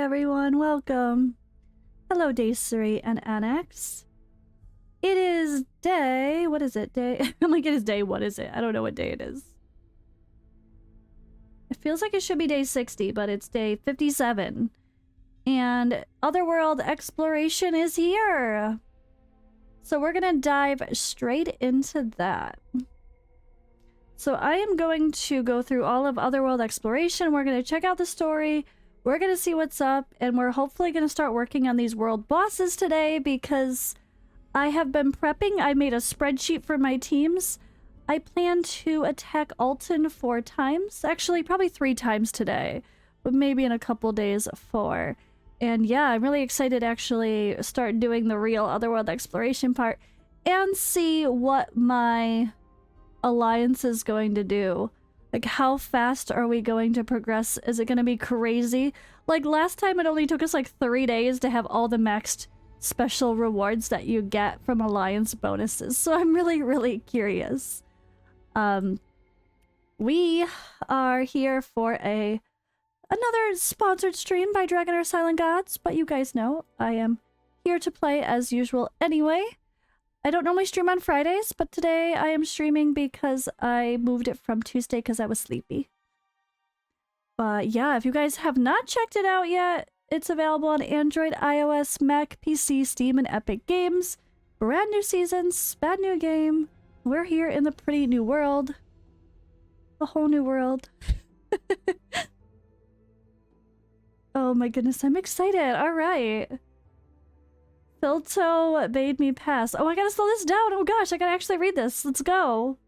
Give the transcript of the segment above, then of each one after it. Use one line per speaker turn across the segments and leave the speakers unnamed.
everyone, welcome. Hello, Day3 and Annex. It is day... what is it? Day... I'm like, it is day... what is it? I don't know what day it is. It feels like it should be day 60, but it's day 57. And Otherworld Exploration is here! So we're gonna dive straight into that. So I am going to go through all of Otherworld Exploration. We're gonna check out the story. We're gonna see what's up, and we're hopefully gonna start working on these world bosses today because I have been prepping. I made a spreadsheet for my teams. I plan to attack Alton 4 times. Actually, probably 3 times today, but maybe in a couple days 4. And yeah, I'm really excited to actually start doing the real Otherworld Exploration part and see what my alliance is going to do. Like, how fast are we going to progress? Is it going to be crazy? Like, last time it only took us like 3 days to have all the maxed special rewards that you get from alliance bonuses. So I'm really, really curious. We are here for another sponsored stream by Dragonheir Silent Gods, but you guys know I am here to play as usual anyway. I don't normally stream on Fridays, but today I am streaming because I moved it from Tuesday because I was sleepy. But yeah, if you guys have not checked it out yet, it's available on Android, iOS, Mac, PC, Steam, and Epic Games. Brand new seasons, bad new game. We're here in the pretty new world. A whole new world. Oh my goodness, I'm excited. Alright. Filto made me pass. Oh, I gotta slow this down. Oh gosh, I gotta actually read this. Let's go.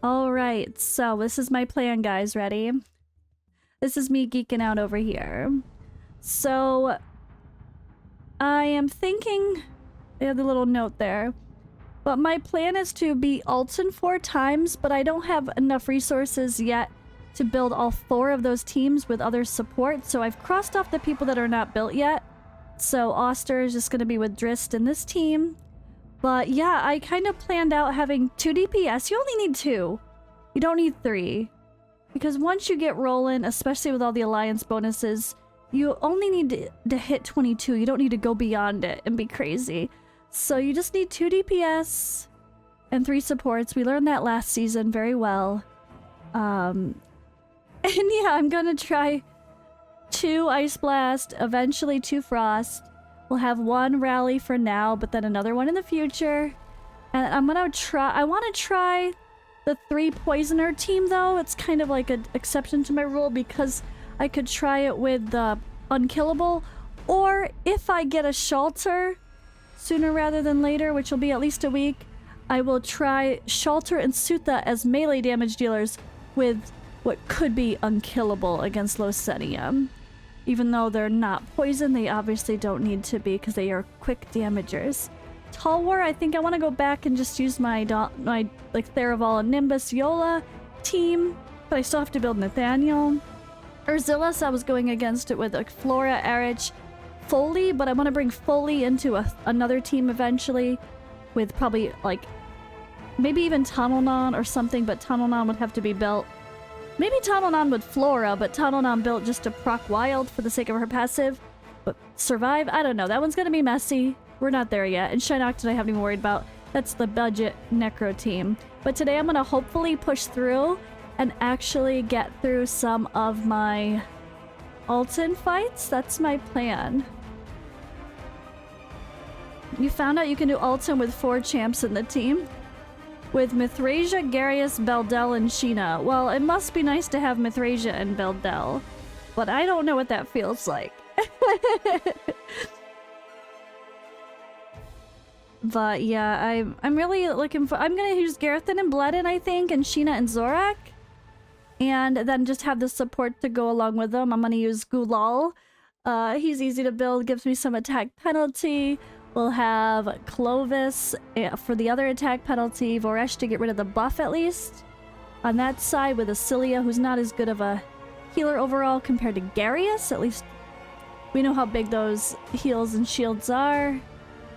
Alright, so this is my plan, guys. Ready? This is me geeking out over here. So, I am thinking... I have the little note there. But my plan is to beat Alton 4 times, but I don't have enough resources yet to build all 4 of those teams with other support, so I've crossed off the people that are not built yet. So Oster is just going to be with Drist in this team. But yeah, I kind of planned out having 2 DPS. You only need 2. You don't need 3. Because once you get rolling, especially with all the alliance bonuses, you only need to hit 22. You don't need to go beyond it and be crazy. So you just need 2 DPS and 3 supports. We learned that last season very well. And yeah, I'm gonna try 2 Ice Blast, eventually 2 Frost. We'll have 1 Rally for now, but then another one in the future. And I'm gonna try... I want to try the 3 Poisoner team, though. It's kind of like an exception to my rule because I could try it with the Unkillable. Or if I get a Shelter sooner rather than later, which will be at least a week, I will try Shelter and Sutha as melee damage dealers with what could be Unkillable against Losenium. Even though they're not poison, they obviously don't need to be because they are quick damagers. Talwar, I think I want to go back and just use my like Theraval and Nimbus Yola team, but I still have to build Nathaniel. Urzilis, I was going against it with like Flora, Erich, Foley, but I want to bring Foley into another team eventually with probably like maybe even Tunnelnon or something, but Tunnelnon would have to be built. Maybe Tunnelnon with Flora, but Tunnelnon built just to proc Wild for the sake of her passive. But Survive? I don't know. That one's gonna be messy. We're not there yet. And Shineoctane I haven't even worried about. That's the budget Necro team. But today I'm gonna hopefully push through and actually get through some of my Alton fights. That's my plan. You found out you can do Alton with 4 champs in the team? With Mithrasia, Garius, Beldel, and Sheena. Well, it must be nice to have Mithrasia and Beldel, but I don't know what that feels like. But yeah, I'm really looking for... I'm gonna use Garthan and Bledin, I think, and Sheena and Zorak. And then just have the support to go along with them. I'm gonna use Gulal. He's easy to build, gives me some attack penalty. We'll have Clovis for the other attack penalty, Voresh to get rid of the buff at least. On that side with Acilia, who's not as good of a healer overall compared to Garius. At least we know how big those heals and shields are.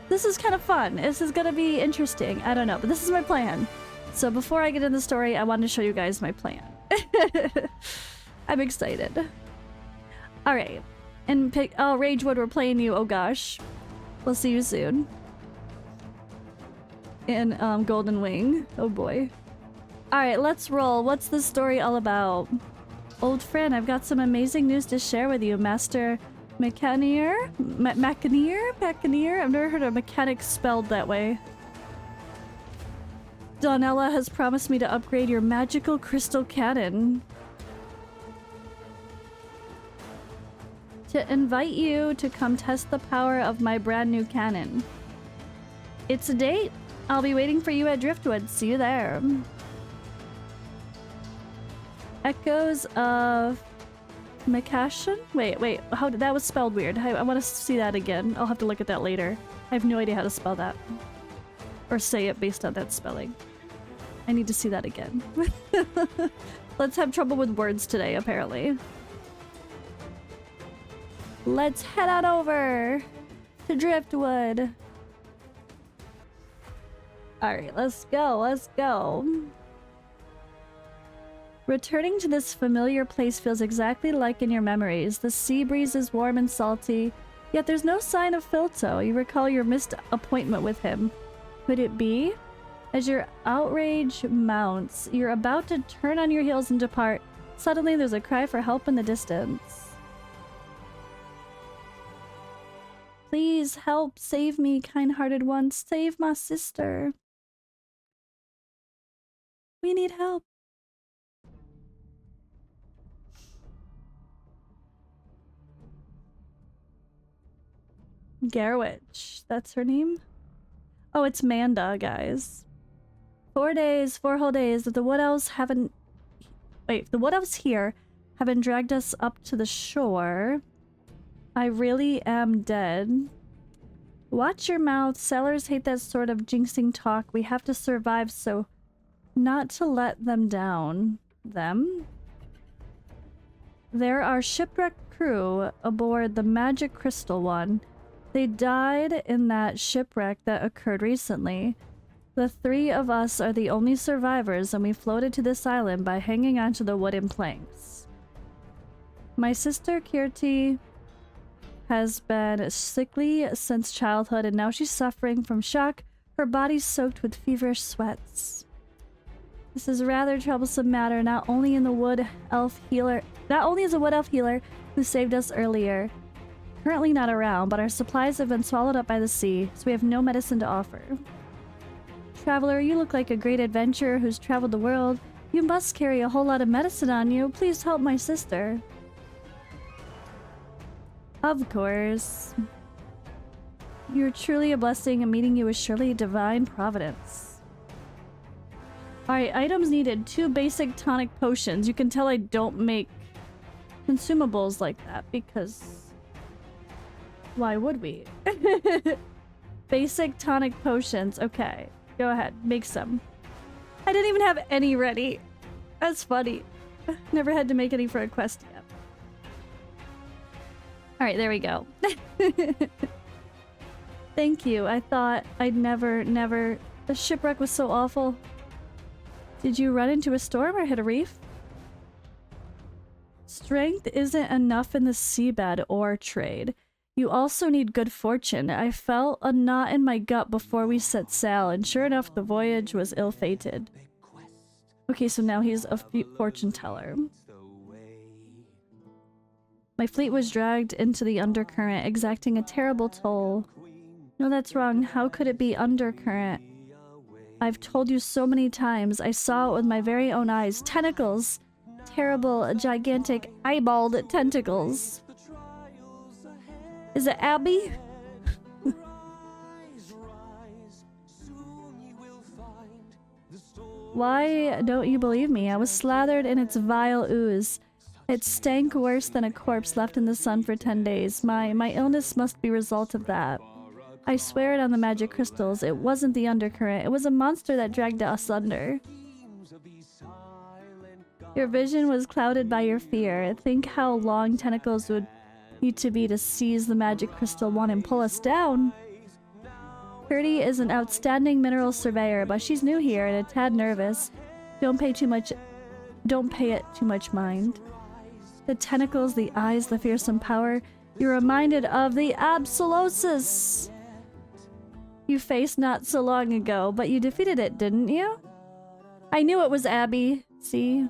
This is kind of fun. This is gonna be interesting. I don't know, but this is my plan. So before I get into the story, I wanted to show you guys my plan. I'm excited. Alright. And pick. Oh, Ragewood, we're playing you. Oh gosh. We'll see you soon. In Golden Wing. Oh boy. Alright, let's roll. What's this story all about? Old friend, I've got some amazing news to share with you, Master Mechanier? Mechanier? I've never heard a mechanic spelled that way. Donella has promised me to upgrade your magical crystal cannon. To invite you to come test the power of my brand new cannon. It's a date. I'll be waiting for you at Driftwood. See you there. Echoes of Macashan? Wait, how did that was spelled weird. I want to see that again. I'll have to look at that later. I have no idea how to spell that. Or say it based on that spelling. I need to see that again. Let's have trouble with words today, apparently. Let's head on over to Driftwood. Alright, let's go. Returning to this familiar place feels exactly like in your memories. The sea breeze is warm and salty, yet there's no sign of Filto. You recall your missed appointment with him. Could it be? As your outrage mounts, you're about to turn on your heels and depart. Suddenly there's a cry for help in the distance. Please help, save me, kind-hearted one. Save my sister. We need help. Garwitch, that's her name? Oh, it's Manda, guys. 4 days, 4 whole days that the Wood Elves haven't... Wait, the Wood Elves here haven't dragged us up to the shore. I really am dead. Watch your mouth. Sailors hate that sort of jinxing talk. We have to survive, so not to let them down. Them? There are shipwrecked crew aboard the Magic Crystal one. They died in that shipwreck that occurred recently. The 3 of us are the only survivors, and we floated to this island by hanging onto the wooden planks. My sister Kirti has been sickly since childhood, and now she's suffering from shock, her body soaked with feverish sweats. This is a rather troublesome matter, not only is a wood elf healer who saved us earlier currently not around, but our supplies have been swallowed up by the sea, so we have no medicine to offer. Traveler, you look like a great adventurer who's traveled the world. You must carry a whole lot of medicine on you. Please help my sister. Of course. You're truly a blessing, and meeting you is surely divine providence. Alright, items needed. 2 basic tonic potions. You can tell I don't make consumables like that, because... why would we? Basic tonic potions. Okay, go ahead. Make some. I didn't even have any ready. That's funny. Never had to make any for a quest yet. Alright, there we go. Thank you. I thought I'd never... The shipwreck was so awful. Did you run into a storm or hit a reef? Strength isn't enough in the seabed or trade. You also need good fortune. I felt a knot in my gut before we set sail, and sure enough, the voyage was ill-fated. Okay, so now he's a fortune teller. My fleet was dragged into the undercurrent, exacting a terrible toll. No, that's wrong. How could it be undercurrent? I've told you so many times. I saw it with my very own eyes. Tentacles! Terrible, gigantic, eyeballed tentacles. Is it Abby? Why don't you believe me? I was slathered in its vile ooze. It stank worse than a corpse left in the sun for 10 days. My illness must be a result of that. I swear it on the magic crystals. It wasn't the undercurrent. It was a monster that dragged us under. Your vision was clouded by your fear. Think how long tentacles would need to be to seize the magic crystal one and pull us down. Gertie is an outstanding mineral surveyor, but she's new here and a tad nervous. Don't pay it too much mind. The tentacles, the eyes, the fearsome power. You're reminded of the Absolosis you faced not so long ago, but you defeated it, didn't you? I knew it was Abby. See?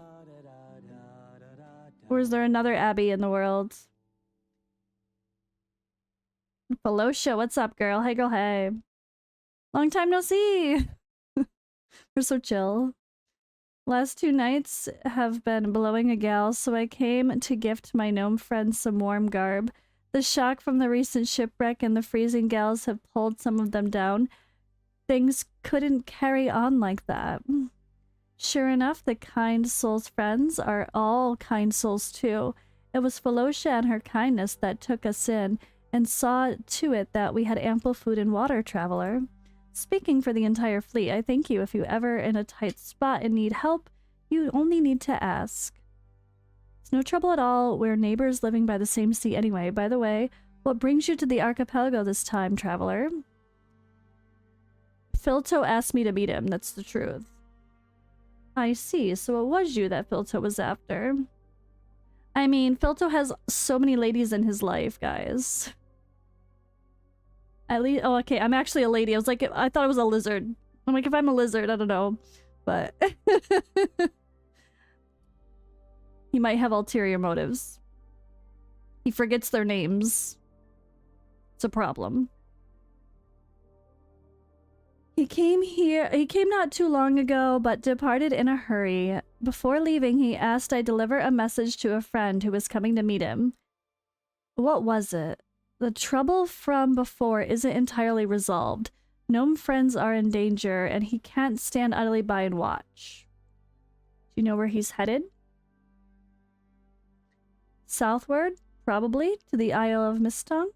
Or is there another Abby in the world? Felicia, what's up, girl? Hey, girl, hey. Long time no see! We're so chill. Last 2 nights have been blowing a gal, so I came to gift my gnome friends some warm garb. The shock from the recent shipwreck and the freezing gales have pulled some of them down. Things couldn't carry on like that. Sure enough, the kind soul's friends are all kind souls too. It was Felicia and her kindness that took us in and saw to it that we had ample food and water, traveler. Speaking for the entire fleet, I thank you. If you ever in a tight spot and need help, you only need to ask. It's no trouble at all. We're neighbors living by the same sea anyway. By the way, what brings you to the archipelago this time, traveler? Filto asked me to meet him. That's the truth. I see. So it was you that Filto was after. I mean, Filto has so many ladies in his life, guys. At least, oh, okay, I'm actually a lady. I was like, I thought I was a lizard. I'm like, if I'm a lizard, I don't know. But he might have ulterior motives. He forgets their names. It's a problem. He came not too long ago, but departed in a hurry. Before leaving, he asked I deliver a message to a friend who was coming to meet him. What was it? The trouble from before isn't entirely resolved. Gnome friends are in danger, and he can't stand idly by and watch. Do you know where he's headed? Southward, probably, to the Isle of Mistsong?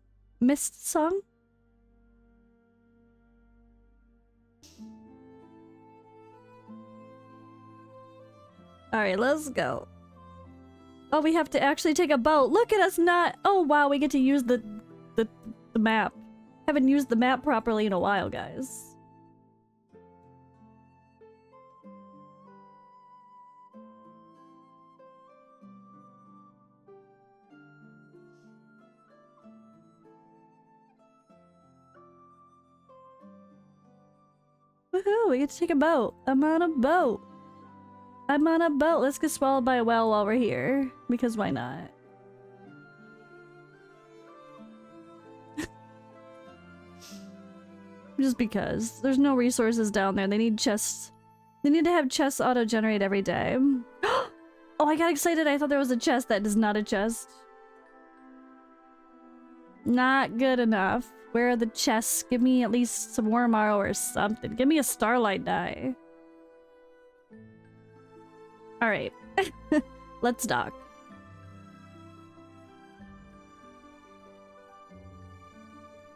Alright, let's go. Oh, we have to actually take a boat. Look at us not— oh wow, we get to use the map. Haven't used the map properly in a while, guys. Woohoo, we get to take a boat. I'm on a boat. I'm on a boat. Let's get swallowed by a whale while we're here. Because why not? Just because. There's no resources down there. They need chests. They need to have chests auto-generate every day. Oh, I got excited. I thought there was a chest. That is not a chest. Not good enough. Where are the chests? Give me at least some warm arrow or something. Give me a starlight die. Alright. Let's dock.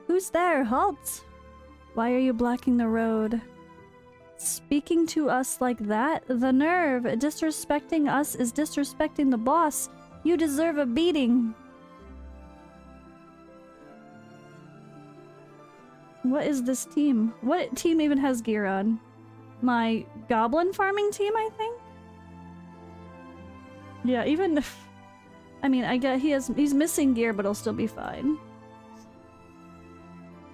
Who's there? Halt! Why are you blocking the road? Speaking to us like that? The nerve! Disrespecting us is disrespecting the boss. You deserve a beating. What is this team? What team even has gear on? My goblin farming team, I think? Yeah, even if— I mean, I get he's missing gear, but he'll still be fine.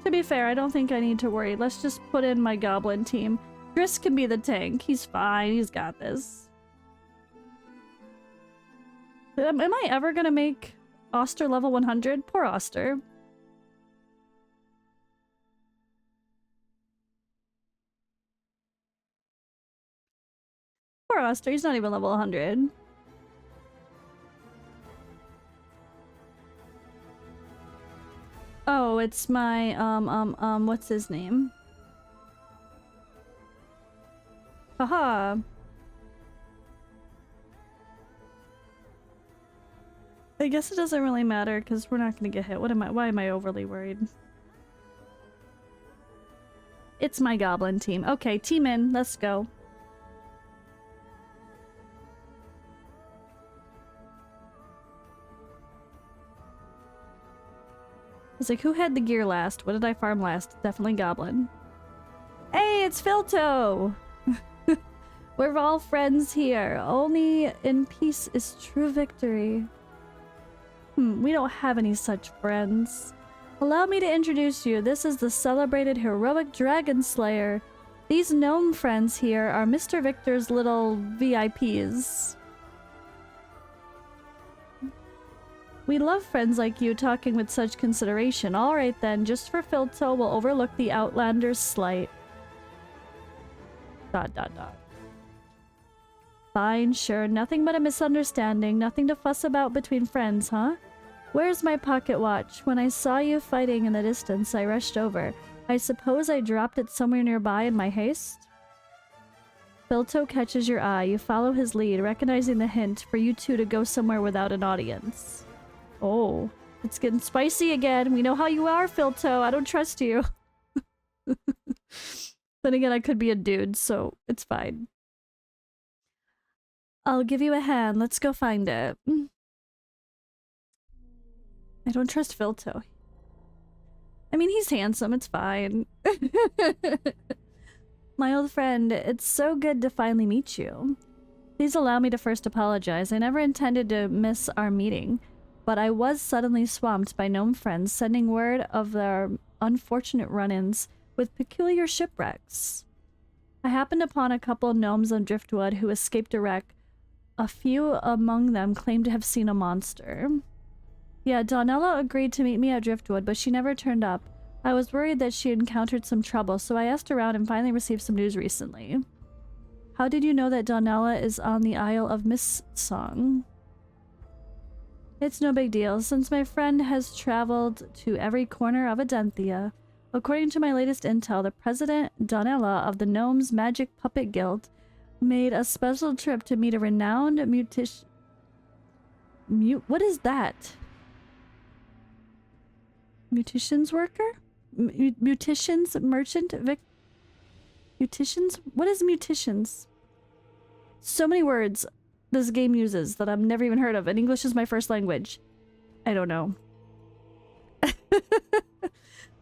To be fair, I don't think I need to worry. Let's just put in my goblin team. Chris can be the tank. He's fine. He's got this. Am I ever gonna make Oster level 100? Poor Oster. Poor Oster. He's not even level 100. Oh, it's my, what's his name? Haha. I guess it doesn't really matter because we're not gonna get hit. Why am I overly worried? It's my goblin team. Okay, team in. Let's go. It's like, who had the gear last? What did I farm last? Definitely goblin. Hey, it's Filto! We're all friends here. Only in peace is true victory. We don't have any such friends. Allow me to introduce you. This is the celebrated heroic dragon slayer. These gnome friends here are Mr. Victor's little VIPs. We love friends like you talking with such consideration. Alright then, just for Filto, we'll overlook the Outlander's slight. ... Fine, sure. Nothing but a misunderstanding. Nothing to fuss about between friends, huh? Where's my pocket watch? When I saw you fighting in the distance, I rushed over. I suppose I dropped it somewhere nearby in my haste? Filto catches your eye. You follow his lead, recognizing the hint for you two to go somewhere without an audience. Oh, it's getting spicy again. We know how you are, Filto. I don't trust you. Then again, I could be a dude, so it's fine. I'll give you a hand. Let's go find it. I don't trust Filto. I mean, he's handsome. It's fine. My old friend, it's so good to finally meet you. Please allow me to first apologize. I never intended to miss our meeting, but I was suddenly swamped by gnome friends sending word of their unfortunate run-ins with peculiar shipwrecks. I happened upon a couple gnomes on Driftwood who escaped a wreck. A few among them claimed to have seen a monster. Yeah, Donella agreed to meet me at Driftwood, but she never turned up. I was worried that she encountered some trouble, so I asked around and finally received some news recently. How did you know that Donella is on the Isle of Mistsong? It's no big deal, since my friend has traveled to every corner of Adenthia. According to my latest intel, the president, Donella, of the Gnomes Magic Puppet Guild, made a special trip to meet a renowned what is that? Mutations worker? Mutations merchant? Mutations? What is mutations? So many words this game uses that I've never even heard of, and English is my first language. I don't know.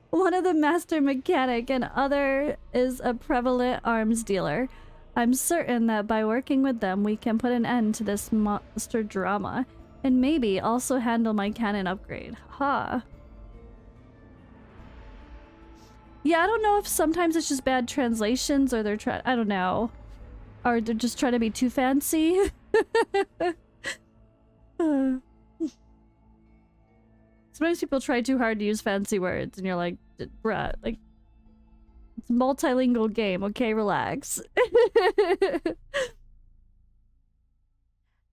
One of the master mechanic and other is a prevalent arms dealer. I'm certain that by working with them we can put an end to this monster drama, and maybe also handle my cannon upgrade. Ha. Yeah, I don't know if sometimes it's just bad translations or they're trying— I don't know. Or they're just trying to be too fancy. Sometimes people try too hard to use fancy words and you're like, bruh, like, it's a multilingual game, okay? Relax.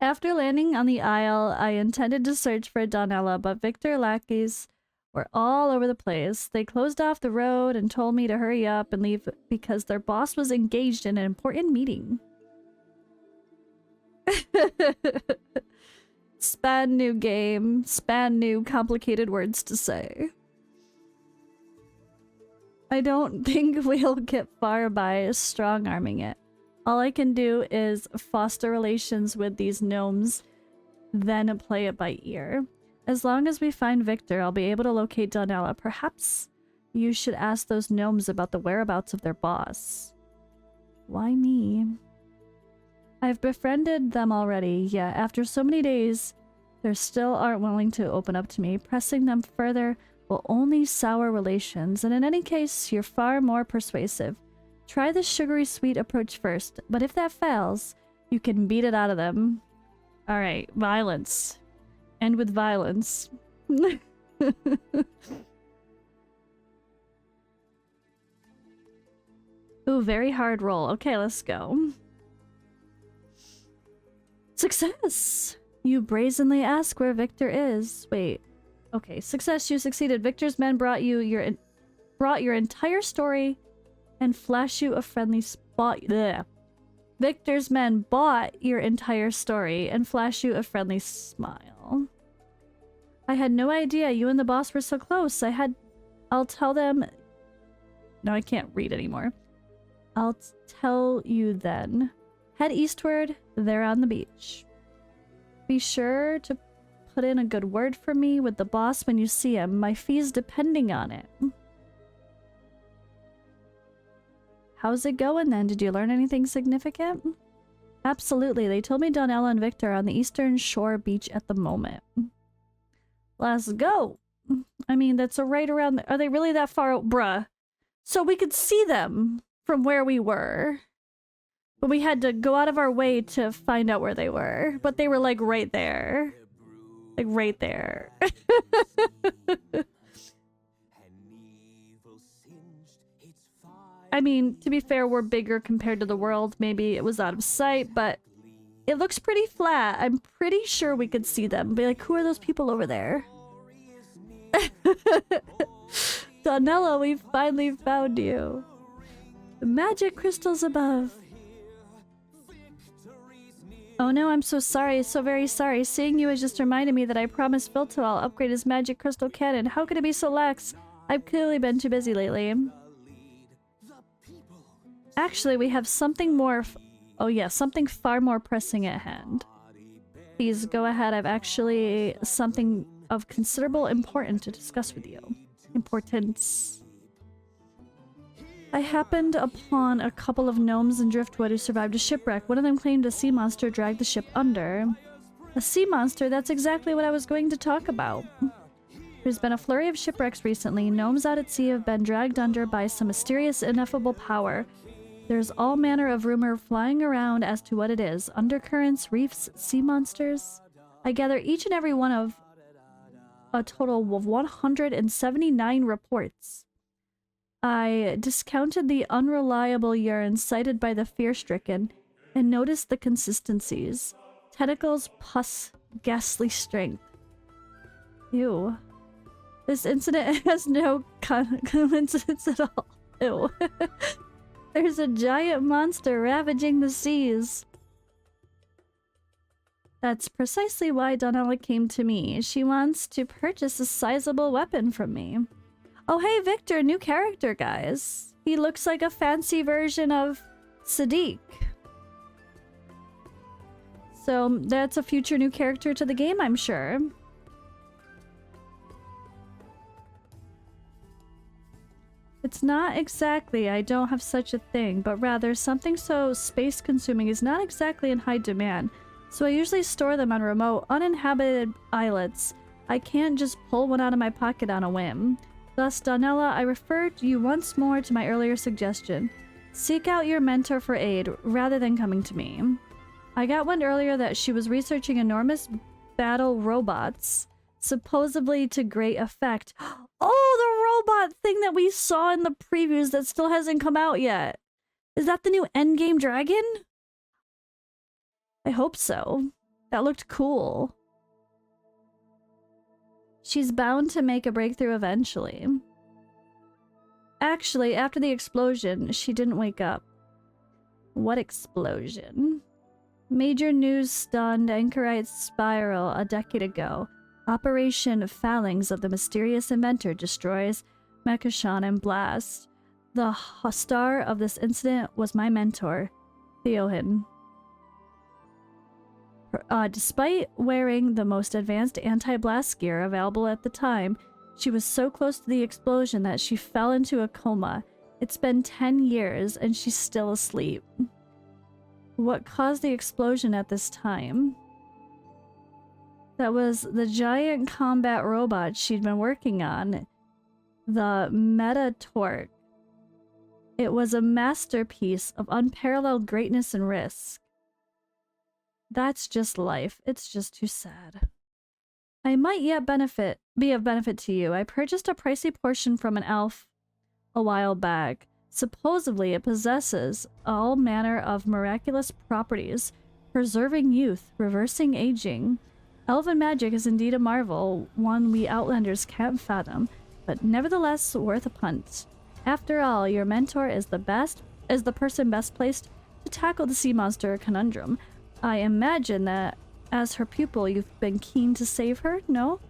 After landing on the Isle, I intended to search for Donella, but Victor lackeys were all over the place. They closed off the road and told me to hurry up and leave because their boss was engaged in an important meeting. Span new game. Span new complicated words to say. I don't think we'll get far by strong-arming it. All I can do is foster relations with these gnomes, then play it by ear. As long as we find Victor, I'll be able to locate Donella. Perhaps you should ask those gnomes about the whereabouts of their boss. Why me? I've befriended them already, yet after so many days, they still aren't willing to open up to me. Pressing them further will only sour relations, and in any case, you're far more persuasive. Try the sugary sweet approach first, but if that fails, you can beat it out of them. Alright, violence. End with violence. Ooh, very hard roll. Okay, let's go. Success! You brazenly ask where Victor is. Wait. Okay, success, you succeeded. Victor's men brought your entire story and flash you a friendly spot. Bleh. Victor's men bought your entire story and flash you a friendly smile. I had no idea you and the boss were so close. I'll tell them... No, I can't read anymore. I'll tell you then. Head eastward, there on the beach. Be sure to put in a good word for me with the boss when you see him. My fee's depending on it. How's it going then? Did you learn anything significant? Absolutely. They told me Donella and Victor are on the eastern shore beach at the moment. Let's go. I mean, that's right around... Are they really that far out? Bruh. So we could see them from where we were. But we had to go out of our way to find out where they were. But they were like right there. Like right there. I mean, to be fair, we're bigger compared to the world. Maybe it was out of sight, but it looks pretty flat. I'm pretty sure we could see them. Be like, who are those people over there? Donella, we finally found you. The magic crystals above. Oh no, I'm so sorry, so very sorry. Seeing you has just reminded me that I promised Phil to I'll upgrade his magic crystal cannon. How could it be so lax? I've clearly been too busy lately. Actually, we have something more... Oh yeah, something far more pressing at hand. Please go ahead, I've actually something of considerable importance to discuss with you. Importance. I happened upon a couple of gnomes in Driftwood who survived a shipwreck. One of them claimed a sea monster dragged the ship under. A sea monster? That's exactly what I was going to talk about. There's been a flurry of shipwrecks recently. Gnomes out at sea have been dragged under by some mysterious, ineffable power. There's all manner of rumor flying around as to what it is. Undercurrents, reefs, sea monsters. I gather each and every one of a total of 179 reports. I discounted the unreliable urine cited by the fear-stricken and noticed the consistencies. Tentacles, pus, ghastly strength. Ew. This incident has no coincidence at all. Ew. There's a giant monster ravaging the seas. That's precisely why Donella came to me. She wants to purchase a sizable weapon from me. Oh hey Victor, new character guys. He looks like a fancy version of Sadiq. So that's a future new character to the game, I'm sure. It's not exactly, I don't have such a thing, but rather something so space consuming is not exactly in high demand. So I usually store them on remote, uninhabited islets. I can't just pull one out of my pocket on a whim. Thus, Donella, I refer you once more to my earlier suggestion. Seek out your mentor for aid, rather than coming to me. I got wind earlier that she was researching enormous battle robots, supposedly to great effect. Oh, the robot thing that we saw in the previews that still hasn't come out yet. Is that the new endgame dragon? I hope so. That looked cool. She's bound to make a breakthrough eventually. Actually, after the explosion, she didn't wake up. What explosion? Major news stunned Anchorite Spiral a decade ago. Operation Phalanx of the mysterious inventor destroys Mechashan and Blast. The star of this incident was my mentor, Theohin. Despite wearing the most advanced anti-blast gear available at the time, she was so close to the explosion that she fell into a coma. It's been 10 years and she's still asleep. What caused the explosion at this time? That was the giant combat robot she'd been working on, the Metatorque. It was a masterpiece of unparalleled greatness and risk. That's just life. It's just too sad. I might yet be of benefit to you. I purchased a pricey portion from an elf a while back. Supposedly it possesses all manner of miraculous properties, preserving youth, reversing aging. Elven magic is indeed a marvel, one we outlanders can't fathom, but nevertheless worth a punt. After all, your mentor is the person best placed to tackle the sea monster conundrum. I imagine that as her pupil, you've been keen to save her, no?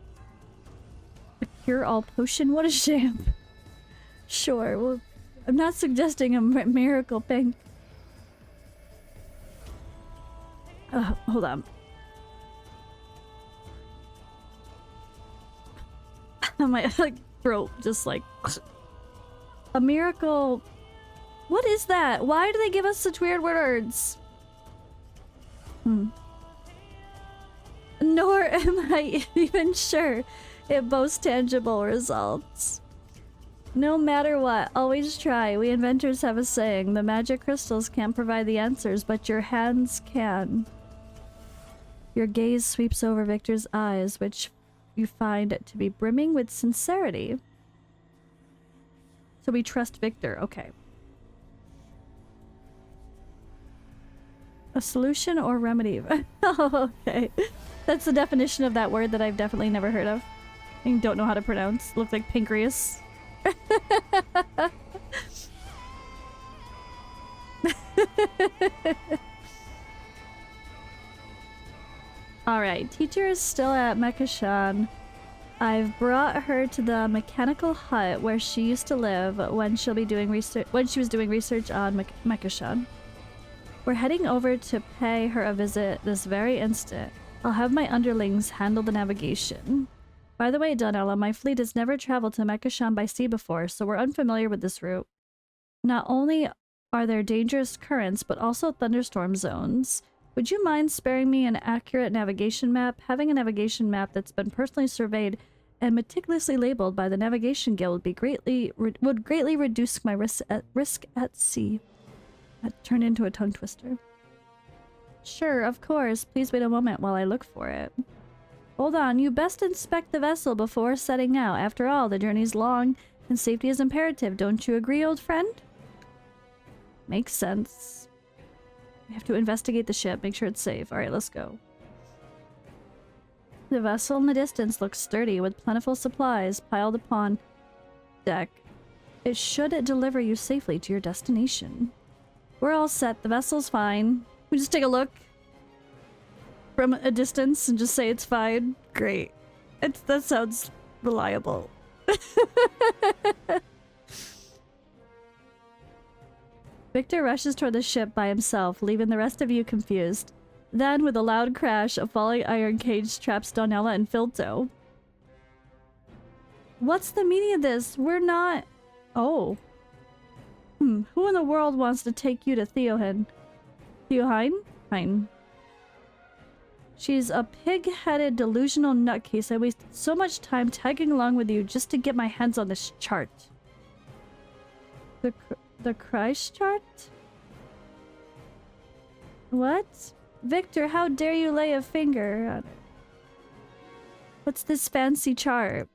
A cure-all potion? What a shame. Sure, well, I'm not suggesting a miracle thing. Hold on. My throat just like... A miracle... What is that? Why do they give us such weird words? Nor am I even sure. It boasts tangible results. No matter what, always try. We inventors have a saying, the magic crystals can't provide the answers, but your hands can. Your gaze sweeps over Victor's eyes, which you find to be brimming with sincerity. So we trust Victor, okay. A solution or remedy? Oh, okay. That's the definition of that word that I've definitely never heard of. And don't know how to pronounce. Look like pancreas. Alright, teacher is still at Mekashan. I've brought her to the mechanical hut where she used to live when she was doing research on Mekashan. We're heading over to pay her a visit this very instant. I'll have my underlings handle the navigation. By the way, Donella, my fleet has never traveled to Mekashan by sea before, so we're unfamiliar with this route. Not only are there dangerous currents, but also thunderstorm zones. Would you mind sparing me an accurate navigation map? Having a navigation map that's been personally surveyed and meticulously labeled by the Navigation Guild would greatly reduce my risk at sea. That turned into a tongue twister. Sure, of course. Please wait a moment while I look for it. Hold on, you best inspect the vessel before setting out. After all, the journey's long and safety is imperative. Don't you agree, old friend? Makes sense. We have to investigate the ship, make sure it's safe. Alright, let's go. The vessel in the distance looks sturdy with plentiful supplies piled upon deck. It should deliver you safely to your destination. We're all set. The vessel's fine. We just take a look from a distance and just say it's fine. Great. That sounds reliable. Victor rushes toward the ship by himself, leaving the rest of you confused. Then, with a loud crash, a falling iron cage traps Donella and Filto. What's the meaning of this? We're not... Oh. Who in the world wants to take you to Theohen? Theohine? Hein. She's a pig-headed, delusional nutcase. I wasted so much time tagging along with you just to get my hands on this chart. The Christ chart? What? Victor, how dare you lay a finger on it? What's this fancy chart?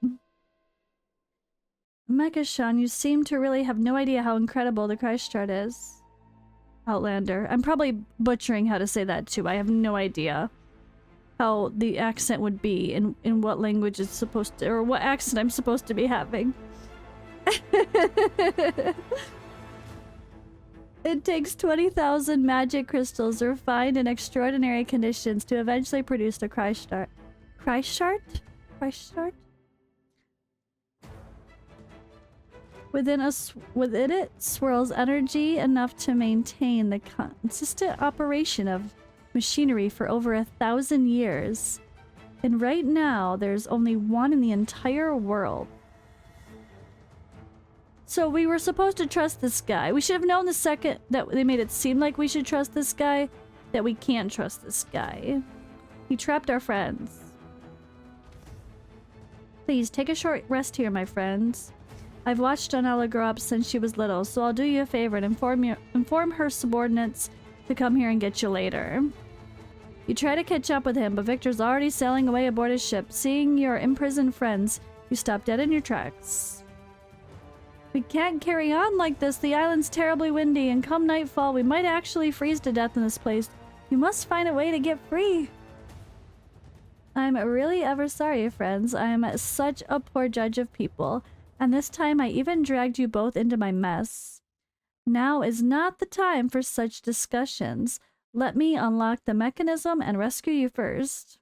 Mekashan, you seem to really have no idea how incredible the Christ chart is. Outlander. I'm probably butchering how to say that too. I have no idea how the accent would be in what language it's supposed to, or what accent I'm supposed to be having. It takes 20,000 magic crystals refined in extraordinary conditions to eventually produce the Christ chart. Christ chart? Christ chart? Within it swirls energy enough to maintain the consistent operation of machinery for over 1,000 years. And right now, there's only one in the entire world. So we were supposed to trust this guy. We should have known the second that they made it seem like we should trust this guy, that we can't trust this guy. He trapped our friends. Please, take a short rest here, my friends. I've watched Donella grow up since she was little, so I'll do you a favor and inform her subordinates to come here and get you later. You try to catch up with him, but Victor's already sailing away aboard his ship. Seeing your imprisoned friends, you stop dead in your tracks. We can't carry on like this. The island's terribly windy, and come nightfall, we might actually freeze to death in this place. You must find a way to get free. I'm really ever sorry, friends. I'm such a poor judge of people, and this time I even dragged you both into my mess. Now is not the time for such discussions. Let me unlock the mechanism and rescue you first.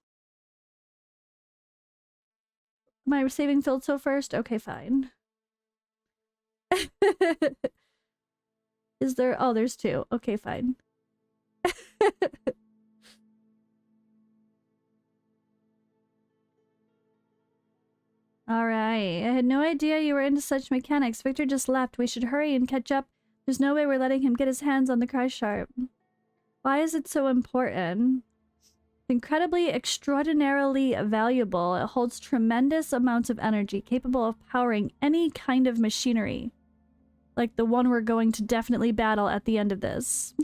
Am I saving Filto first? Okay, fine. Is there? Oh, there's two. Okay, fine. Alright. I had no idea you were into such mechanics. Victor just left. We should hurry and catch up. There's no way we're letting him get his hands on the Christ chart. Why is it so important? Incredibly, extraordinarily valuable. It holds tremendous amounts of energy, capable of powering any kind of machinery. Like the one we're going to definitely battle at the end of this.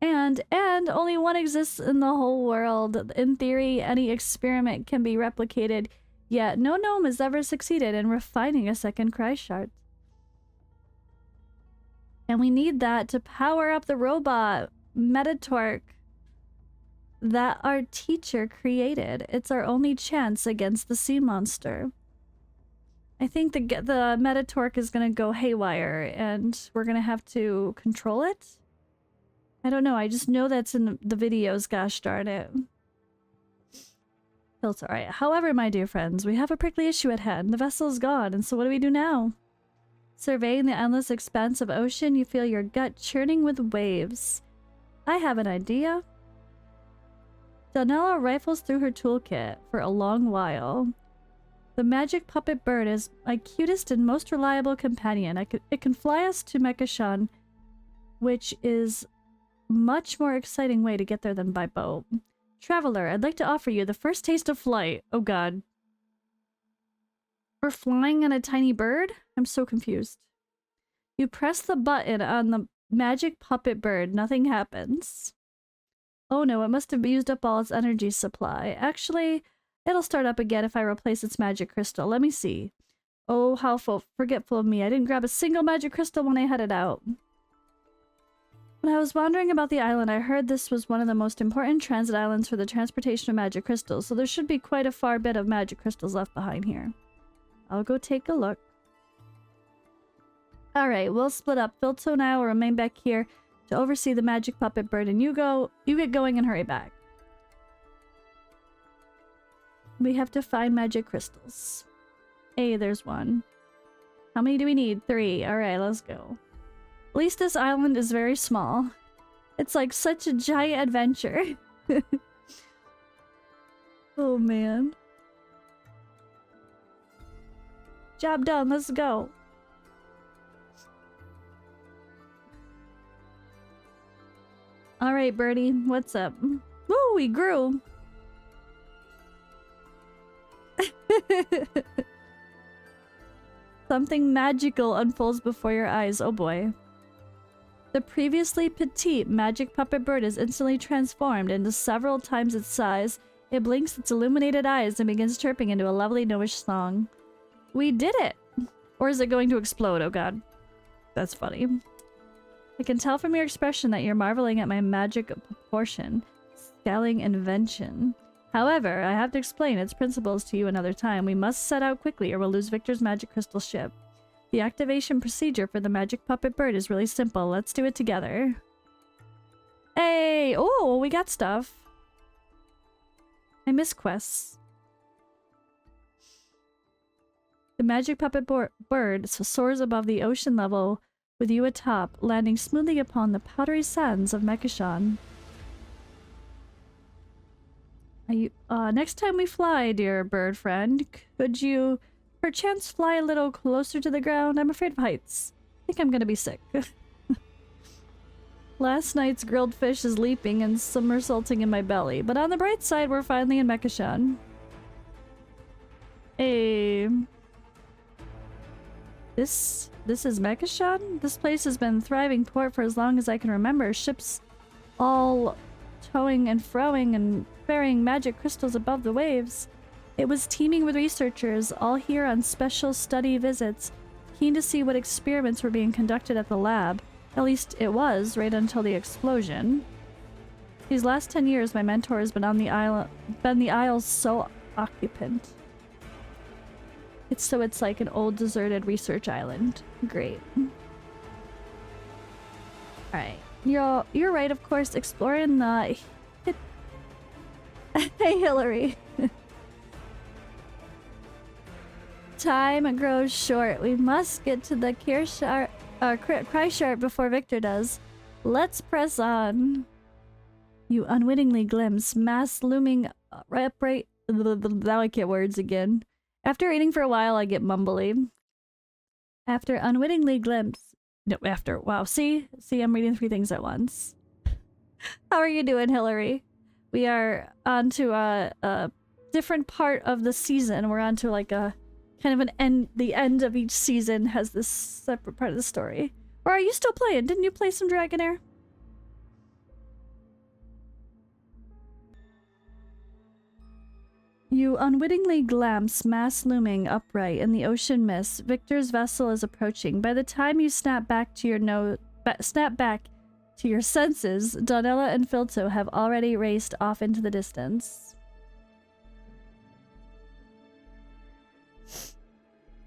And only one exists in the whole world. In theory, any experiment can be replicated, yet no gnome has ever succeeded in refining a second cry shard. And we need that to power up the robot, Metatorque, that our teacher created. It's our only chance against the sea monster. I think the Metatorque is gonna go haywire, and we're gonna have to control it? I don't know, I just know that's in the videos, gosh darn it. It's alright. However, my dear friends, we have a prickly issue at hand. The vessel is gone, and so what do we do now? Surveying the endless expanse of ocean, you feel your gut churning with waves. I have an idea. Donella rifles through her toolkit for a long while. The magic puppet bird is my cutest and most reliable companion. It can fly us to Mekashan, which is much more exciting way to get there than by boat. Traveler, I'd like to offer you the first taste of flight. Oh god. We're flying on a tiny bird? I'm so confused. You press the button on the magic puppet bird. Nothing happens. Oh no, it must have used up all its energy supply. Actually, it'll start up again if I replace its magic crystal. Let me see. Oh, how forgetful of me. I didn't grab a single magic crystal when I headed out. When I was wandering about the island, I heard this was one of the most important transit islands for the transportation of magic crystals, so there should be quite a far bit of magic crystals left behind here. I'll go take a look. Alright, we'll split up. Filto and I will remain back here to oversee the magic puppet bird, and you get going and hurry back. We have to find magic crystals. Hey, there's one. How many do we need? 3. Alright, let's go. At least this island is very small. It's like such a giant adventure. Oh man. Job done, let's go. Alright, birdie, what's up? Woo, we grew! Something magical unfolds before your eyes, oh boy. The previously petite magic puppet bird is instantly transformed into several times its size. It blinks its illuminated eyes and begins chirping into a lovely gnomish song. We did it! Or is it going to explode? Oh god. That's funny. I can tell from your expression that you're marveling at my magic proportion, scaling invention. However, I have to explain its principles to you another time. We must set out quickly or we'll lose Victor's magic crystal ship. The activation procedure for the magic puppet bird is really simple. Let's do it together. Hey! Oh, we got stuff. I miss quests. The magic puppet bird soars above the ocean level with you atop, landing smoothly upon the powdery sands of Mekashan. Next time we fly, dear bird friend, could you perchance fly a little closer to the ground? I'm afraid of heights. I think I'm gonna be sick. Last night's grilled fish is leaping and somersaulting in my belly, but on the bright side, we're finally in Mekashan. Hey. This is Mekashan? This place has been a thriving port for as long as I can remember. Ships all towing and froing and ferrying magic crystals above the waves. It was teeming with researchers, all here on special study visits, keen to see what experiments were being conducted at the lab. At least it was, right until the explosion. These last 10 years, my mentor has been on the Isle's sole occupant. It's like an old deserted research island. Great. Alright. You're right, of course, exploring the... Hey, Hillary. Time grows short. We must get to the cry shard before Victor does. Let's press on. You unwittingly glimpse mass looming upright. Now I can't words again. After reading for a while, I get mumbly. After unwittingly glimpse... No, after. Wow, see? See, I'm reading 3 things at once. How are you doing, Hillary? We are on to a different part of the season. We're on to like a kind of an end. The end of each season has this separate part of the story. Or are you still playing? Didn't you play some Dragonheir? You unwittingly glimpse mass looming upright in the ocean mist. Victor's vessel is approaching. By the time you snap back to your senses, Donella and Filto have already raced off into the distance.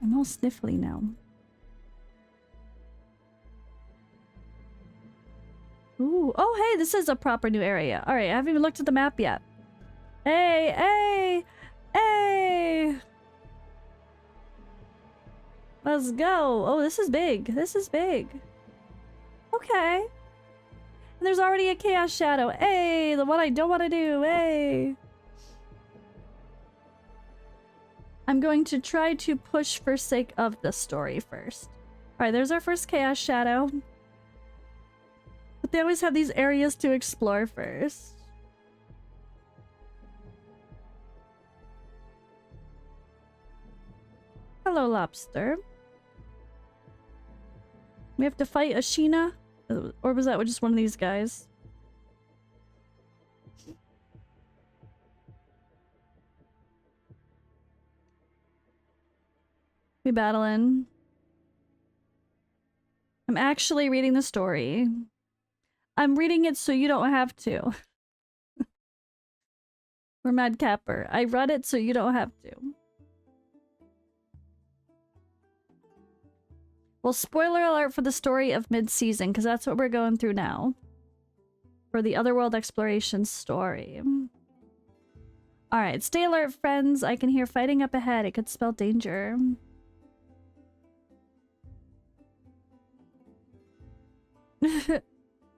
I'm all sniffly now. Ooh, oh hey, this is a proper new area. Alright, I haven't even looked at the map yet. Hey, hey, hey! Let's go. Oh, this is big. This is big. Okay. And there's already a Chaos Shadow. Hey, the one I don't want to do. Hey. I'm going to try to push for sake of the story first. Alright, there's our first Chaos Shadow. But they always have these areas to explore first. Hello, Lobster. We have to fight Ashina? Or was that just one of these guys? We battling. I'm actually reading the story. I'm reading it so you don't have to. We're Madcapper. I read it so you don't have to. Well, spoiler alert for the story of mid-season, because that's what we're going through now. For the Otherworld Exploration story. Alright, stay alert, friends. I can hear fighting up ahead. It could spell danger.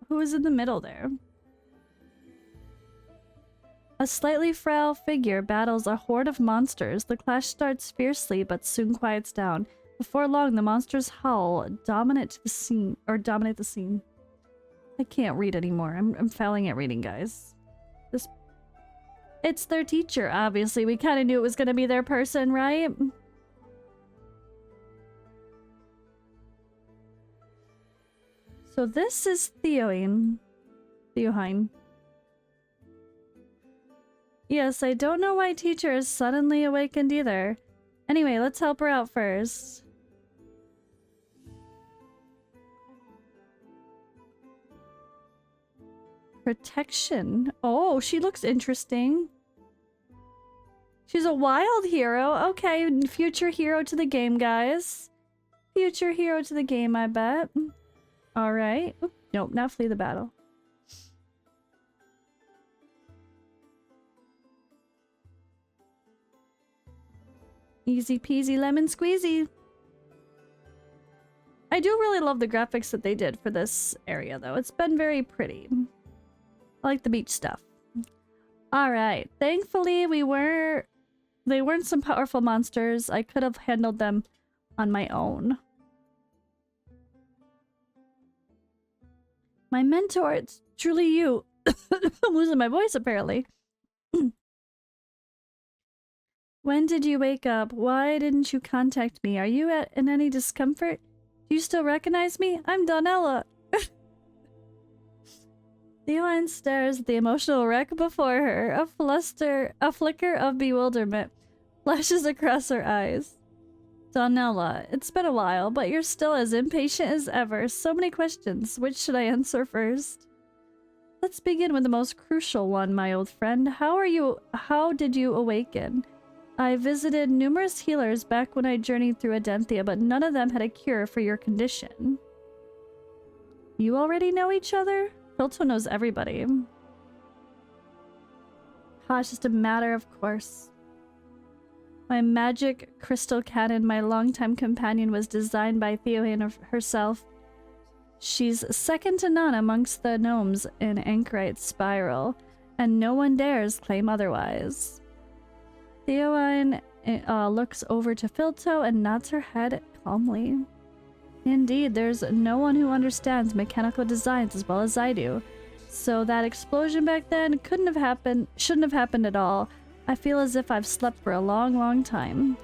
Who is in the middle there? A slightly frail figure battles a horde of monsters. The clash starts fiercely, but soon quiets down. Before long, the monsters howl, dominate the scene. I can't read anymore. I'm failing at reading, guys. It's their teacher, obviously. We kind of knew it was going to be their person, right? So this is Theoine. Yes, I don't know why teacher is suddenly awakened either. Anyway, let's help her out first. Protection. Oh, she looks interesting. She's a wild hero. Okay, future hero to the game, guys. Future hero to the game, I bet. Alright. Nope, not flee the battle. Easy peasy lemon squeezy. I do really love the graphics that they did for this area, though. It's been very pretty. I like the beach stuff. Alright. Thankfully, they weren't some powerful monsters. I could have handled them on my own. My mentor, it's truly you. I'm losing my voice, apparently. When did you wake up? Why didn't you contact me? Are you in any discomfort? Do you still recognize me? I'm Donella. Theoine stares at the emotional wreck before her. A flicker of bewilderment flashes across her eyes. Donella, it's been a while, but you're still as impatient as ever. So many questions. Which should I answer first? Let's begin with the most crucial one, my old friend. How did you awaken? I visited numerous healers back when I journeyed through Adenthia, but none of them had a cure for your condition. You already know each other? Filto knows everybody. It's just a matter of course. My magic crystal cannon, my longtime companion, was designed by Theoine herself. She's second to none amongst the gnomes in Anchorite Spiral, and no one dares claim otherwise. Theoine looks over to Filto and nods her head calmly. Indeed, there's no one who understands mechanical designs as well as I do. So that explosion back then couldn't have happened, shouldn't have happened at all. I feel as if I've slept for a long, long time.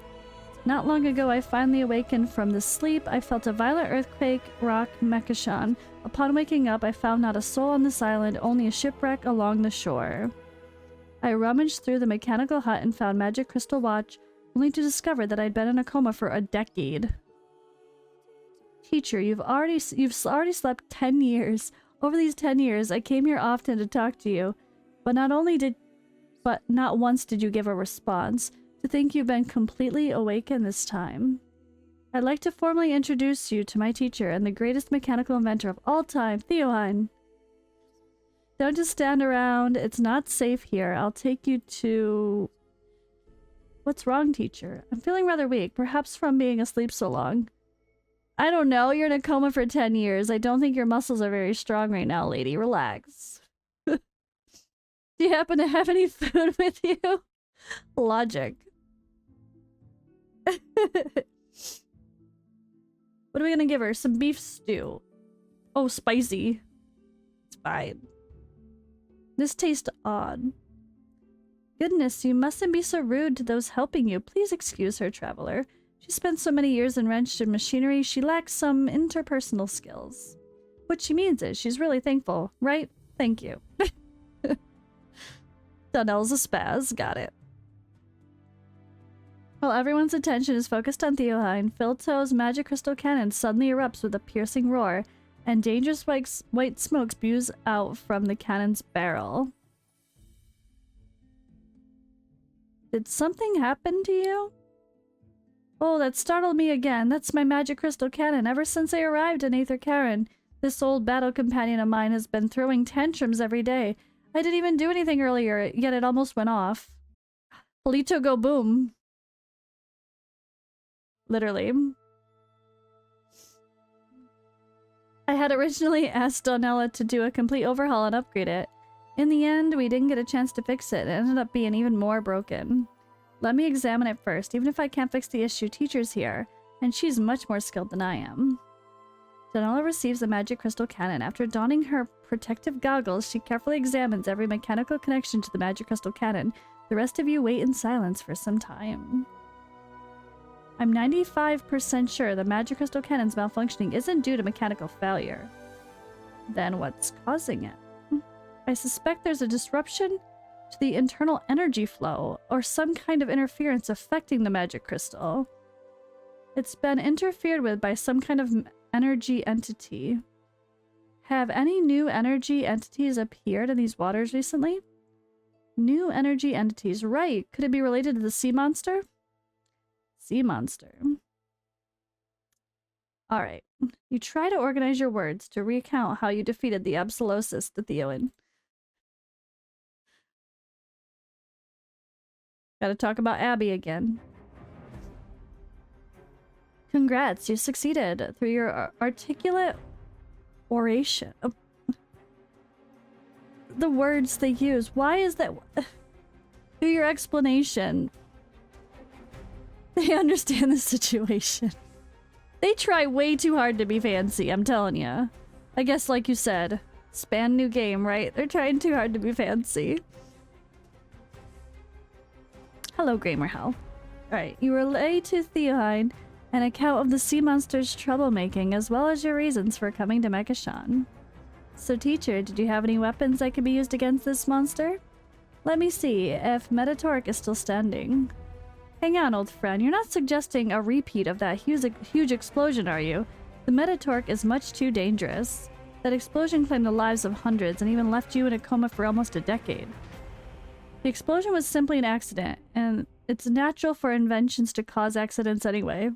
Not long ago, I finally awakened from the sleep. I felt a violent earthquake rock Mekashan. Upon waking up, I found not a soul on this island, only a shipwreck along the shore. I rummaged through the mechanical hut and found magic crystal watch, only to discover that I'd been in a coma for a decade. Teacher, you've already slept 10 years. Over these 10 years, I came here often to talk to you, but not once did you give a response. To think you've been completely awakened this time. I'd like to formally introduce you to my teacher and the greatest mechanical inventor of all time, Theohine. Don't just stand around. It's not safe here. I'll take you to... What's wrong, teacher? I'm feeling rather weak, perhaps from being asleep so long. I don't know. You're in a coma for 10 years. I don't think your muscles are very strong right now, lady. Relax. Do you happen to have any food with you? Logic. What are we gonna give her? Some beef stew. Oh, spicy. It's fine. This tastes odd. Goodness, you mustn't be so rude to those helping you. Please excuse her, traveler. She spent so many years enwrenched in machinery, she lacks some interpersonal skills. What she means is she's really thankful, right? Thank you. Donnell's a spaz. Got it. While everyone's attention is focused on Theohine, Filto's magic crystal cannon suddenly erupts with a piercing roar, and dangerous white smoke spews out from the cannon's barrel. Did something happen to you? Oh, that startled me again. That's my magic crystal cannon. Ever since I arrived in Aether Karen, this old battle companion of mine has been throwing tantrums every day. I didn't even do anything earlier, yet it almost went off. Polito go boom. Literally. I had originally asked Donella to do a complete overhaul and upgrade it. In the end, we didn't get a chance to fix it. It ended up being even more broken. Let me examine it first. Even if I can't fix the issue, teacher's here, and she's much more skilled than I am. Donella receives a magic crystal cannon. After donning her protective goggles, she carefully examines every mechanical connection to the magic crystal cannon. The rest of you wait in silence for some time. I'm 95% sure the magic crystal cannon's malfunctioning isn't due to mechanical failure. Then what's causing it? I suspect there's a disruption to the internal energy flow, or some kind of interference affecting the magic crystal. It's been interfered with by some kind of energy entity. Have any new energy entities appeared in these waters recently? New energy entities, right. Could it be related to the sea monster? Sea monster. Alright. You try to organize your words to recount how you defeated the Absolosis to Theoin. Gotta talk about Abby again. Congrats, you succeeded through your articulate oration. Oh. The words they use. Why is that? Through your explanation. They understand the situation. They try way too hard to be fancy, I'm telling you. I guess like you said, span new game, right? They're trying too hard to be fancy. Hello, Gramerhell. Alright, you relay to Theohine an account of the sea monster's troublemaking, as well as your reasons for coming to Mekashan. So teacher, did you have any weapons that could be used against this monster? Let me see if Metatoric is still standing. Hang on, old friend. You're not suggesting a repeat of that huge explosion, are you? The Metatoric is much too dangerous. That explosion claimed the lives of hundreds and even left you in a coma for almost a decade. The explosion was simply an accident, and it's natural for inventions to cause accidents anyway.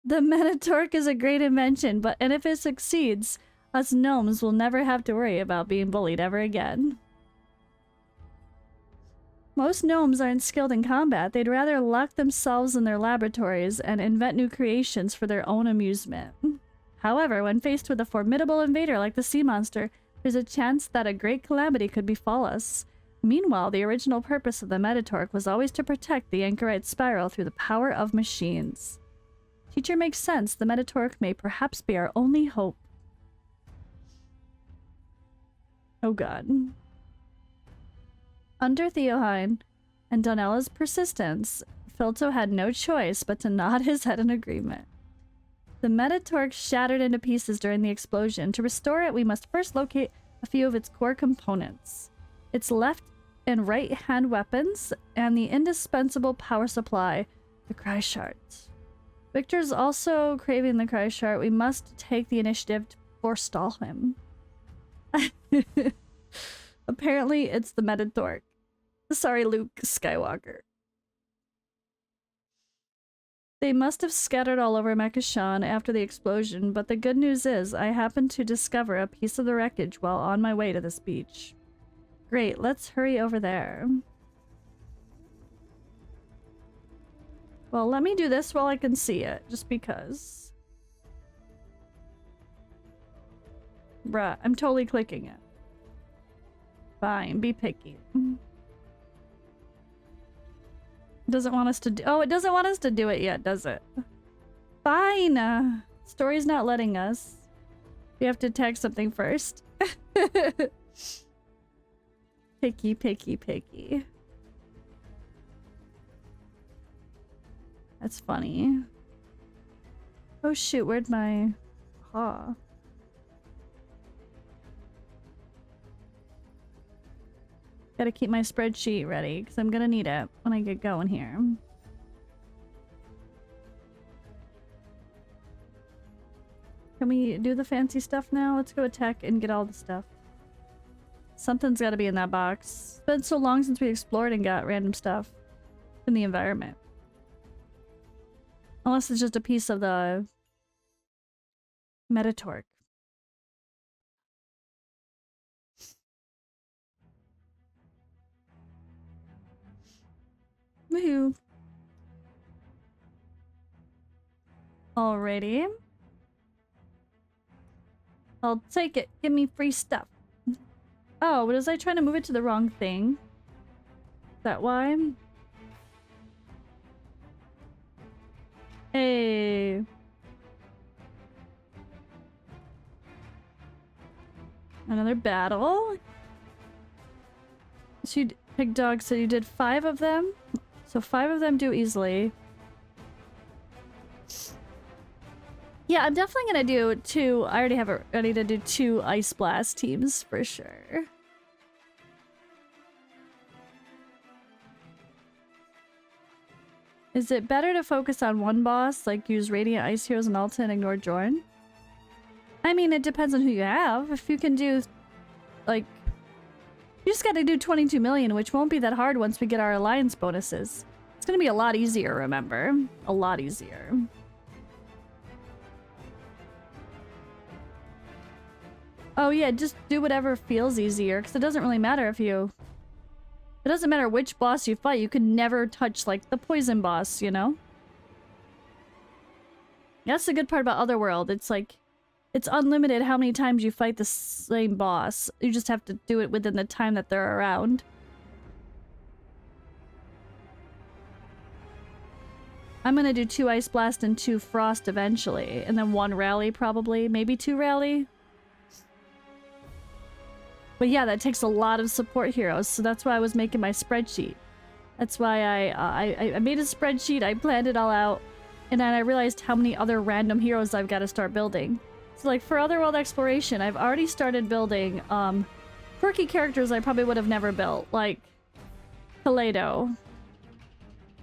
The Metatoric is a great invention, and if it succeeds, us gnomes will never have to worry about being bullied ever again. Most gnomes aren't skilled in combat. They'd rather lock themselves in their laboratories and invent new creations for their own amusement. However, when faced with a formidable invader like the sea monster, there's a chance that a great calamity could befall us. Meanwhile, the original purpose of the Metatoric was always to protect the Anchorite Spiral through the power of machines. Teacher makes sense. The Metatoric may perhaps be our only hope. Oh god. Under Theohine and Donella's persistence, Filto had no choice but to nod his head in agreement. The Metatorque shattered into pieces during the explosion. To restore it, we must first locate a few of its core components. Its left and right hand weapons, and the indispensable power supply, the Cry Shard. Victor's also craving the Cry Shard. We must take the initiative to forestall him. Apparently, it's the Metatorque. Sorry, Luke Skywalker. They must have scattered all over Mekashan after the explosion, but the good news is I happened to discover a piece of the wreckage while on my way to this beach. Great, let's hurry over there. Well, let me do this while I can see it, just because. Bruh, I'm totally clicking it. Fine, be picky. Doesn't want us to do— oh, it doesn't want us to do it yet, does it? Fine! Story's not letting us. We have to tag something first. Picky, picky, picky. That's funny. Oh shoot, where'd my— huh. Gotta keep my spreadsheet ready, because I'm gonna need it when I get going here. Can we do the fancy stuff now? Let's go attack and get all the stuff. Something's gotta be in that box. It's been so long since we explored and got random stuff in the environment. Unless it's just a piece of the Metatorque. Woohoo. Alrighty. I'll take it. Give me free stuff. Oh, was I trying to move it to the wrong thing? Is that why? Hey. Another battle? So you— Pig Dog said you did 5 of them? So 5 of them do easily. Yeah, I'm definitely gonna do 2. I already have it ready to do 2 Ice Blast teams for sure. Is it better to focus on one boss, like use Radiant Ice Heroes and Alton and ignore Jorn? I mean, it depends on who you have. If you can do, like— you just gotta do 22 million, which won't be that hard once we get our alliance bonuses. It's gonna be a lot easier, remember? A lot easier. Oh yeah, just do whatever feels easier, because it doesn't really matter if you— it doesn't matter which boss you fight, you can never touch, like, the poison boss, you know? That's the good part about Otherworld. It's like— it's unlimited how many times you fight the same boss. You just have to do it within the time that they're around. I'm gonna do 2 Ice Blast and 2 Frost eventually. And then 1 Rally probably. Maybe 2 Rally. But yeah, that takes a lot of support heroes. So that's why I was making my spreadsheet. That's why I made a spreadsheet. I planned it all out. And then I realized how many other random heroes I've got to start building. So like for Otherworld Exploration, I've already started building quirky characters I probably would have never built, like Toledo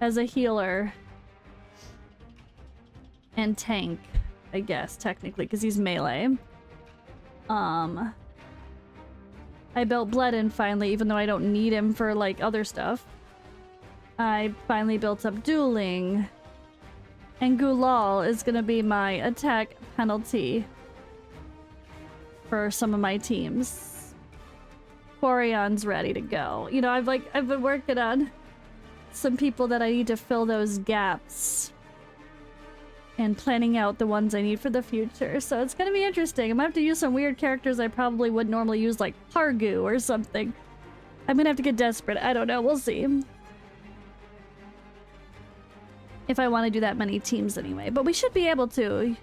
as a healer and tank, I guess technically, because he's melee. I built Bledin finally, even though I don't need him for like other stuff. I finally built up dueling, and Gulal is gonna be my attack penalty for some of my teams. Quarion's ready to go. You know, I've been working on some people that I need to fill those gaps and planning out the ones I need for the future. So it's gonna be interesting. I'm gonna have to use some weird characters I probably would normally use, like Pargu or something. I'm gonna have to get desperate. I don't know. We'll see. If I want to do that many teams anyway. But we should be able to.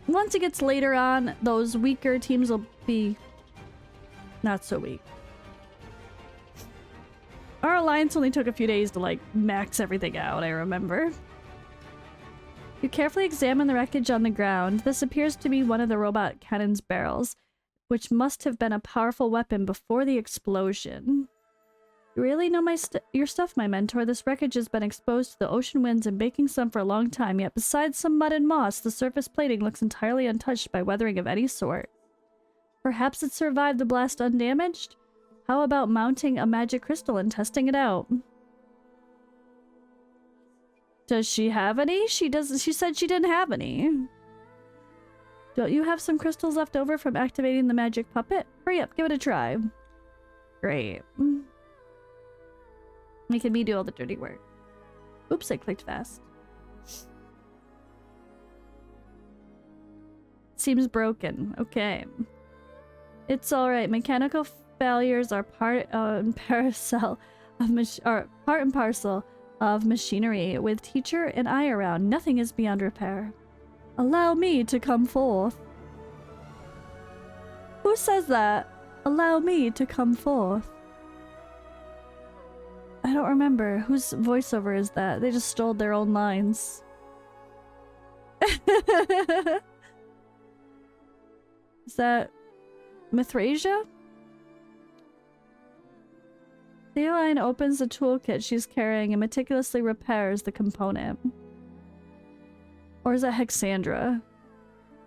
Once it gets later on, those weaker teams will be Not so weak. Our alliance only took a few days to, like, max everything out, I remember. You carefully examine the wreckage on the ground. This appears to be one of the robot cannon's barrels, which must have been a powerful weapon before the explosion. You really know your stuff, my mentor. This wreckage has been exposed to the ocean winds and baking sun for a long time, yet besides some mud and moss, the surface plating looks entirely untouched by weathering of any sort. Perhaps it survived the blast undamaged? How about mounting a magic crystal and testing it out? Does she have any? She said she didn't have any. Don't you have some crystals left over from activating the magic puppet? Hurry up, give it a try. Great. Making me do all the dirty work. Oops, I clicked fast. Seems broken. Okay. It's alright. Mechanical failures are part and parcel of machinery. With teacher and I around, nothing is beyond repair. Allow me to come forth. Who says that? Allow me to come forth. I don't remember. Whose voiceover is that? They just stole their own lines. Is that Mithrasia? Theoline opens the toolkit she's carrying and meticulously repairs the component. Or is that Hexandra?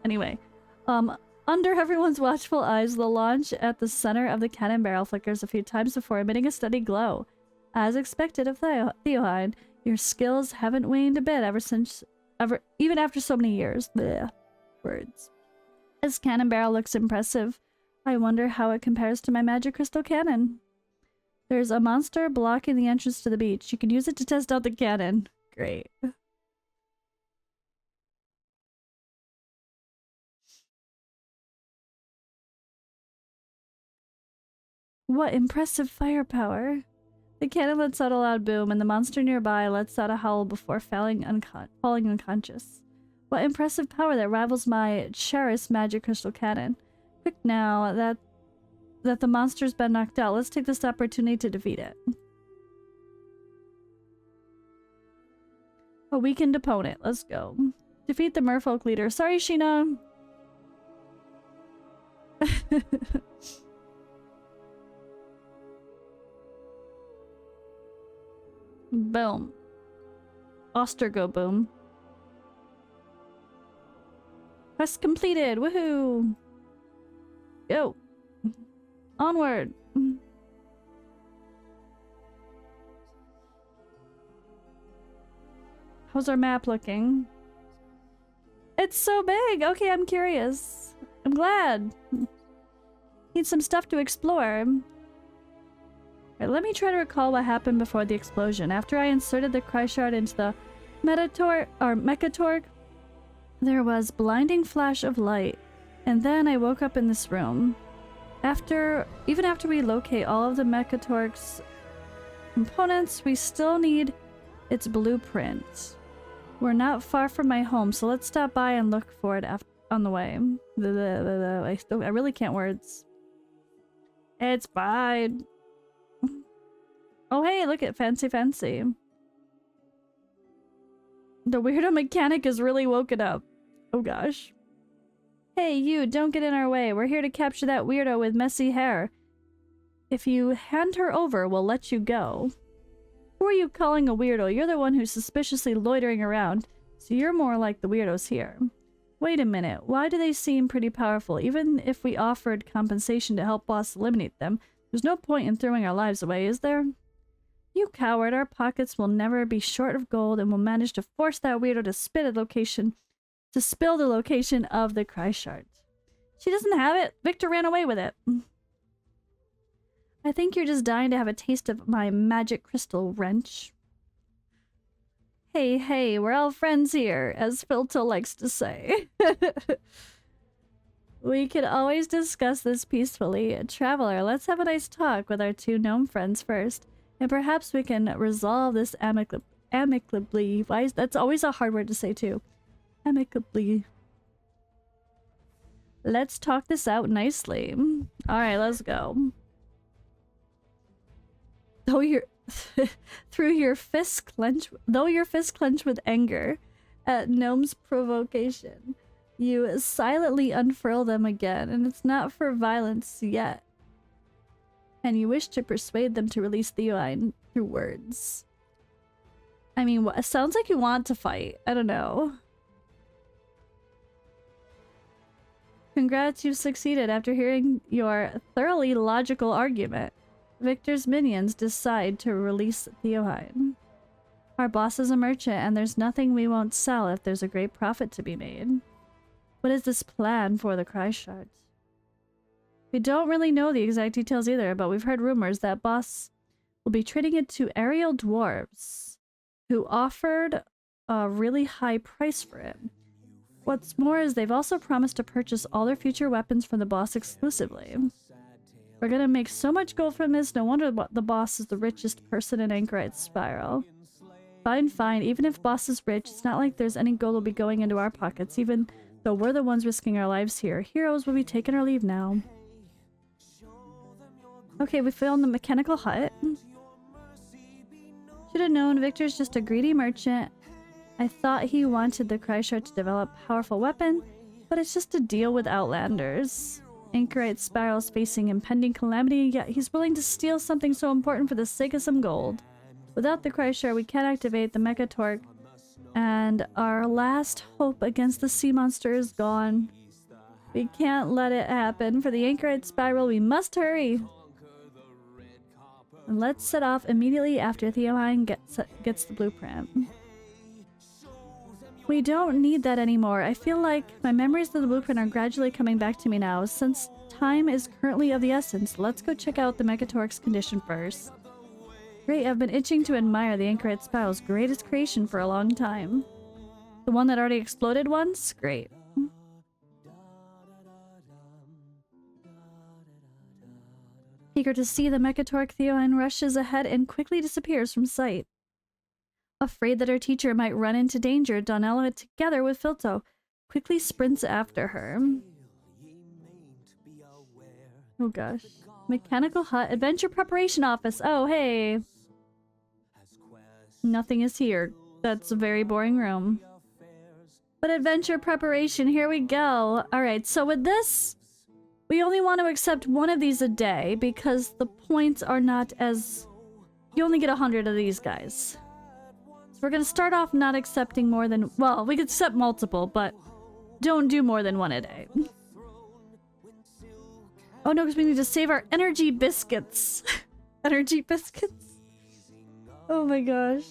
Anyway, under everyone's watchful eyes, the launch at the center of the cannon barrel flickers a few times before emitting a steady glow. As expected of Theoline, your skills haven't waned a bit even after so many years. Blech. Words. This cannon barrel looks impressive. I wonder how it compares to my magic crystal cannon. There's a monster blocking the entrance to the beach. You can use it to test out the cannon. Great. What impressive firepower. The cannon lets out a loud boom, and the monster nearby lets out a howl before falling unconscious. What impressive power that rivals my cherished magic crystal cannon. Quick now, that the monster's been knocked out. Let's take this opportunity to defeat it. A weakened opponent. Let's go. Defeat the merfolk leader. Sorry, Sheena. Boom. Ostergo boom. Quest completed. Woohoo. Go. Onward. How's our map looking? It's so big. Okay, I'm curious. I'm glad. Need some stuff to explore. Right, let me try to recall what happened before the explosion. After I inserted the cry shard into the Mechatorg, there was blinding flash of light, and then I woke up in this room. Even after we locate all of the Mechatorg's components, we still need its blueprint. We're not far from my home, so let's stop by and look for it on the way. I really can't words. It's fine. Oh hey, look at fancy. The weirdo mechanic is really woken up. Oh gosh. Hey you, don't get in our way. We're here to capture that weirdo with messy hair. If you hand her over, we'll let you go. Who are you calling a weirdo? You're the one who's suspiciously loitering around, so you're more like the weirdos here. Wait a minute, why do they seem pretty powerful? Even if we offered compensation to help boss eliminate them, there's no point in throwing our lives away, is there? You coward, our pockets will never be short of gold, and we'll manage to force that weirdo to spill the location of the cry shard. She doesn't have it. Victor ran away with it. I think you're just dying to have a taste of my magic crystal, wrench. Hey, we're all friends here, as Philto likes to say. We could always discuss this peacefully. Traveler, let's have a nice talk with our two gnome friends first, and perhaps we can resolve this amicably. That's always a hard word to say too. Amicably. Let's talk this out nicely. Alright, let's go. Though your fists clench with anger at Gnome's provocation, you silently unfurl them again, and it's not for violence yet. And you wish to persuade them to release Theoine through words. I mean, what? It sounds like you want to fight. I don't know. Congrats, you've succeeded. After hearing your thoroughly logical argument, Victor's minions decide to release Theoine. Our boss is a merchant, and there's nothing we won't sell if there's a great profit to be made. What is this plan for the Cry Shards? We don't really know the exact details either, but we've heard rumors that boss will be trading it to aerial dwarves, who offered a really high price for it. What's more is they've also promised to purchase all their future weapons from the boss exclusively. We're gonna make so much gold from this, no wonder the boss is the richest person in Increscent Spiral. Fine, fine, even if boss is rich, it's not like there's any gold will be going into our pockets, even though we're the ones risking our lives here. Heroes will be taking our leave now. Okay, we found the mechanical hut. Should have known Victor's just a greedy merchant. I thought he wanted the Cryshard to develop a powerful weapon, but it's just a deal with Outlanders. Increscent Spiral is facing impending calamity, yet he's willing to steal something so important for the sake of some gold. Without the Cryshard, we can't activate the Mecha Torque, and our last hope against the sea monster is gone. We can't let it happen. For the Increscent Spiral, we must hurry. And let's set off immediately after Theoine gets the blueprint. We don't need that anymore. I feel like my memories of the blueprint are gradually coming back to me now. Since time is currently of the essence, let's go check out the Mechatorque's condition first. Great, I've been itching to admire the Increscent Spiral's greatest creation for a long time. The one that already exploded once? Great. Eager to see the Mechatorque, Theoine rushes ahead and quickly disappears from sight. Afraid that her teacher might run into danger, Donella, together with Filto, quickly sprints after her. Oh gosh. Mechanical Hut, Adventure Preparation Office. Oh, hey. Nothing is here. That's a very boring room. But Adventure Preparation, here we go. Alright, so with this, we only want to accept one of these a day because the points are not as... You only get 100 of these guys. We're gonna start off not accepting more than... Well, we could accept multiple, but don't do more than one a day. Oh no, because we need to save our energy biscuits. Energy biscuits? Oh my gosh.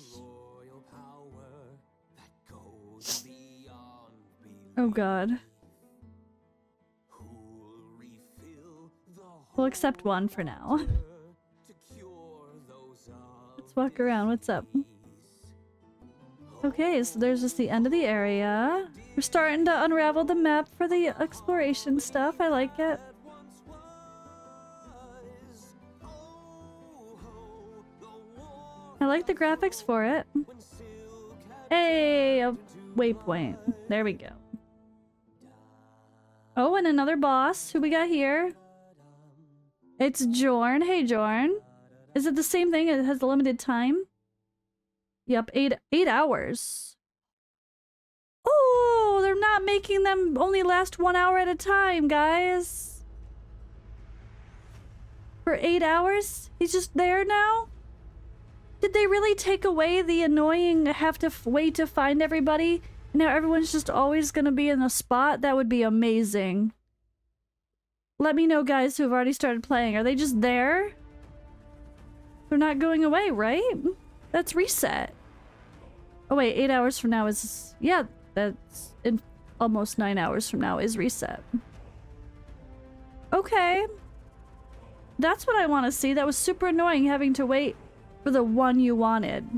Oh god. We'll accept one for now. Let's walk around. What's up? Okay, so there's just the end of the area. We're starting to unravel the map for the exploration stuff. I like it. I like the graphics for it. Hey, a waypoint. There we go. Oh, and another boss. Who we got here? It's Jorn. Hey, Jorn. Is it the same thing? It has a limited time? Yep, 8 hours. Oh, they're not making them only last 1 hour at a time, guys. For 8 hours? He's just there now? Did they really take away the annoying have to wait to find everybody? And now everyone's just always gonna be in a spot? That would be amazing. Let me know, guys who have already started playing. Are they just there? They're not going away, right? That's reset. Oh wait, 8 hours from now is... Yeah, that's... in almost 9 hours from now is reset. Okay. That's what I want to see. That was super annoying having to wait for the one you wanted.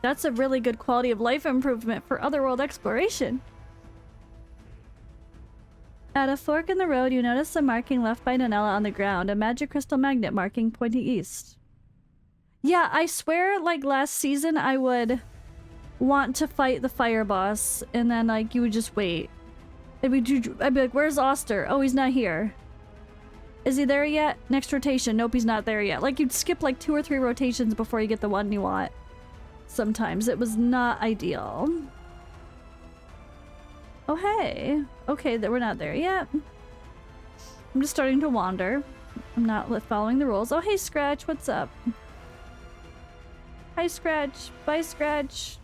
That's a really good quality of life improvement for Otherworld Exploration. At a fork in the road, you notice a marking left by Donella on the ground, a magic crystal magnet marking pointing east. Yeah, I swear, like last season, I would want to fight the fire boss, and then like you would just wait. I'd be like, where's Oster? Oh, he's not here. Is he there yet? Next rotation. Nope, he's not there yet. Like, you'd skip like 2 or 3 rotations before you get the one you want. Sometimes. It was not ideal. Oh, hey. Okay, that we're not there yet. I'm just starting to wander. I'm not following the rules. Oh, hey, Scratch. What's up? Hi, Scratch. Bye, Scratch.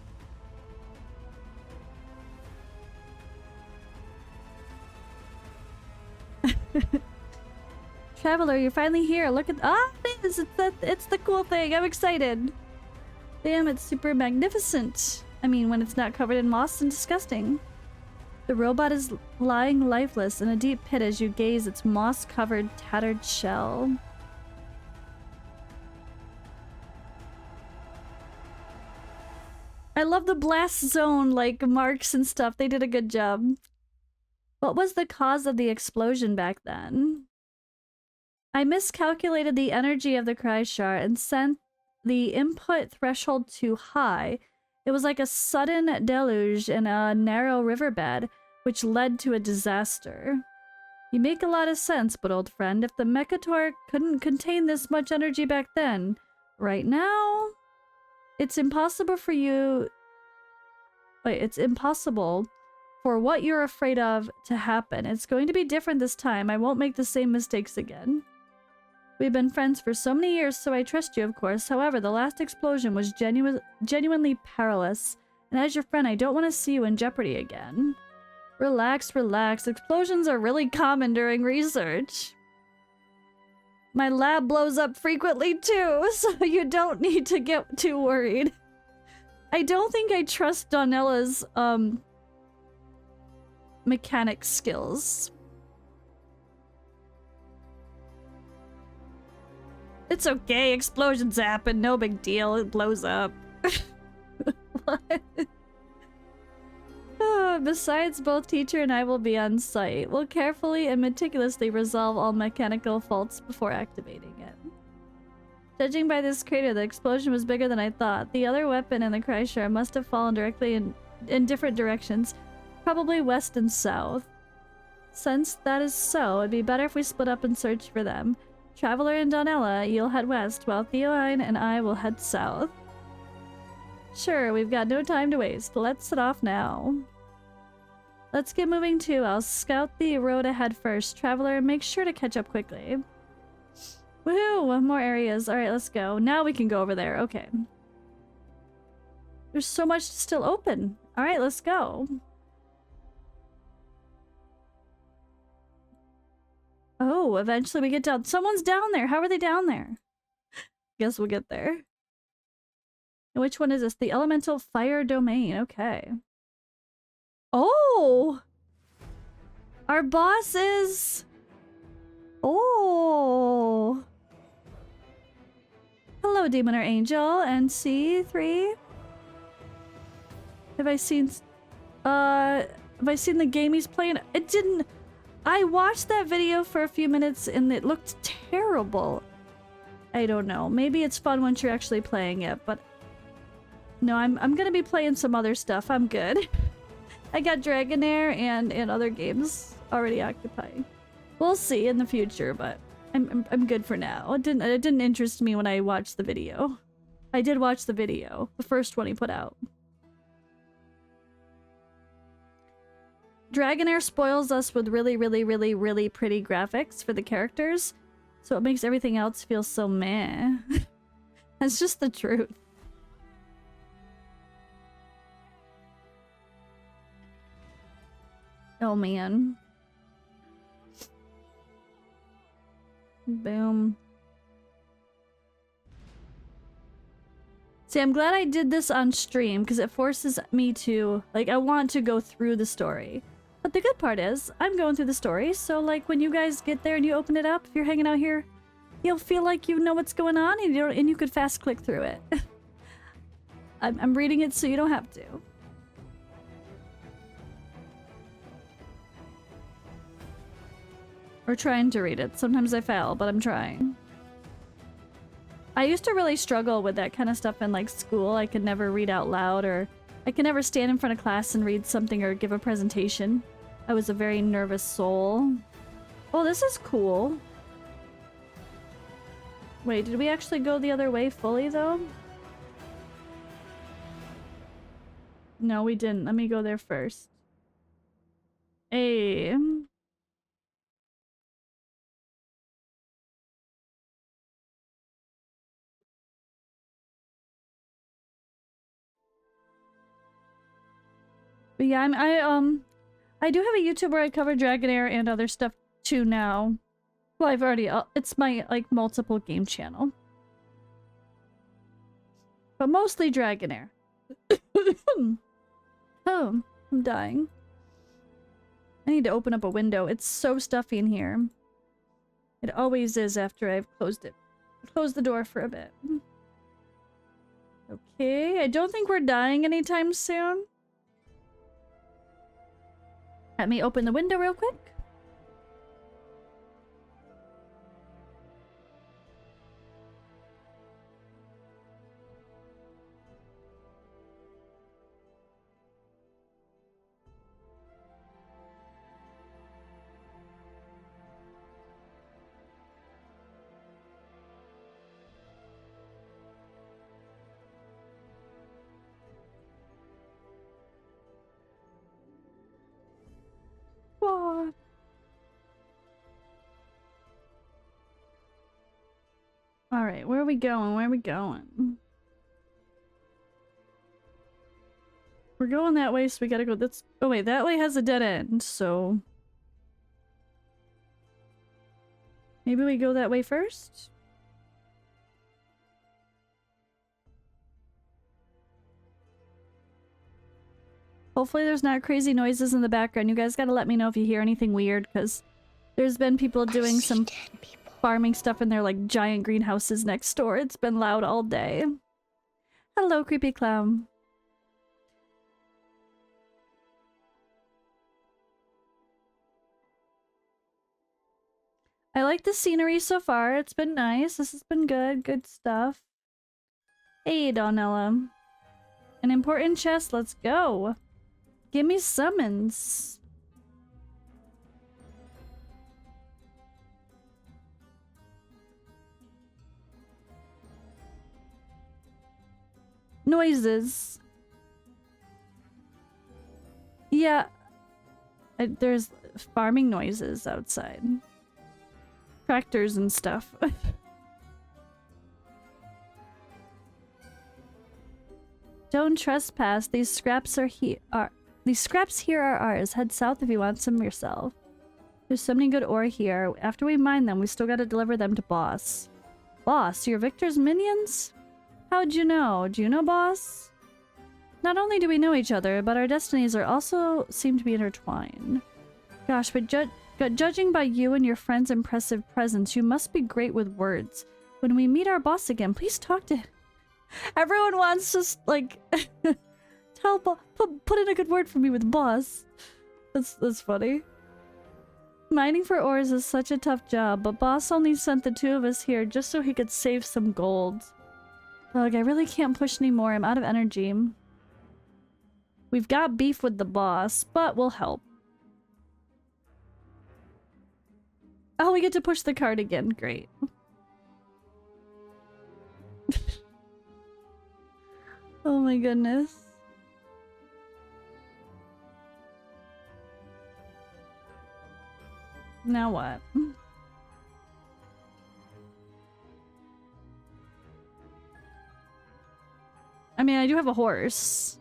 Traveler, you're finally here. Look at— ah, it is. It's the cool thing. I'm excited. Damn, it's super magnificent. I mean, when it's not covered in moss and disgusting. The robot is lying lifeless in a deep pit as you gaze its moss-covered, tattered shell. I love the blast zone, like, marks and stuff. They did a good job. What was the cause of the explosion back then? I miscalculated the energy of the Kreischer and sent the input threshold too high. It was like a sudden deluge in a narrow riverbed, which led to a disaster. You make a lot of sense, but old friend, if the Mechator couldn't contain this much energy back then, right now, it's impossible for you— wait, it's impossible for what you're afraid of to happen. It's going to be different this time. I won't make the same mistakes again. We've been friends for so many years, so I trust you, of course. However, the last explosion was genuinely perilous, and as your friend, I don't want to see you in jeopardy again. Relax, relax. Explosions are really common during research. My lab blows up frequently too, so you don't need to get too worried. I don't think I trust Donella's, mechanic skills. It's okay, explosions happen, no big deal, it blows up. What? Oh, besides, both teacher and I will be on site. We'll carefully and meticulously resolve all mechanical faults before activating it. Judging by this crater, the explosion was bigger than I thought. The other weapon and the Kreischer must have fallen directly in different directions, probably west and south. Since that is so, it'd be better if we split up and search for them. Traveler and Donella, you'll head west, while Theoine and I will head south. Sure, we've got no time to waste. Let's set off now. Let's get moving too. I'll scout the road ahead first. Traveler, make sure to catch up quickly. Woohoo! More areas. Alright, let's go. Now we can go over there. Okay. There's so much still open. Alright, let's go. Oh, eventually we get down. Someone's down there. How are they down there? Guess we'll get there. And which one is this? The elemental fire domain. Okay. Oh! Our boss is... oh! Hello, demon or angel. NC3? Have I seen the game he's playing? It didn't... I watched that video for a few minutes and it looked terrible. I don't know. Maybe it's fun once you're actually playing it, but... no, I'm gonna be playing some other stuff. I'm good. I got Dragonheir and other games already occupying. We'll see in the future, but I'm good for now. It didn't interest me when I watched the video. I did watch the video, the first one he put out. Dragonheir spoils us with really, really, really, really pretty graphics for the characters, so it makes everything else feel so meh. That's just the truth. Oh man. Boom. See, I'm glad I did this on stream because it forces me to, like, I want to go through the story. But the good part is, I'm going through the story, so like when you guys get there and you open it up, if you're hanging out here, you'll feel like you know what's going on and you could fast click through it. I'm reading it so you don't have to. Or trying to read it. Sometimes I fail, but I'm trying. I used to really struggle with that kind of stuff in like school. I could never read out loud, or I could never stand in front of class and read something or give a presentation. I was a very nervous soul. Oh, this is cool. Wait, did we actually go the other way fully, though? No, we didn't. Let me go there first. Hey. But yeah, I do have a YouTube where I cover Dragonheir and other stuff too now. Well, I've already, it's my, like, multiple game channel. But mostly Dragonheir. Oh, I'm dying. I need to open up a window. It's so stuffy in here. It always is after I've closed it. Close the door for a bit. Okay, I don't think we're dying anytime soon. Let me open the window real quick. Oh. All right, where are we going? Where are we going? We're going that way, so we gotta go this. Oh wait, that way has a dead end, so maybe we go that way first? Hopefully there's not crazy noises in the background. You guys gotta let me know if you hear anything weird, because there's been people doing some farming stuff in their, like, giant greenhouses next door. It's been loud all day. Hello, creepy clown. I like the scenery so far. It's been nice. This has been good. Good stuff. Hey, Donella. An important chest. Let's go. Give me summons. Noises. Yeah. There's farming noises outside. Tractors and stuff. Don't trespass. These scraps here are ours. Head south if you want some yourself. There's so many good ore here. After we mine them, we still gotta deliver them to Boss. Boss, you're Victor's minions? How'd you know? Do you know Boss? Not only do we know each other, but our destinies are also seem to be intertwined. Gosh, but judging by you and your friend's impressive presence, you must be great with words. When we meet our boss again, please talk to him. Everyone wants to, like, put in a good word for me with boss. That's funny. Mining for ores is such a tough job, but boss only sent the two of us here just so he could save some gold. Look, I really can't push anymore. I'm out of energy. We've got beef with the boss, but we'll help. Oh, we get to push the cart again. Great. Oh my goodness. Now what? I mean, I do have a horse.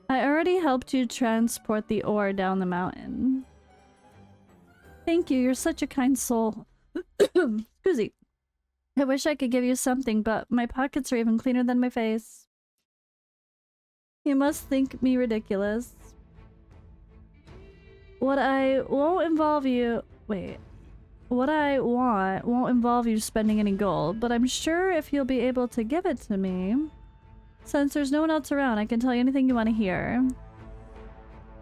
I already helped you transport the ore down the mountain. Thank you, you're such a kind soul. Excuse. I wish I could give you something, but my pockets are even cleaner than my face. You must think me ridiculous. What I won't involve you... Wait. What I want won't involve you spending any gold, but I'm sure if you'll be able to give it to me... Since there's no one else around, I can tell you anything you want to hear.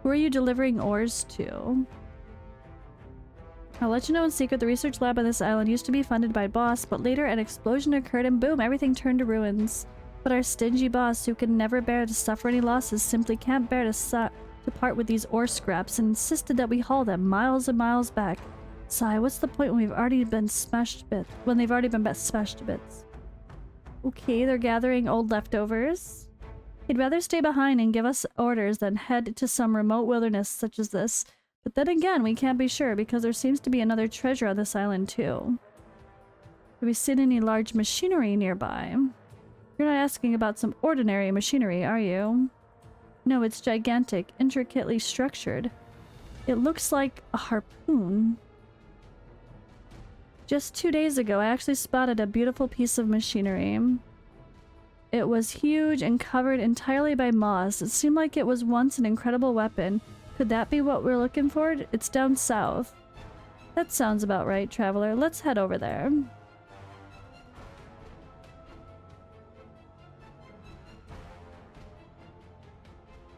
Who are you delivering ores to? I'll let you know in secret, the research lab on this island used to be funded by Boss, but later an explosion occurred and boom, everything turned to ruins. But our stingy boss, who can never bear to suffer any losses, simply can't bear to to part with these ore scraps and insisted that we haul them miles and miles back. Sigh, what's the point when we've already been smashed to bits? When they've already been smashed to bits. Okay, they're gathering old leftovers. He'd rather stay behind and give us orders than head to some remote wilderness such as this. But then again, we can't be sure because there seems to be another treasure on this island too. Have we seen any large machinery nearby? You're not asking about some ordinary machinery, are you? No, it's gigantic, intricately structured. It looks like a harpoon. Just 2 days ago, I actually spotted a beautiful piece of machinery. It was huge and covered entirely by moss. It seemed like it was once an incredible weapon. Could that be what we're looking for? It's down south. That sounds about right, traveler. Let's head over there.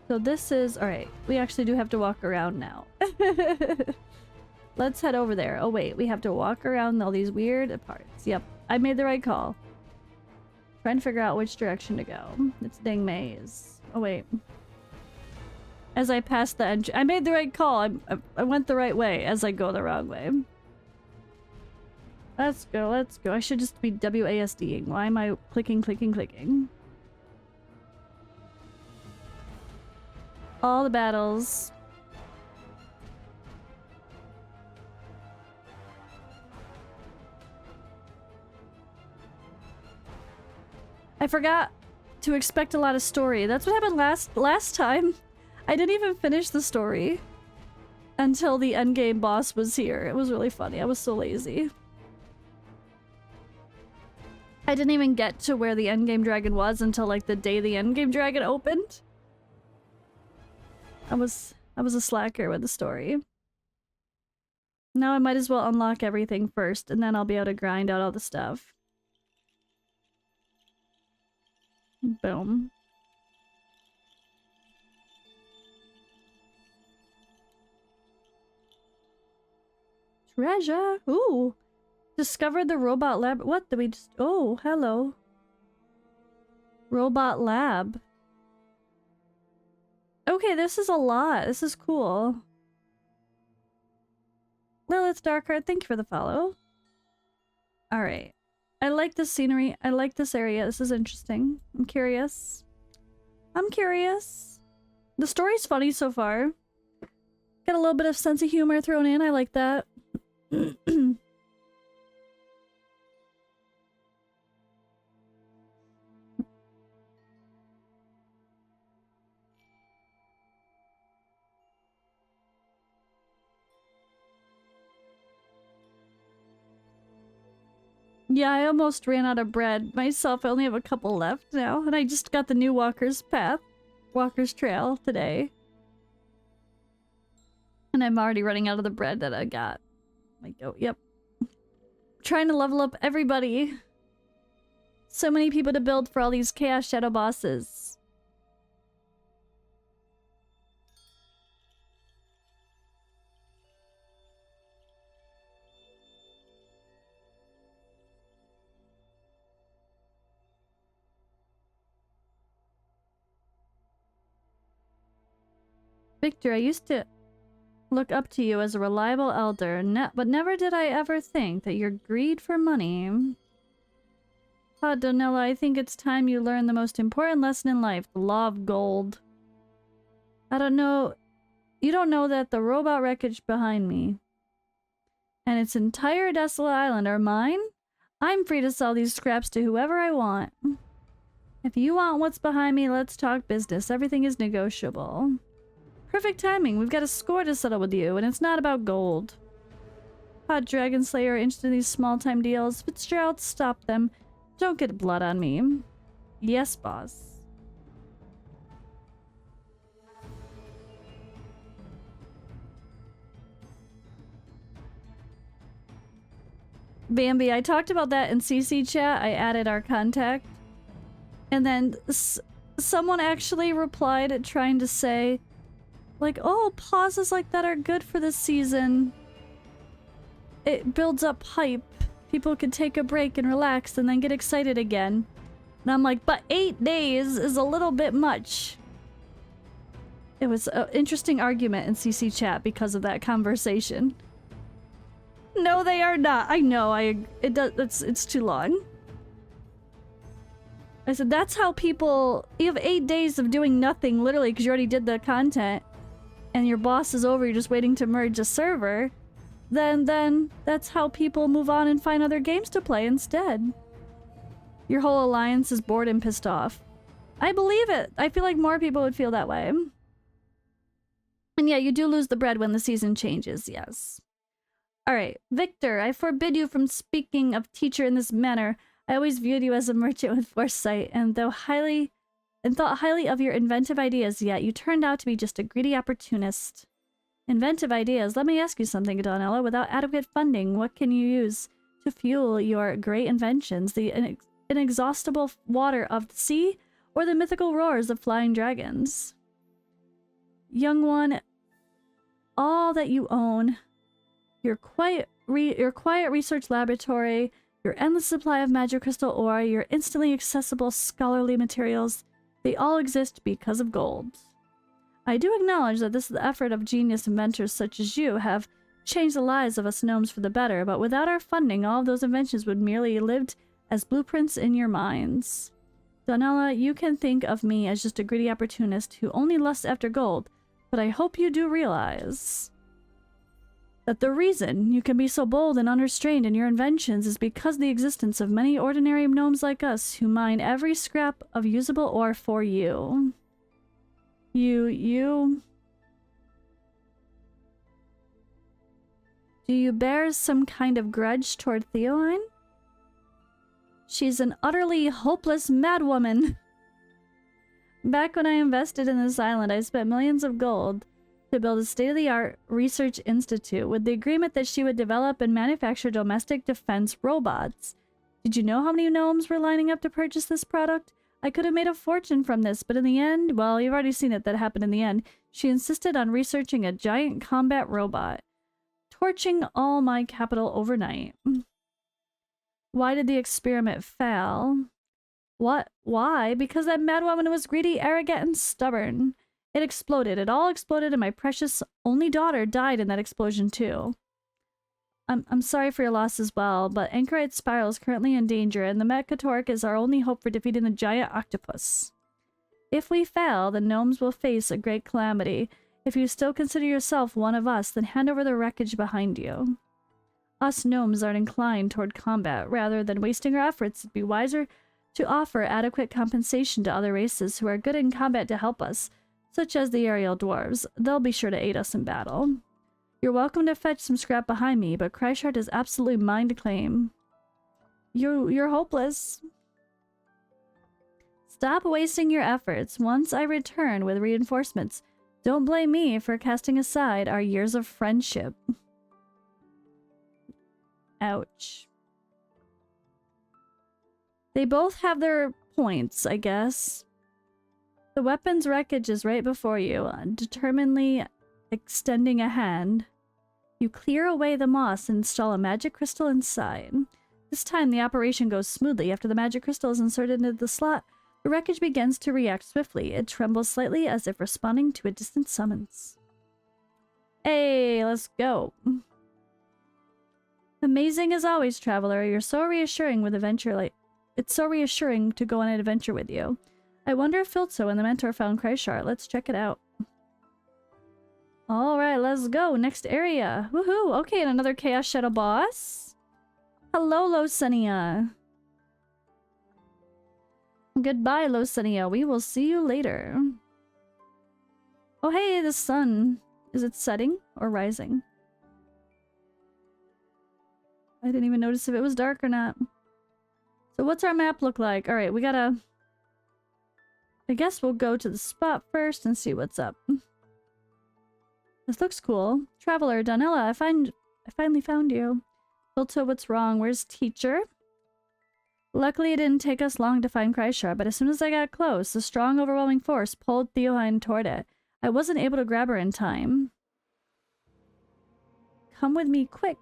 So this is... Alright, we actually do have to walk around now. Let's head over there. Oh wait, we have to walk around all these weird parts. Yep, I made the right call. Trying to figure out which direction to go. It's a dang maze. Oh wait. As I passed the edge, I made the right call. I went the right way as I go the wrong way. Let's go, let's go. I should just be WASDing. Why am I clicking, clicking, clicking? All the battles. I forgot to expect a lot of story. That's what happened last time. I didn't even finish the story until the endgame boss was here. It was really funny. I was so lazy. I didn't even get to where the endgame dragon was until like the day the endgame dragon opened. I was a slacker with the story. Now I might as well unlock everything first, and then I'll be able to grind out all the stuff. Boom. Treasure! Ooh! Discovered the robot lab. What did we just... Oh, hello. Robot lab. Okay, this is a lot. This is cool. Lilith Darkheart, thank you for the follow. Alright. I like this scenery. I like this area. This is interesting. I'm curious. I'm curious. The story's funny so far. Got a little bit of sense of humor thrown in. I like that. Yeah, I almost ran out of bread myself. I only have a couple left now. And I just got the new Walker's Path, Walker's Trail today. And I'm already running out of the bread that I got. Like, oh, yep. Trying to level up everybody. So many people to build for all these Chaos Shadow bosses. Victor, I used to look up to you as a reliable elder, but never did I ever think that your greed for money... Donella, I think it's time you learn the most important lesson in life, the law of gold. I don't know... You don't know that the robot wreckage behind me and its entire desolate island are mine? I'm free to sell these scraps to whoever I want. If you want what's behind me, let's talk business. Everything is negotiable. Perfect timing. We've got a score to settle with you, and it's not about gold. Hot Dragon Slayer interested in these small-time deals. Fitzgerald, stop them. Don't get blood on me. Yes, boss. Bambi, I talked about that in CC chat. I added our contact. And then someone actually replied trying to say... Like, oh, pauses like that are good for this season. It builds up hype. People can take a break and relax and then get excited again. And I'm like, but 8 days is a little bit much. It was an interesting argument in CC chat because of that conversation. No, they are not. I know. It's too long. I said that's how people. You have 8 days of doing nothing, literally, because you already did the content, and your boss is over. You're just waiting to merge a server. Then that's how people move on and find other games to play instead. Your whole alliance is bored and pissed off. I believe it. I feel like more people would feel that way. And yeah, you do lose the bread when the season changes, yes. Alright, Victor, I forbid you from speaking of teacher in this manner. I always viewed you as a merchant with foresight, and thought highly of your inventive ideas, yet you turned out to be just a greedy opportunist. Inventive ideas? Let me ask you something, Donella. Without adequate funding, what can you use to fuel your great inventions? The inexhaustible water of the sea, or the mythical roars of flying dragons? Young one, all that you own, your quiet research laboratory, your endless supply of magic crystal ore, your instantly accessible scholarly materials, they all exist because of gold. I do acknowledge that the effort of genius inventors such as you have changed the lives of us gnomes for the better, but without our funding, all of those inventions would merely lived as blueprints in your minds. Donella, you can think of me as just a greedy opportunist who only lusts after gold, but I hope you do realize that the reason you can be so bold and unrestrained in your inventions is because of the existence of many ordinary gnomes like us who mine every scrap of usable ore for you. Do you bear some kind of grudge toward Theoline? She's an utterly hopeless madwoman. Back when I invested in this island, I spent millions of gold to build a state-of-the-art research institute with the agreement that she would develop and manufacture domestic defense robots. Did you know how many gnomes were lining up to purchase this product? I could have made a fortune from this, but in the end, well, you've already seen it that happened in the end. She insisted on researching a giant combat robot, torching all my capital overnight. Why did the experiment fail? What? Why? Because that madwoman was greedy, arrogant, and stubborn. It exploded. It all exploded, and my precious only daughter died in that explosion too. I'm sorry for your loss as well, but Anchorite Spiral is currently in danger, and the Mechatork is our only hope for defeating the giant octopus. If we fail, the gnomes will face a great calamity. If you still consider yourself one of us, then hand over the wreckage behind you. Us gnomes are inclined toward combat. Rather than wasting our efforts, it'd be wiser to offer adequate compensation to other races who are good in combat to help us, such as the aerial dwarves. They'll be sure to aid us in battle. You're welcome to fetch some scrap behind me, but Kreishardt is absolutely mine to claim. You're hopeless. Stop wasting your efforts. Once I return with reinforcements, don't blame me for casting aside our years of friendship. Ouch. They both have their points, I guess. The weapon's wreckage is right before you, determinedly extending a hand. You clear away the moss and install a magic crystal inside. This time the operation goes smoothly. After the magic crystal is inserted into the slot, the wreckage begins to react swiftly. It trembles slightly as if responding to a distant summons. Hey, let's go. Amazing as always, traveler. You're so reassuring with adventure like it's so reassuring to go on an adventure with you. I wonder if Filzo and the mentor found Kreishardt. Let's check it out. Alright, let's go. Next area. Woohoo! Okay, and another Chaos Shadow boss. Hello, Losenia. Goodbye, Losenia. We will see you later. Oh, hey, the sun. Is it setting or rising? I didn't even notice if it was dark or not. So what's our map look like? Alright, we gotta... I guess we'll go to the spot first and see what's up. This looks cool. Traveler, Donella, I finally found you. Filto, what's wrong? Where's teacher? Luckily, it didn't take us long to find Kreishardt, but as soon as I got close, a strong, overwhelming force pulled Theoline toward it. I wasn't able to grab her in time. Come with me, quick.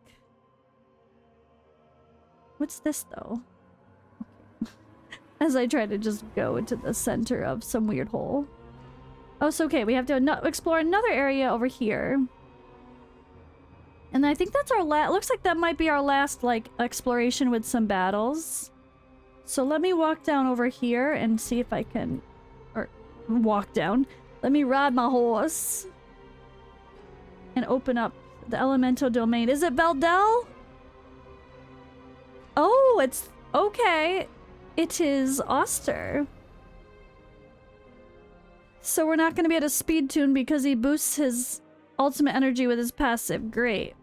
What's this, though? Okay. As I try to just go into the center of some weird hole. Oh, so okay, we have to explore another area over here. And I think that's our looks like that might be our last, like, exploration with some battles. So let me walk down over here and see if I can... Or, walk down. Let me ride my horse. And open up the elemental domain. Is it Beldel? Oh, it's... Okay. It is Oster. So we're not going to be able to speed tune because he boosts his ultimate energy with his passive. Great.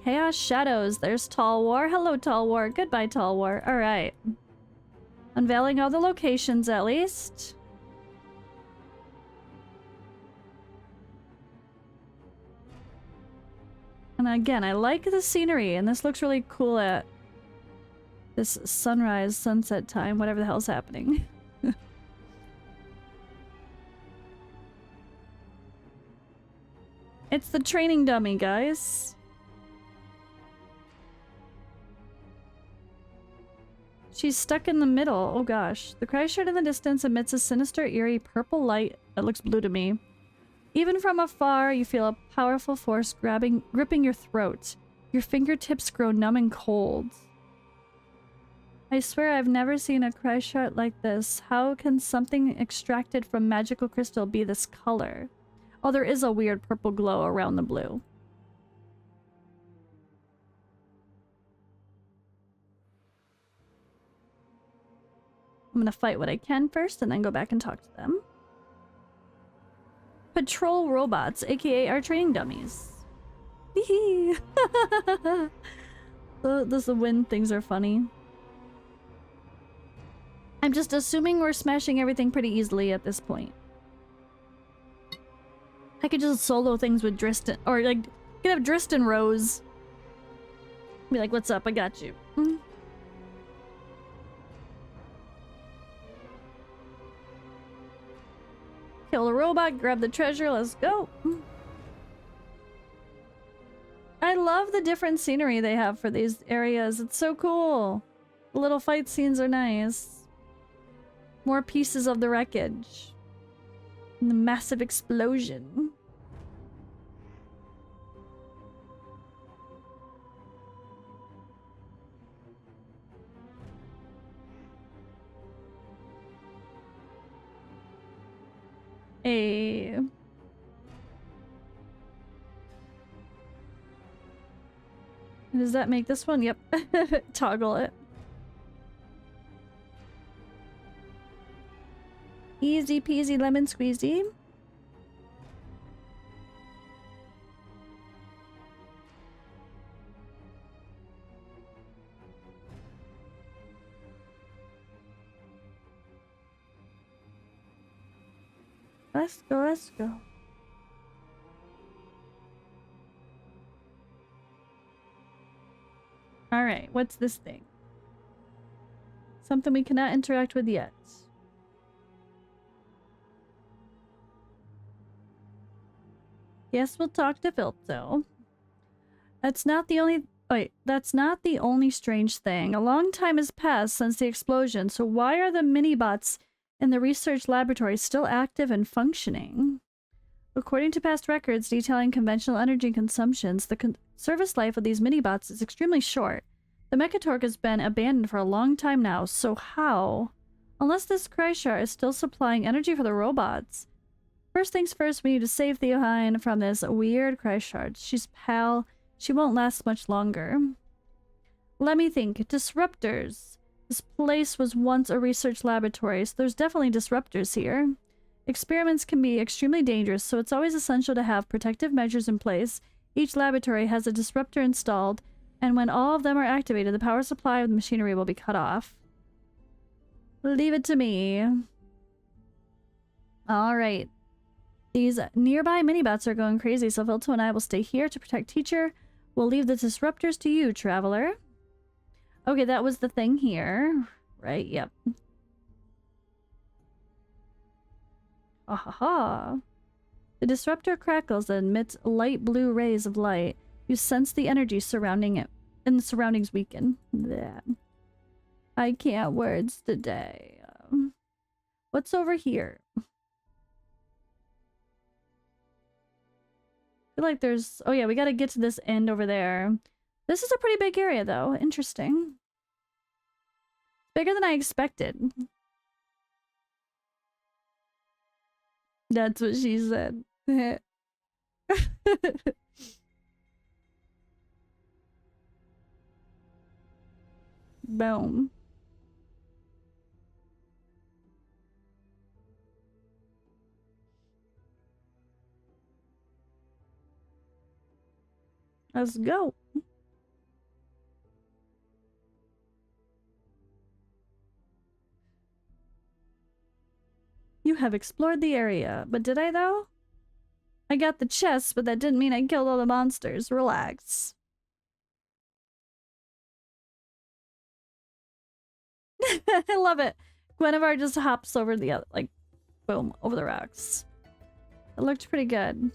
Chaos Shadows. There's Tall War. Hello, Tall War. Goodbye, Tall War. Alright. Unveiling all the locations, at least. And again, I like the scenery, and this looks really cool at this sunrise, sunset time, whatever the hell's happening. It's the training dummy, guys. She's stuck in the middle. Oh gosh. The cry shard in the distance emits a sinister, eerie purple light that looks blue to me. Even from afar, you feel a powerful force gripping your throat. Your fingertips grow numb and cold. I swear I've never seen a cry shard like this. How can something extracted from magical crystal be this color? Oh, there is a weird purple glow around the blue. I'm gonna fight what I can first and then go back and talk to them. Patrol robots, aka our training dummies. Hee The wind things are funny. I'm just assuming we're smashing everything pretty easily at this point. I could just solo things with Dristan, or like, you could have Dristan Rose. Be like, what's up, I got you. Kill the robot, grab the treasure, let's go. I love the different scenery they have for these areas. It's so cool. The little fight scenes are nice. More pieces of the wreckage. And the massive explosion. Hey. Does that make this one? Yep. Toggle it. Easy peasy lemon squeezy. Let's go, let's go. Alright, what's this thing? Something we cannot interact with yet. Yes, we'll talk to Filto. That's not the only... Wait, that's not the only strange thing. A long time has passed since the explosion, so why are the mini-bots in the research laboratory still active and functioning? According to past records detailing conventional energy consumptions, the service life of these mini-bots is extremely short. The Mechatorque has been abandoned for a long time now, so how? Unless this Kreischer is still supplying energy for the robots. First things first, we need to save Theohine from this weird Kreischer. She's pal. She won't last much longer. Let me think. Disruptors. This place was once a research laboratory, so there's definitely disruptors here. Experiments can be extremely dangerous, so it's always essential to have protective measures in place. Each laboratory has a disruptor installed, and when all of them are activated, the power supply of the machinery will be cut off. Leave it to me. Alright. These nearby minibots are going crazy, so Vilto and I will stay here to protect Teacher. We'll leave the disruptors to you, Traveler. Okay, that was the thing here. Right, yep. Ahaha. The disruptor crackles and emits light blue rays of light. You sense the energy surrounding it. and the surroundings weaken. Yeah. I can't words today. What's over here? I feel like there's... Oh yeah, we gotta get to this end over there. This is a pretty big area though. Interesting. Bigger than I expected. That's what she said. Boom. Let's go. You have explored the area, but did I though? I got the chest, but that didn't mean I killed all the monsters. Relax. I love it. Guinevere just hops over the other, like, boom, over the rocks. It looked pretty good.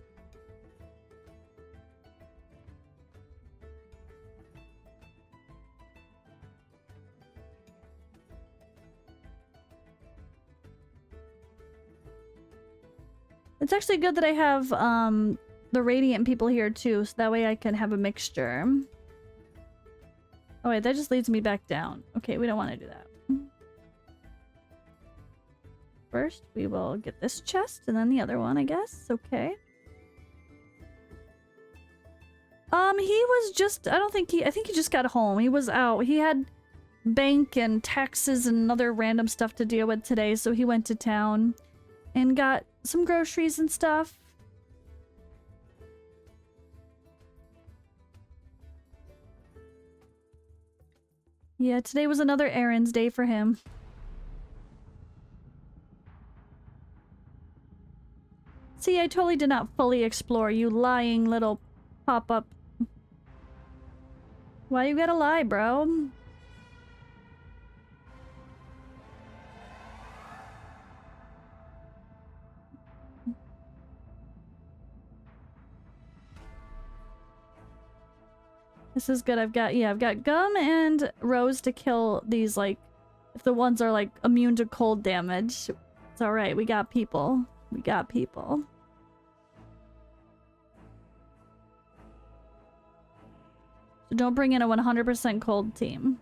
It's actually good that I have the Radiant people here too, so that way I can have a mixture. Oh wait, that just leads me back down. Okay, we don't want to do that. First, we will get this chest and then the other one, I guess. Okay. He was just, I think he just got home. He was out. He had bank and taxes and other random stuff to deal with today, so he went to town and got some groceries and stuff. Yeah, today was another errands day for him. See, I totally did not fully explore, you lying little pop-up. Why you gotta lie, bro? This is good. I've got gum and rose to kill these, like, if the ones are, like, immune to cold damage. It's alright, we got people. We got people. So don't bring in a 100% cold team.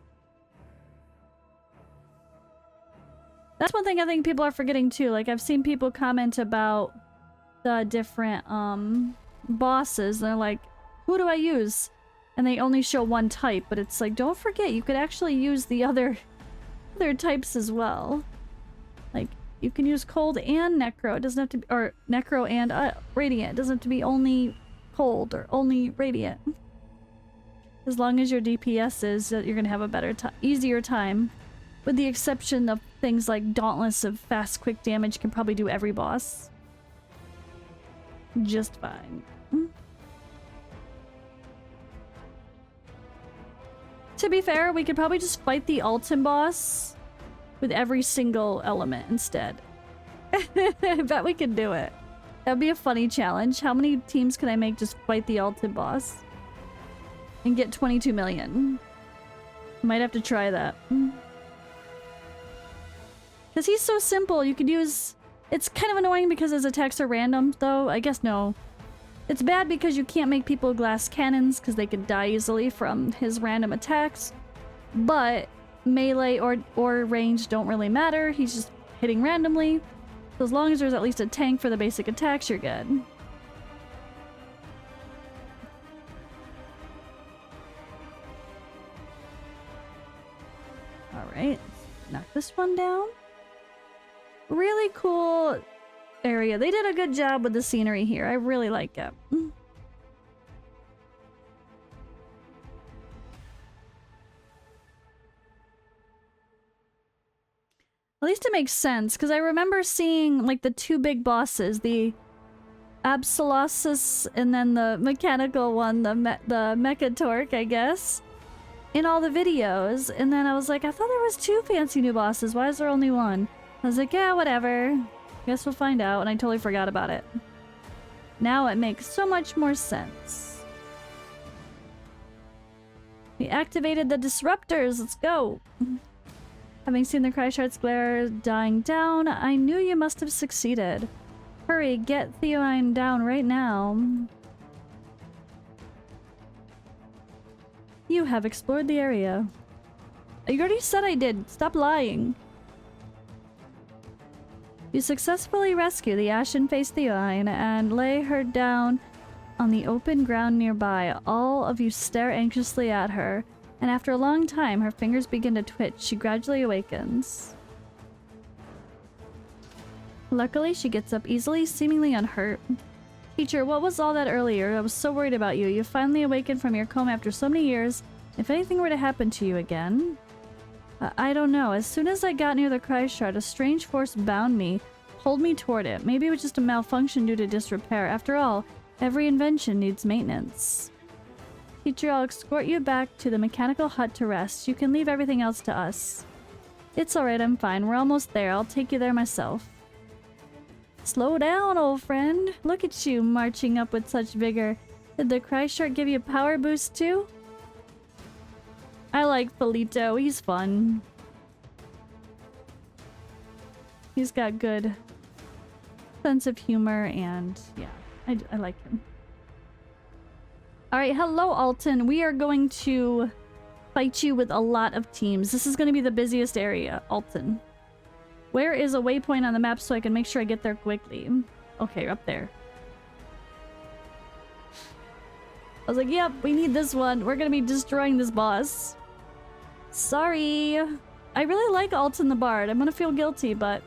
That's one thing I think people are forgetting too. Like, I've seen people comment about the different bosses. They're like, who do I use? And they only show one type, but it's like, don't forget, you could actually use the other types as well. Like, you can use cold and necro. It doesn't have to be, or necro and radiant. It doesn't have to be only cold or only radiant. As long as your DPS is, you're gonna have a better time, easier time. With the exception of things like Dauntless of fast, quick damage can probably do every boss. Just fine. To be fair, we could probably just fight the Alton boss with every single element instead. I bet we could do it. That'd be a funny challenge. How many teams can I make just fight the Alton boss? And get 22 million. Might have to try that. Because he's so simple, you could use... It's kind of annoying because his attacks are random, though. I guess no. It's bad because you can't make people glass cannons because they could die easily from his random attacks. But melee or range don't really matter. He's just hitting randomly. So as long as there's at least a tank for the basic attacks, you're good. Alright, knock this one down. Really cool area. They did a good job with the scenery here. I really like it. At least it makes sense, because I remember seeing, like, the two big bosses, the Absolossus and then the mechanical one, the Mechatork, I guess, in all the videos. And then I was like, I thought there was two fancy new bosses. Why is there only one? I was like, yeah, whatever. Guess we'll find out. And I totally forgot about it. Now it makes so much more sense. We activated the disruptors. Let's go. Having seen the Cryshard's glare dying down, I knew you must have succeeded. Hurry, get Theoine down right now. You have explored the area. You already said I did. Stop lying. You successfully rescue the ashen-faced Theoine and lay her down on the open ground nearby. All of you stare anxiously at her, and after a long time, her fingers begin to twitch. She gradually awakens. Luckily, she gets up easily, seemingly unhurt. Teacher, what was all that earlier? I was so worried about you. You finally awakened from your coma after so many years. If anything were to happen to you again... I don't know. As soon as I got near the Cryshard, a strange force bound me, pulled me toward it. Maybe it was just a malfunction due to disrepair. After all, every invention needs maintenance. Teacher, I'll escort you back to the mechanical hut to rest. You can leave everything else to us. It's alright, I'm fine. We're almost there. I'll take you there myself. Slow down, old friend. Look at you, marching up with such vigor. Did the Cryshard give you a power boost too? I like Felito. He's fun. He's got good sense of humor and yeah, I like him. Alright, hello Alton. We are going to fight you with a lot of teams. This is going to be the busiest area, Alton. Where is a waypoint on the map so I can make sure I get there quickly? Okay, up there. I was like, yep, we need this one. We're going to be destroying this boss. Sorry. I really like Alton the Bard. I'm going to feel guilty, but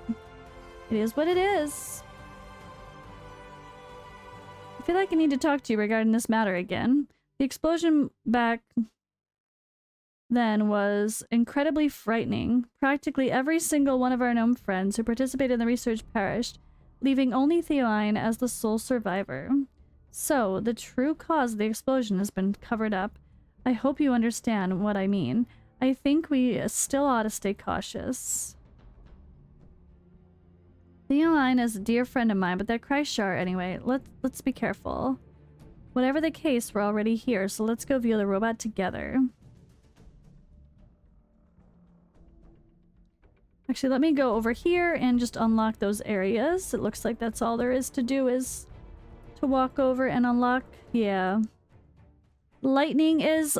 it is what it is. I feel like I need to talk to you regarding this matter again. The explosion back then was incredibly frightening. Practically every single one of our gnome friends who participated in the research perished, leaving only Theoine as the sole survivor. So, the true cause of the explosion has been covered up. I hope you understand what I mean. I think we still ought to stay cautious. Theoine is a dear friend of mine, but that Cryshard anyway. Let's be careful. Whatever the case, we're already here, so let's go view the robot together. Actually, let me go over here and just unlock those areas. It looks like that's all there is to do is to walk over and unlock. Yeah. Lightning is...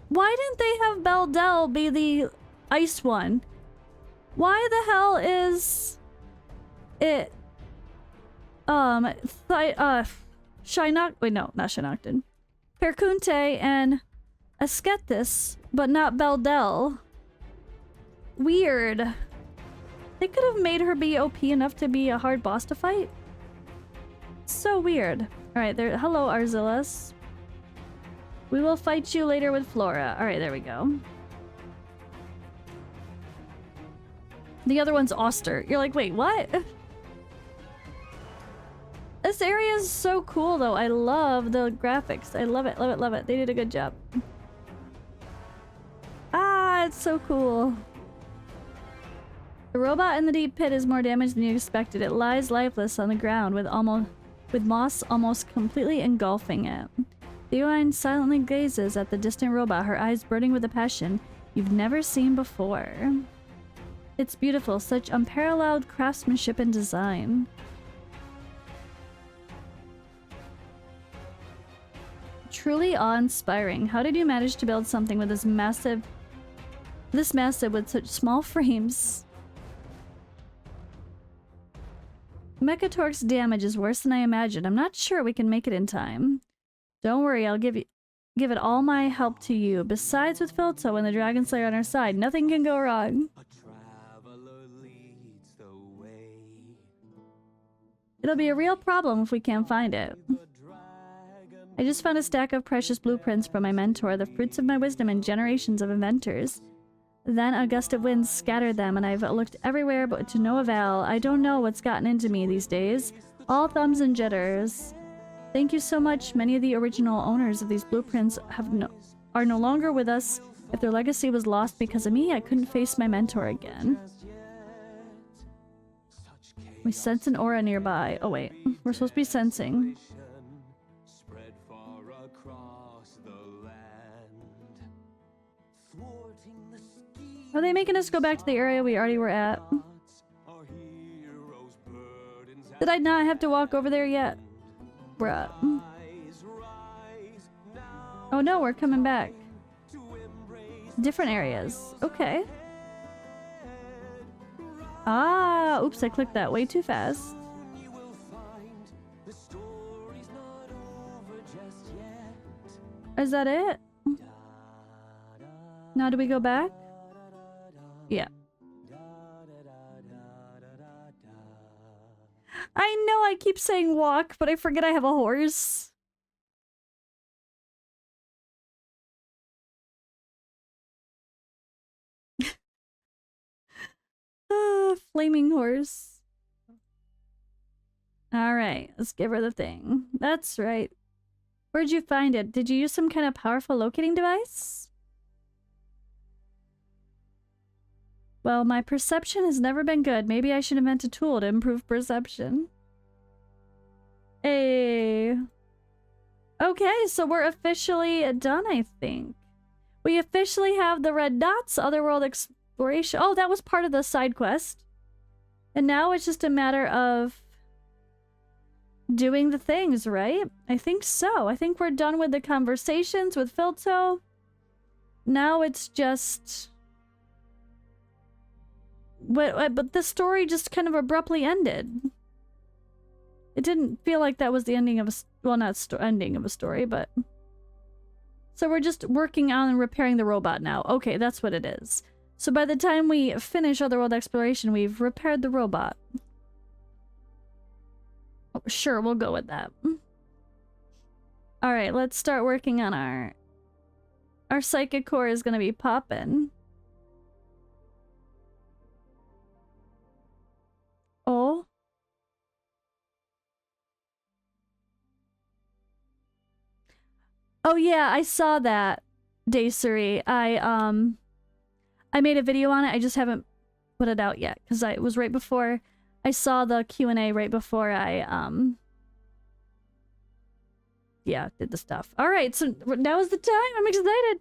Why didn't they have Beldel be the ice one? Why the hell is it Shinoc— wait, no, not Shinocton. Perkunte and Ascetis, but not Beldel. Weird. They could have made her be OP enough to be a hard boss to fight. So weird. Alright, there. Hello, Arzillas. We will fight you later with Flora. Alright, there we go. The other one's Oster. You're like, wait, what? This area is so cool, though. I love the graphics. I love it, love it, love it. They did a good job. Ah, it's so cool. The robot in the deep pit is more damaged than you expected. It lies lifeless on the ground with moss almost completely engulfing it. Theoine silently gazes at the distant robot, her eyes burning with a passion you've never seen before. It's beautiful, such unparalleled craftsmanship and design. Truly awe-inspiring. How did you manage to build something with this massive with such small frames? Mechatork's damage is worse than I imagined. I'm not sure we can make it in time. Don't worry, I'll give it all my help to you. Besides, with Filto and the Dragon Slayer on our side, nothing can go wrong. It'll be a real problem if we can't find it. I just found a stack of precious blueprints from my mentor, the fruits of my wisdom and generations of inventors. Then a gust of wind scattered them, and I've looked everywhere but to no avail. I don't know what's gotten into me these days. All thumbs and jitters. Thank you so much. Many of the original owners of these blueprints are no longer with us. If their legacy was lost because of me, I couldn't face my mentor again. We sense an aura nearby. Oh wait, we're supposed to be sensing. Are they making us go back to the area we already were at? Did I not have to walk over there yet? Bruh. Oh no, we're coming back. Different areas. Okay. Ah, oops, I clicked that way too fast. Is that it? Now do we go back? Yeah. I know I keep saying walk, but I forget I have a horse. Flaming horse. Alright, let's give her the thing. That's right. Where'd you find it? Did you use some kind of powerful locating device? Well, my perception has never been good. Maybe I should invent a tool to improve perception. Hey. Okay, so we're officially done, I think. We officially have the red dots, Otherworld Exploration. Oh, that was part of the side quest. And now it's just a matter of doing the things, right? I think so. I think we're done with the conversations with Filto. Now it's just... But the story just kind of abruptly ended. It didn't feel like that was the ending of a... Well, not ending of a story, but... So we're just working on and repairing the robot now. Okay, that's what it is. So by the time we finish Otherworld Exploration, we've repaired the robot. Oh, sure, we'll go with that. Alright, let's start working on our... Our psychic core is gonna be poppin'. Oh. Oh yeah, I saw that, Dacery. I made a video on it. I just haven't put it out yet because it was right before I saw the Q&A right before I yeah, did the stuff. All right, so now is the time. I'm excited.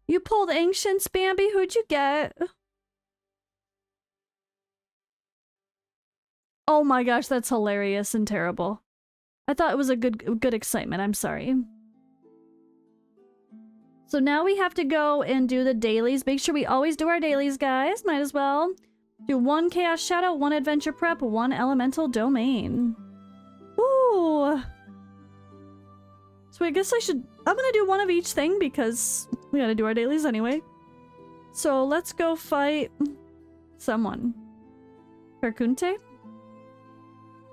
You pulled Ancients, Bambi. Who'd you get? Oh my gosh, that's hilarious and terrible. I thought it was a good excitement. I'm sorry. So now we have to go and do the dailies. Make sure we always do our dailies, guys. Might as well. Do 1 Chaos Shadow, 1 Adventure Prep, 1 Elemental Domain. Ooh. So I guess I'm gonna do one of each thing because we gotta do our dailies anyway. So let's go fight someone. Perkunte?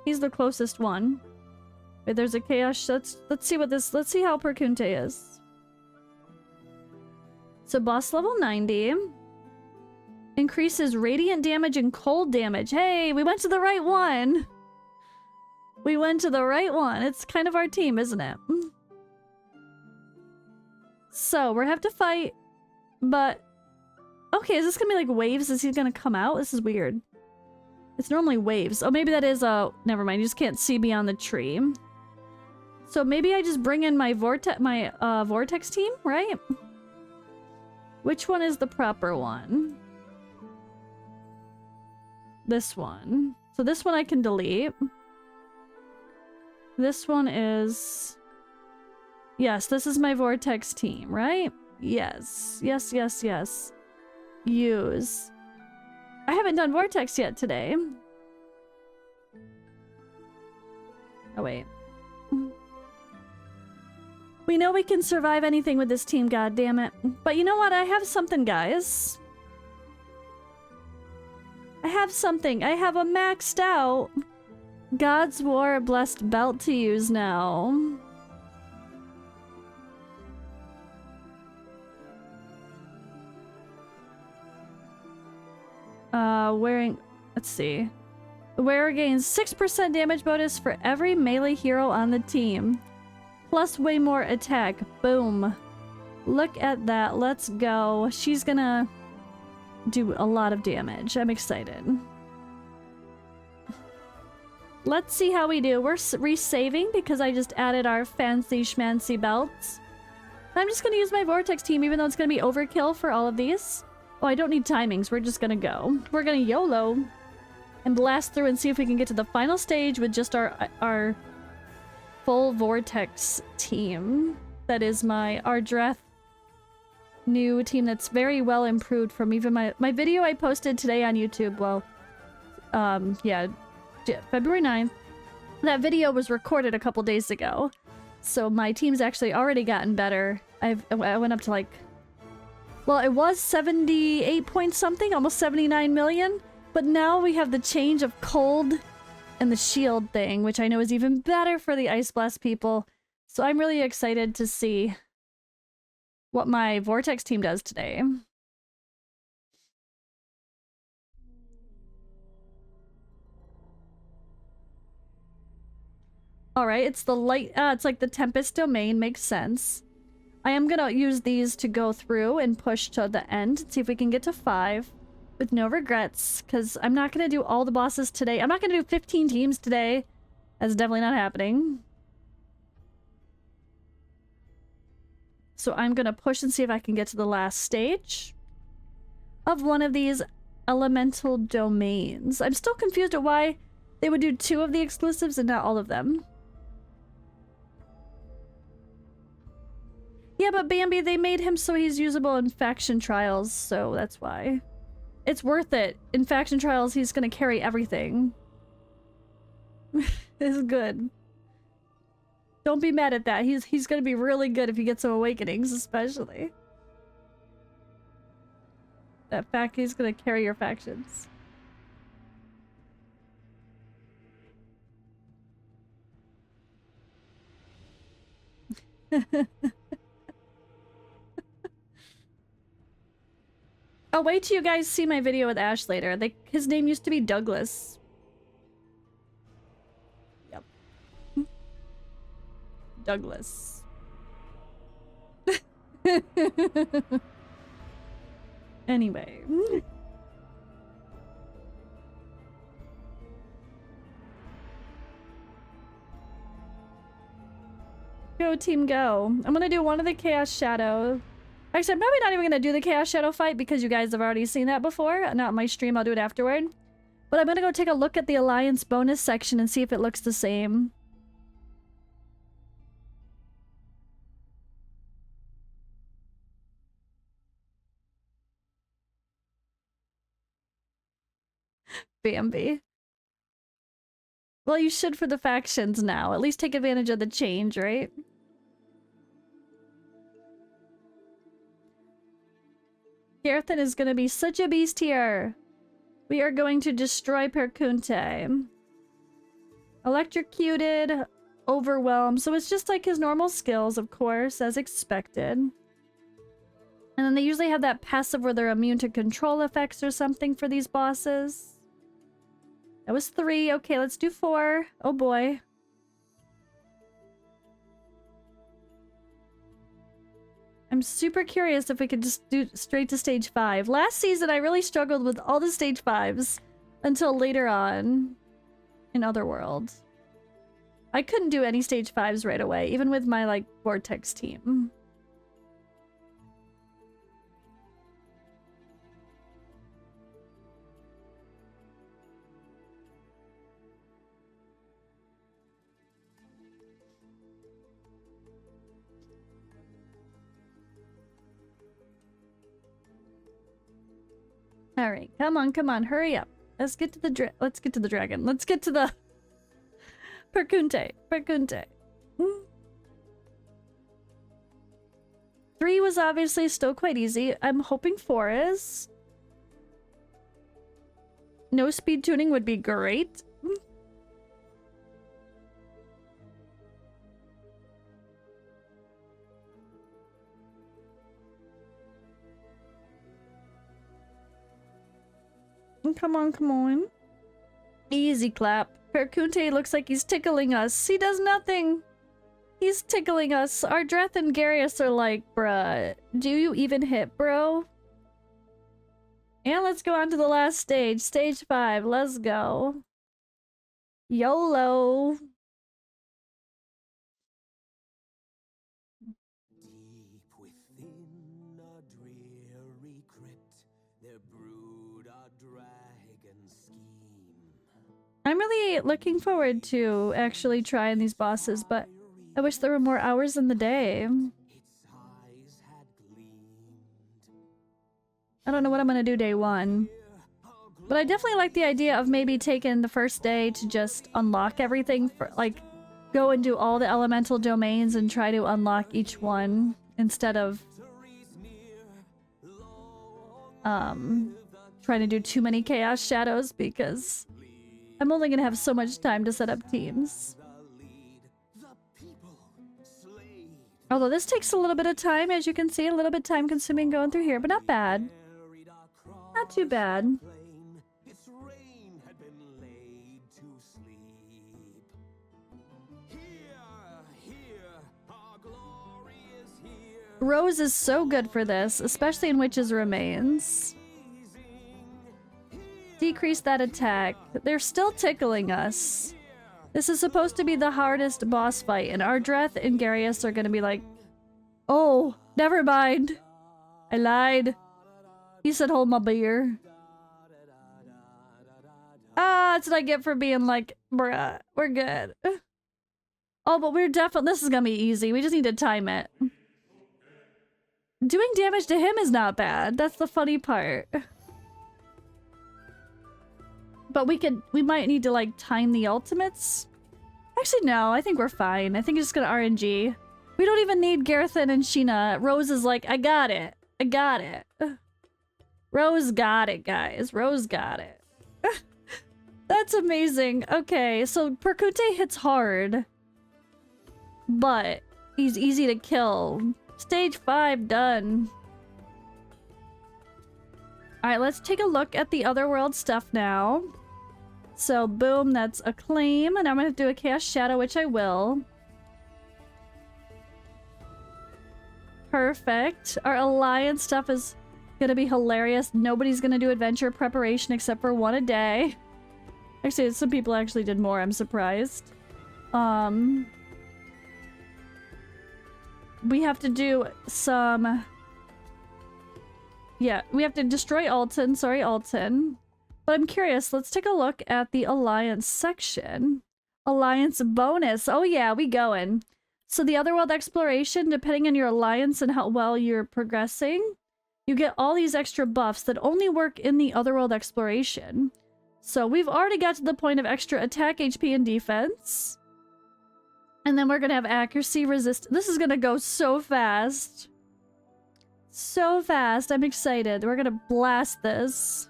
He's the closest one. Wait, there's a chaos. Let's see what this. Let's see how Perkunte is. So boss level 90. Increases radiant damage and cold damage. Hey, we went to the right one. We went to the right one. It's kind of our team, isn't it? So we're have to fight, but okay. Is this gonna be like waves? Is he gonna come out? This is weird. It's normally waves. Oh, maybe that is never mind. You just can't see beyond the tree. So maybe I just bring in my vortex team, right? Which one is the proper one? This one. So this one I can delete. This one is... Yes, this is my vortex team, right? Yes. Yes, yes, yes. Use. I haven't done vortex yet today. Oh, wait. We know we can survive anything with this team, goddammit. But you know what? I have something, guys. I have something. I have a maxed out God's War Blessed Belt to use now. Let's see. The wearer gains 6% damage bonus for every melee hero on the team. Plus way more attack. Boom. Look at that. Let's go. She's gonna do a lot of damage. I'm excited. Let's see how we do. We're resaving because I just added our fancy schmancy belts. I'm just gonna use my vortex team even though it's gonna be overkill for all of these. Oh, I don't need timings. We're just gonna go. We're gonna YOLO and blast through and see if we can get to the final stage with just our full vortex team. That is my Ardreth new team that's very well improved from even my video I posted today on YouTube. Well, yeah, February 9th. That video was recorded a couple days ago. So my team's actually already gotten better. I went up to like, well, it was 78 point something, almost 79 million. But now we have the change of cold and the shield thing, which I know is even better for the Ice Blast people. So I'm really excited to see what my Vortex team does today. Alright, it's the light, it's like the Tempest Domain, makes sense. I am gonna use these to go through and push to the end, see if we can get to 5 with no regrets, because I'm not gonna do all the bosses today. I'm not gonna do 15 teams today. That's definitely not happening. So I'm gonna push and see if I can get to the last stage of one of these elemental domains. I'm still confused at why they would do 2 of the exclusives and not all of them. Yeah, but Bambi, they made him so he's usable in faction trials, so that's why. It's worth it. In faction trials, he's gonna carry everything. It's good. Don't be mad at that. He's gonna be really good if he gets some awakenings, especially. That fact he's gonna carry your factions. I'll wait till you guys see my video with Ash later. His name used to be Douglas. Yep. Douglas. Anyway. Go team go. I'm gonna do one of the Chaos Shadow. Actually, I'm probably not even gonna do the Chaos Shadow fight because you guys have already seen that before. Not my stream, I'll do it afterward. But I'm gonna go take a look at the Alliance bonus section and see if it looks the same. Bambi. Well, you should for the factions now. At least take advantage of the change, right? Garthen is gonna be such a beast here. We are going to destroy Perkunte. Electrocuted, overwhelmed. So it's just like his normal skills, of course, as expected. And then they usually have that passive where they're immune to control effects or something for these bosses. That was 3. Okay, let's do 4. Oh boy. I'm super curious if we could just do straight to stage 5. Last season, I really struggled with all the stage 5s until later on in Otherworld. I couldn't do any stage 5s right away, even with my, like, Vortex team. All right, come on, hurry up. Let's get to the dragon. Let's get to the Perkunte. 3 was obviously still quite easy. I'm hoping 4 is. No speed tuning would be great. Come on. Easy clap. Perkunte looks like he's tickling us. He does nothing. He's tickling us. Ardreth and Garius are like, bruh, do you even hit, bro? And let's go on to the last stage. Stage 5. Let's go. YOLO.
Deep within a dreary crypt, there brewed a dragon scheme.
I'm really looking forward to actually trying these bosses, but I wish there were more hours in the day.
Its eyes had gleamed.
I don't know what I'm gonna do day one. But I definitely like the idea of maybe taking the first day to just unlock everything for, like, go and do all the elemental domains and try to unlock each one instead of trying to do too many chaos shadows, because I'm only gonna have so much time to set up teams. Although this takes a little bit of time, as you can see, a little bit time consuming going through here, but not bad. Not too bad. Rose is so good for this, especially in Witch's Remains. Decrease that attack. They're still tickling us. This is supposed to be the hardest boss fight, and Ardreth and Garius are gonna be like, oh, never mind. I lied. He said hold my beer. Ah, that's what I get for being like, bruh, we're good. Oh, but we're definitely, this is gonna be easy. We just need to time it. Doing damage to him is not bad. That's the funny part. But we might need to, like, time the ultimates. Actually, no, I think we're fine. I think it's just gonna RNG. We don't even need Garthen and Sheena. Rose is like, I got it. I got it. Rose got it, guys. Rose got it. That's amazing. Okay, so Perkunte hits hard. But he's easy to kill. Stage 5 done. Alright, let's take a look at the Otherworld stuff now. So, boom, that's a claim. And I'm gonna do a Chaos Shadow, which I will. Perfect. Our Alliance stuff is gonna be hilarious. Nobody's gonna do adventure preparation except for one a day. Actually, some people actually did more. I'm surprised. We have to do some... Yeah, we have to destroy Alton. Sorry, Alton. But I'm curious. Let's take a look at the Alliance section. Alliance bonus. Oh yeah, we going. So the Otherworld Exploration, depending on your Alliance and how well you're progressing, you get all these extra buffs that only work in the Otherworld Exploration. So we've already got to the point of extra attack, HP, and defense. And then we're gonna have accuracy, resist. This is gonna go so fast. So fast. I'm excited. We're gonna blast this.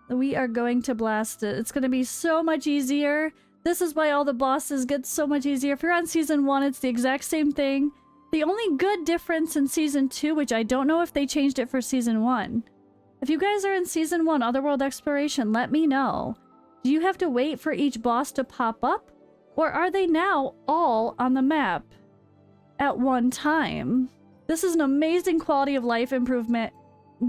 We are going to blast it. It's gonna be so much easier. This is why all the bosses get so much easier. If you're on Season 1, it's the exact same thing. The only good difference in Season 2, which I don't know if they changed it for Season 1. If you guys are in Season 1, Otherworld Exploration, let me know. Do you have to wait for each boss to pop up? Or are they now all on the map at one time? This is an amazing quality of life improvement.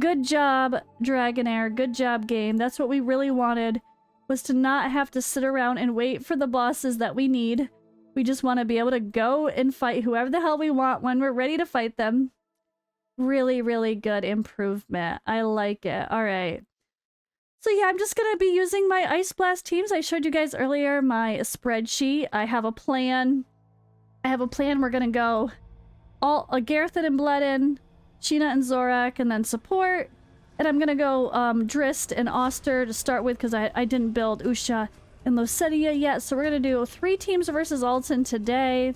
Good job, Dragonheir. Good job, game. That's what we really wanted, was to not have to sit around and wait for the bosses that we need. We just want to be able to go and fight whoever the hell we want when we're ready to fight them. Really, really good improvement. I like it. All right. So yeah, I'm just going to be using my Ice Blast teams. I showed you guys earlier my spreadsheet. I have a plan. We're going to go all Garthen and Bledin, Sheena and Zorak, and then support. And I'm going to go Drist and Oster to start with, because I didn't build Usha and Losenia yet. So we're going to do 3 teams versus Alton today.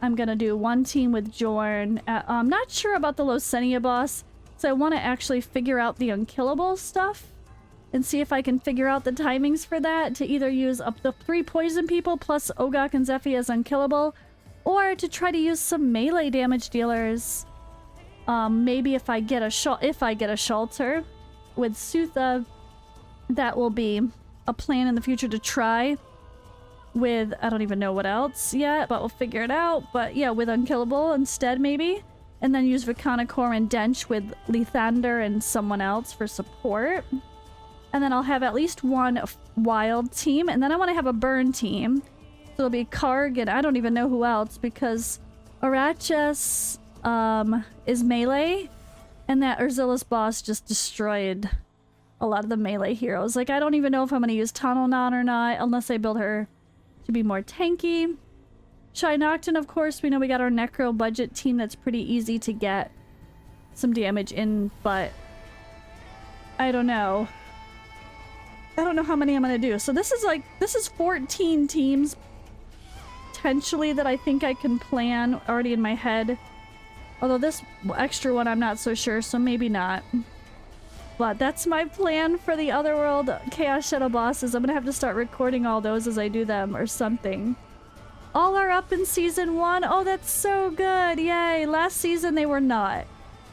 I'm going to do 1 team with Jorn. I'm not sure about the Losenia boss, so I want to actually figure out the unkillable stuff and see if I can figure out the timings for that, to either use up the 3 poison people plus Ogok and Zephi as unkillable, or to try to use some melee damage dealers. Maybe if I get a Shalter with Sutha, that will be a plan in the future to try with, I don't even know what else yet, but we'll figure it out. But yeah, with unkillable instead maybe, and then use Vikanakor and Dench with Lethander and someone else for support. And then I'll have at least one wild team. And then I want to have a burn team. So it'll be Karg and I don't even know who else because Arachas is melee. And that Urzilla's boss just destroyed a lot of the melee heroes. Like, I don't even know if I'm going to use Tunnel Knot or not unless I build her to be more tanky. Shy Nocturne, of course, we know we got our Necro budget team that's pretty easy to get some damage in, but I don't know. I don't know how many I'm gonna do. So this is 14 teams potentially that I think I can plan already in my head. Although this extra one I'm not so sure, so maybe not. But that's my plan for the Otherworld Chaos Shadow bosses. I'm gonna have to start recording all those as I do them or something. All are up in season 1. Oh, that's so good. Yay. Last season they were not.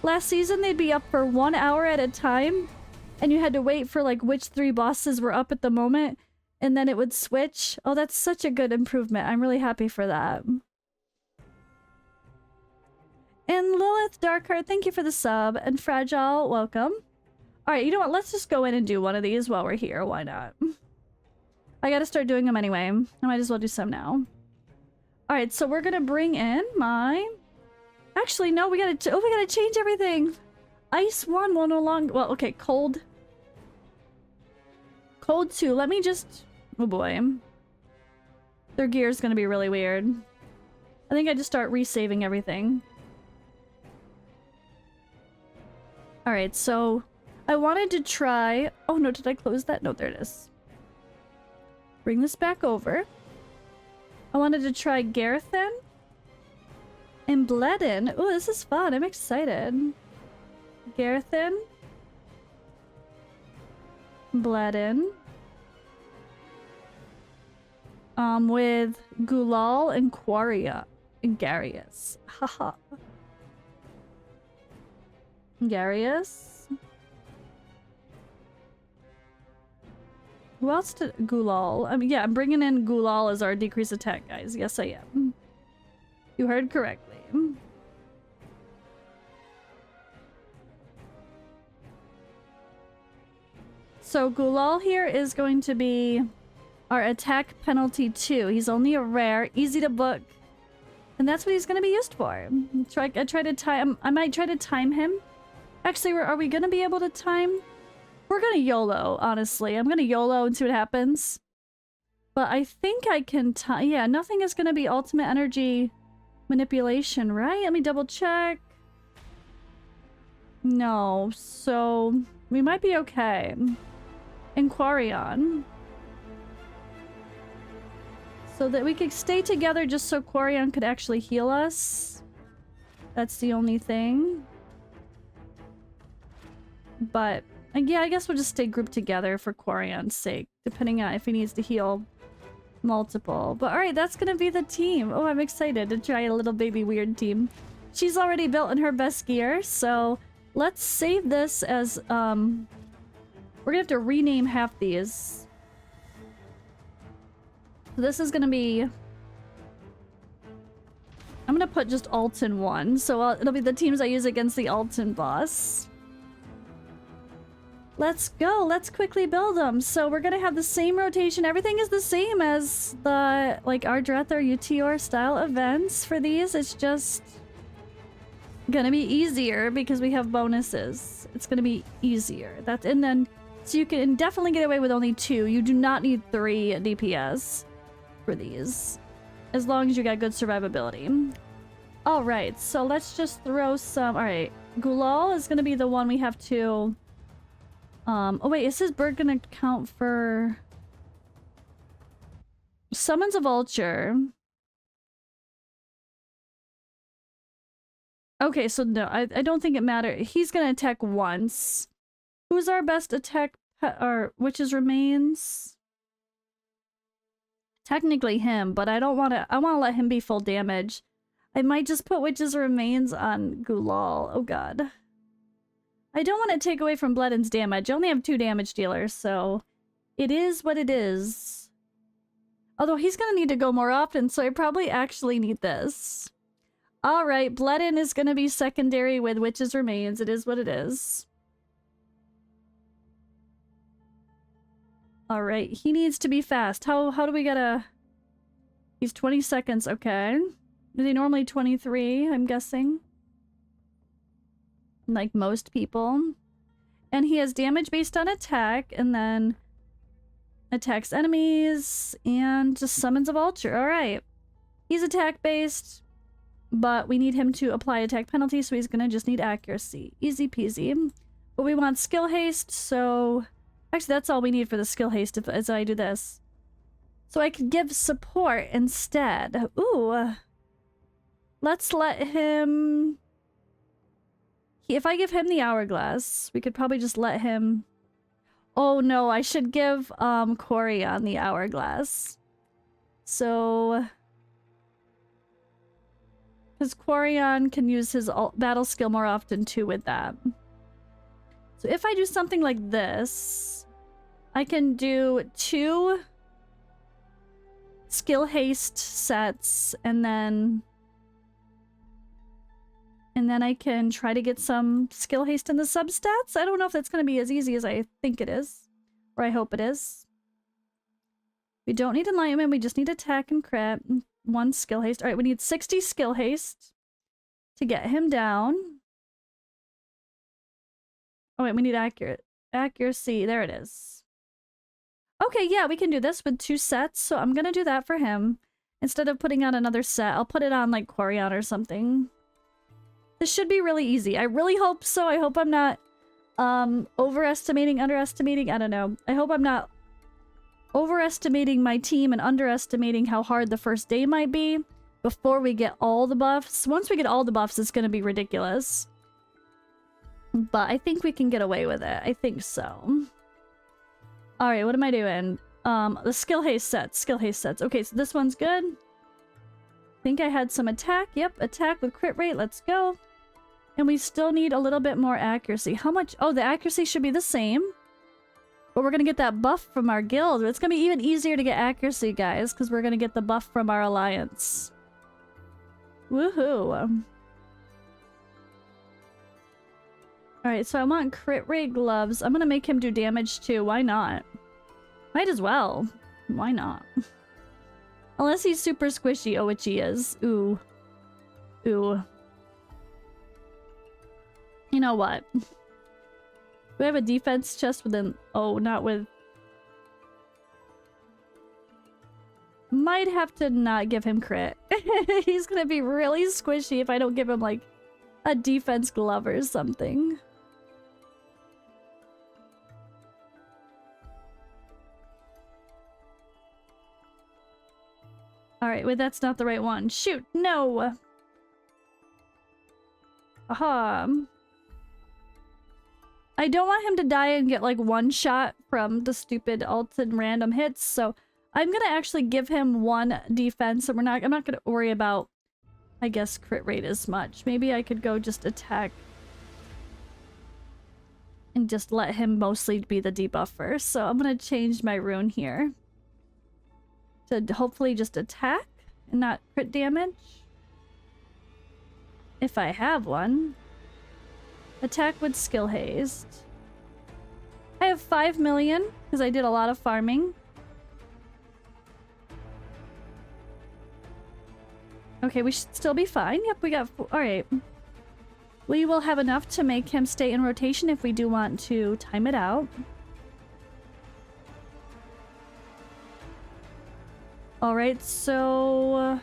Last season they'd be up for 1 hour at a time. And you had to wait for like which 3 bosses were up at the moment. And then it would switch. Oh, that's such a good improvement. I'm really happy for that. And Lilith Darkheart, thank you for the sub. And Fragile, welcome. Alright, you know what? Let's just go in and do one of these while we're here. Why not? I gotta start doing them anyway. I might as well do some now. Alright, so we're gonna bring in my... Actually, no, we gotta change everything. Ice 1 will no longer... Well, okay, cold. Cold 2. Let me just... Oh boy. Their gear is gonna be really weird. I think I just start resaving everything. Alright, so... I wanted to try... Oh no, did I close that? No, there it is. Bring this back over. I wanted to try Garthen and Bledin. Oh, this is fun. I'm excited. Garthen. Bledin. With Gulal and Quaria. And Garius. Haha. Garius. Who else did Gulal? I mean, yeah, I'm bringing in Gulal as our decrease attack guys. Yes, I am. You heard correctly. So Gulal here is going to be our attack penalty 2. He's only a rare, easy to book. And that's what he's going to be used for. I try to time... I might try to time him. Actually, are we going to be able to time... We're gonna YOLO, honestly. I'm gonna YOLO and see what happens. But I think I can time... Yeah, nothing is gonna be ultimate energy manipulation, right? Let me double check. No, so... We might be okay. And Quarion. So that we could stay together just so Quarion could actually heal us. That's the only thing. But... yeah, I guess we'll just stay grouped together for Quarion's sake, depending on if he needs to heal multiple. But alright, that's gonna be the team. Oh, I'm excited to try a little baby weird team. She's already built in her best gear, so let's save this as, we're gonna have to rename half these. So this is gonna be... I'm gonna put just Alton 1, so it'll be the teams I use against the Alton boss. Let's go. Let's quickly build them. So we're gonna have the same rotation. Everything is the same as the like Ardreth or UTR style events for these. It's just gonna be easier because we have bonuses. It's gonna be easier. And then so you can definitely get away with only 2. You do not need 3 DPS for these, as long as you got good survivability. All right. So let's just throw some. All right. Gulal is gonna be the one we have to. Oh wait, is his bird gonna count for... Summons a vulture. Okay, so no, I don't think it matters. He's gonna attack once. Who's our best attack or Witch's Remains? Technically him, but I don't wanna... I wanna let him be full damage. I might just put Witch's Remains on Gulal. Oh god. I don't want to take away from Bledin's damage. I only have 2 damage dealers, so it is what it is. Although he's going to need to go more often, so I probably actually need this. Alright, Bledin is going to be secondary with Witch's Remains. It is what it is. All right, he needs to be fast. How do we get a... He's 20 seconds, okay. Is he normally 23, I'm guessing? Like most people. And he has damage based on attack, and then attacks enemies, and just summons a vulture. Alright. He's attack based, but we need him to apply attack penalty, so he's gonna just need accuracy. Easy peasy. But we want skill haste, so... Actually, that's all we need for the skill haste as I do this. So I could give support instead. Ooh. Let's let him... If I give him the hourglass, we could probably just let him... Oh no, I should give Corian the hourglass. So... Because Corian can use his battle skill more often too with that. So if I do something like this, I can do 2 skill haste sets, and then I can try to get some skill haste in the substats. I don't know if that's going to be as easy as I think it is, or I hope it is. We don't need enlightenment, we just need attack and crit. 1 skill haste. Alright, we need 60 skill haste to get him down. Oh wait, we need accuracy. There it is. Okay, yeah, we can do this with 2 sets, so I'm gonna do that for him. Instead of putting on another set, I'll put it on like Corian or something. This should be really easy. I really hope so. I hope I'm not overestimating, underestimating. I don't know. I hope I'm not overestimating my team and underestimating how hard the first day might be before we get all the buffs. Once we get all the buffs, it's gonna be ridiculous. But I think we can get away with it. I think so. Alright, what am I doing? The skill haste sets. Skill haste sets. Okay, so this one's good. I think I had some attack. Yep, attack with crit rate. Let's go. And we still need a little bit more accuracy. How much? Oh, the accuracy should be the same. But we're gonna get that buff from our guild. It's gonna be even easier to get accuracy, guys, because we're gonna get the buff from our alliance. Woohoo. Alright, so I want crit rate gloves. I'm gonna make him do damage too. Why not? Might as well. Why not? Unless he's super squishy. Oh, which he is. Ooh. Ooh. You know what? We have a defense chest with an... Oh, not with... Might have to not give him crit. He's gonna be really squishy if I don't give him, like, a defense glove or something. Alright, wait, that's not the right one. Shoot, no! Aha. I don't want him to die and get like 1 shot from the stupid Alton random hits, so I'm gonna actually give him 1 defense, and I'm not gonna worry about, I guess, crit rate as much. Maybe I could go just attack and just let him mostly be the debuffer. So I'm gonna change my rune here to hopefully just attack and not crit damage. If I have one. Attack with skill haste. I have 5 million because I did a lot of farming. Okay, we should still be fine. Yep, we got... Alright. We will have enough to make him stay in rotation if we do want to time it out. Alright, so...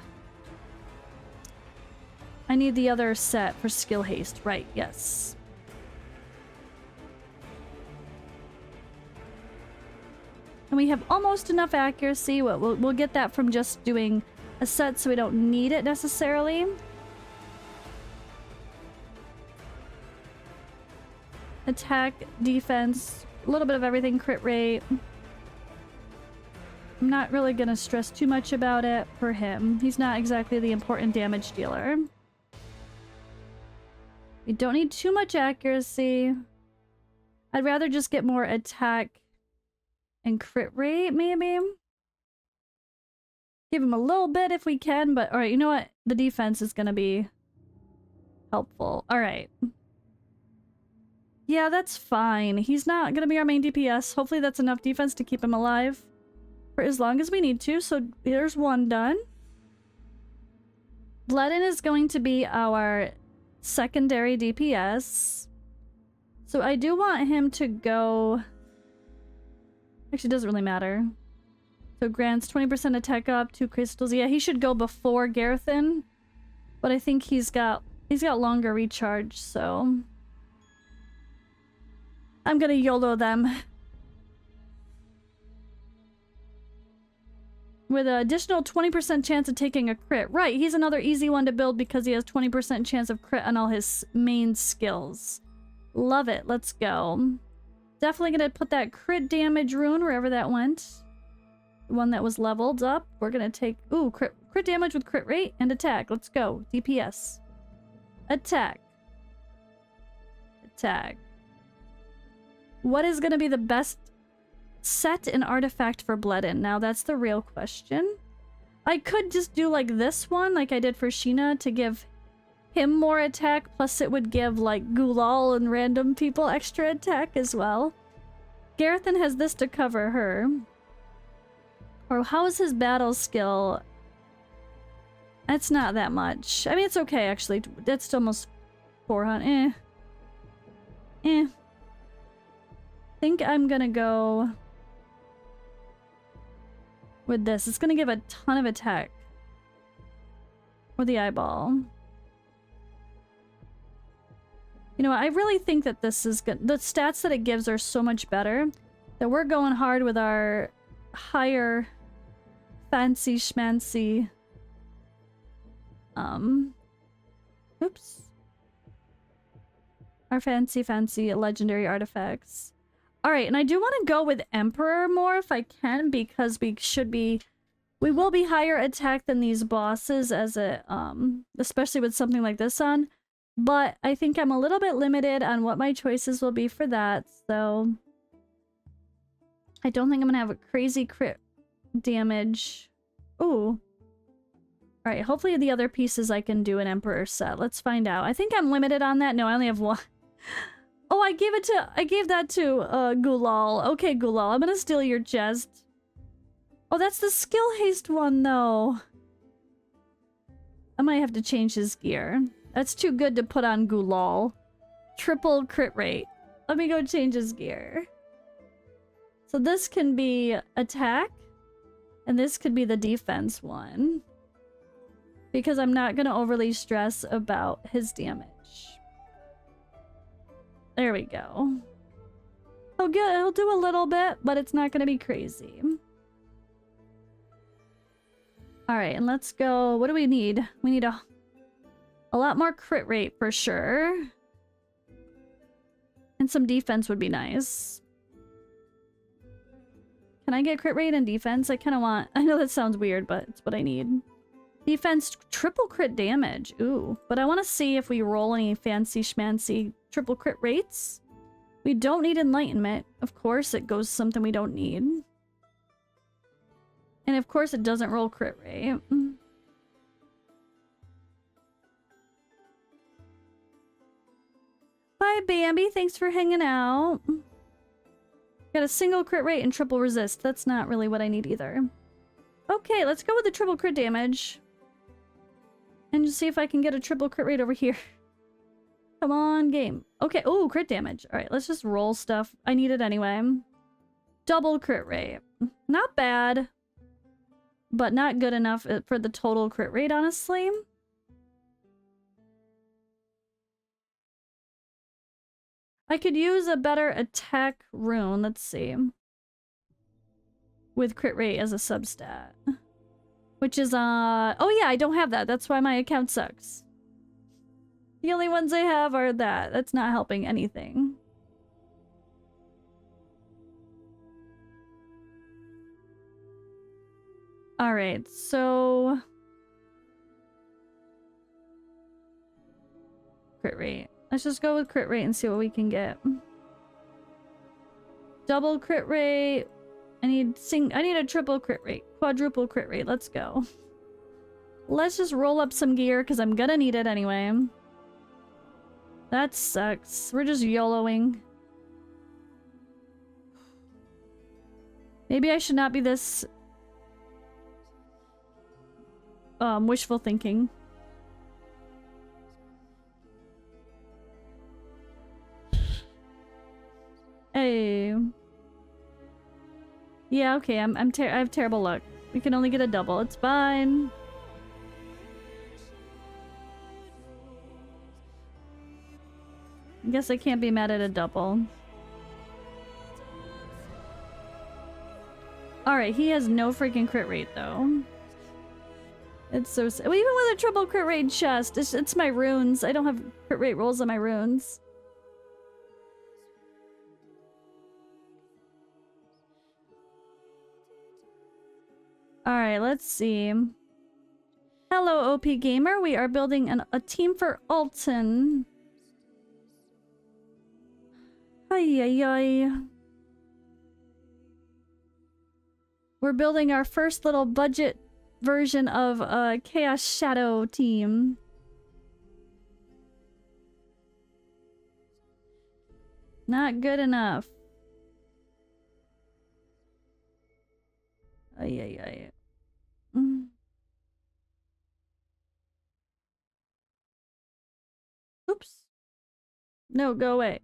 I need the other set for skill haste. Right, yes. And we have almost enough accuracy. We'll get that from just doing a set, so we don't need it necessarily. Attack, defense, a little bit of everything, crit rate. I'm not really gonna stress too much about it for him. He's not exactly the important damage dealer. We don't need too much accuracy. I'd rather just get more attack and crit rate, maybe? Give him a little bit if we can, but alright, you know what? The defense is gonna be helpful. Alright. Yeah, that's fine. He's not gonna be our main DPS. Hopefully that's enough defense to keep him alive for as long as we need to. So there's one done. Bledin is going to be our secondary DPS. So I do want him to go... Actually, it doesn't really matter. So grants 20% attack up, 2 crystals. Yeah, he should go before Garthen. But I think he's got longer recharge, so... I'm gonna YOLO them. With an additional 20% chance of taking a crit. Right, he's another easy one to build because he has 20% chance of crit on all his main skills. Love it, let's go. Definitely gonna put that crit damage rune wherever that went. The one that was leveled up. We're gonna take... Ooh, crit damage with crit rate and attack. Let's go. DPS. Attack. Attack. What is gonna be the best set and artifact for Bledin? Now that's the real question. I could just do like this one, like I did for Sheena, to give him more attack, plus it would give like Gulal and random people extra attack as well. Garthen has this to cover her. Or how is his battle skill? It's not that much. I mean, it's okay actually. That's almost 400. I think I'm gonna go with this. It's gonna give a ton of attack. Or the eyeball. You know, I really think that this is good. The stats that it gives are so much better that we're going hard with our higher fancy schmancy oops. Our fancy legendary artifacts. Alright, and I do want to go with Emperor more if I can, because we will be higher attack than these bosses as a, especially with something like this on. But I think I'm a little bit limited on what my choices will be for that, so... I don't think I'm gonna have a crazy crit damage. Ooh. Alright, hopefully the other pieces I can do an Emperor set. Let's find out. I think I'm limited on that. No, I only have one. Oh, I gave that to Gulal. Okay, Gulal, I'm gonna steal your chest. Oh, that's the skill haste one, though. I might have to change his gear. That's too good to put on Gulal. Triple crit rate. Let me go change his gear. So this can be attack, and this could be the defense one. Because I'm not gonna overly stress about his damage. There we go. He'll do a little bit, but it's not gonna be crazy. Alright, and let's go. What do we need? We need a lot more crit rate for sure. And some defense would be nice. Can I get crit rate and defense? I kind of want... I know that sounds weird, but it's what I need. Defense, triple crit damage. Ooh. But I want to see if we roll any fancy schmancy triple crit rates. We don't need enlightenment. Of course, it goes something we don't need. And of course, it doesn't roll crit rate. Bye, Bambi. Thanks for hanging out. Got a single crit rate and triple resist. That's not really what I need either. Okay, let's go with the triple crit damage. And just see if I can get a triple crit rate over here. Come on, game. Okay, ooh, crit damage. Alright, let's just roll stuff. I need it anyway. Double crit rate. Not bad. But not good enough for the total crit rate, honestly. I could use a better attack rune. Let's see. With crit rate as a substat. Which is, oh yeah, I don't have that. That's why my account sucks. The only ones I have are that. That's not helping anything. Alright, so... Crit rate. Let's just go with crit rate and see what we can get. Double crit rate. I need a triple crit rate. Quadruple crit rate. Let's go. Let's just roll up some gear because I'm gonna need it anyway. That sucks. We're just YOLOing. Maybe I should not be this wishful thinking. Hey. Yeah, okay, I have terrible luck. We can only get a double. It's fine. I guess I can't be mad at a double. Alright, he has no freaking crit rate though. It's so sad. Well, even with a triple crit rate chest, it's my runes. I don't have crit rate rolls on my runes. Alright, let's see. Hello, OP Gamer. We are building a team for Alton. Ay, ay, ay. We're building our first little budget version of a Chaos Shadow team. Not good enough. Ay, ay, ay. Oops. No, go away.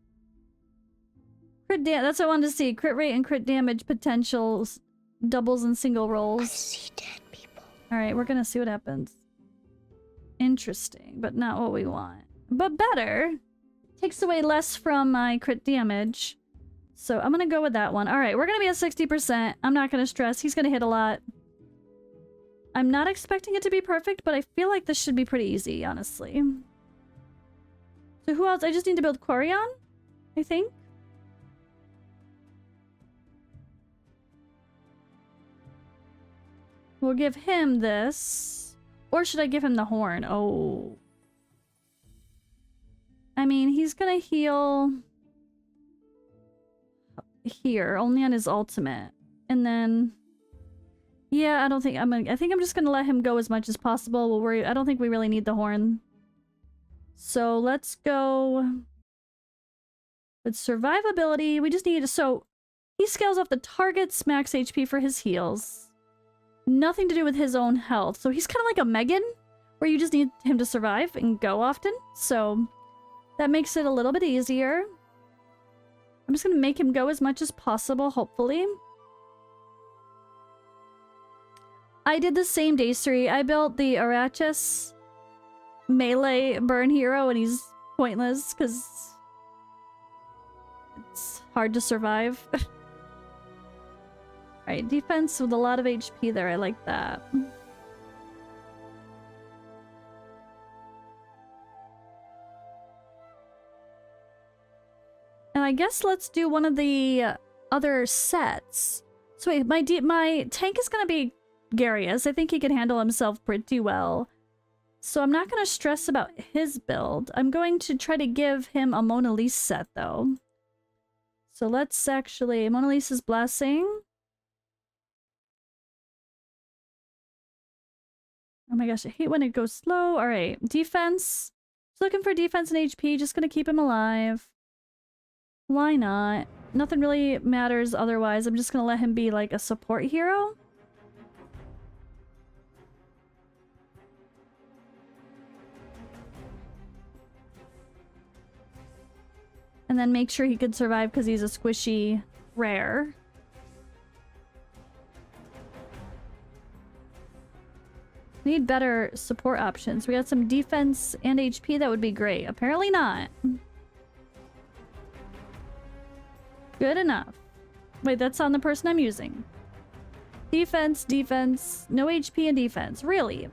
That's what I wanted to see. Crit rate and crit damage potentials, doubles and single rolls.
I see dead people.
Alright, we're gonna see what happens. Interesting, but not what we want. But better. Takes away less from my crit damage. So I'm gonna go with that one. Alright, we're gonna be at 60%. I'm not gonna stress. He's gonna hit a lot. I'm not expecting it to be perfect, but I feel like this should be pretty easy, honestly. So who else? I just need to build Quarion, I think. We'll give him this. Or should I give him the horn? Oh. I mean, he's gonna heal here, only on his ultimate. And then yeah, I think I'm just gonna let him go as much as possible. We'll worry. I don't think we really need the horn. So let's go with survivability. We just need so he scales off the target's max HP for his heals. Nothing to do with his own health. So he's kind of like a Megan, where you just need him to survive and go often. So that makes it a little bit easier. I'm just gonna make him go as much as possible, hopefully. I did the same day 3. I built the Arachis melee burn hero and he's pointless because it's hard to survive. Alright, defense with a lot of HP there. I like that. And I guess let's do one of the other sets. So wait, my tank is gonna be Garius. I think he can handle himself pretty well. So I'm not gonna stress about his build. I'm going to try to give him a Mona Lisa set though. So let's actually... Mona Lisa's Blessing. Oh my gosh, I hate when it goes slow. Alright, defense. Just looking for defense and HP. Just gonna keep him alive. Why not? Nothing really matters otherwise. I'm just gonna let him be like a support hero. And then make sure he could survive because he's a squishy rare. Need better support options. We got some defense and HP. That would be great. Apparently not. Good enough. Wait, that's on the person I'm using. Defense, defense, no HP and defense. Really?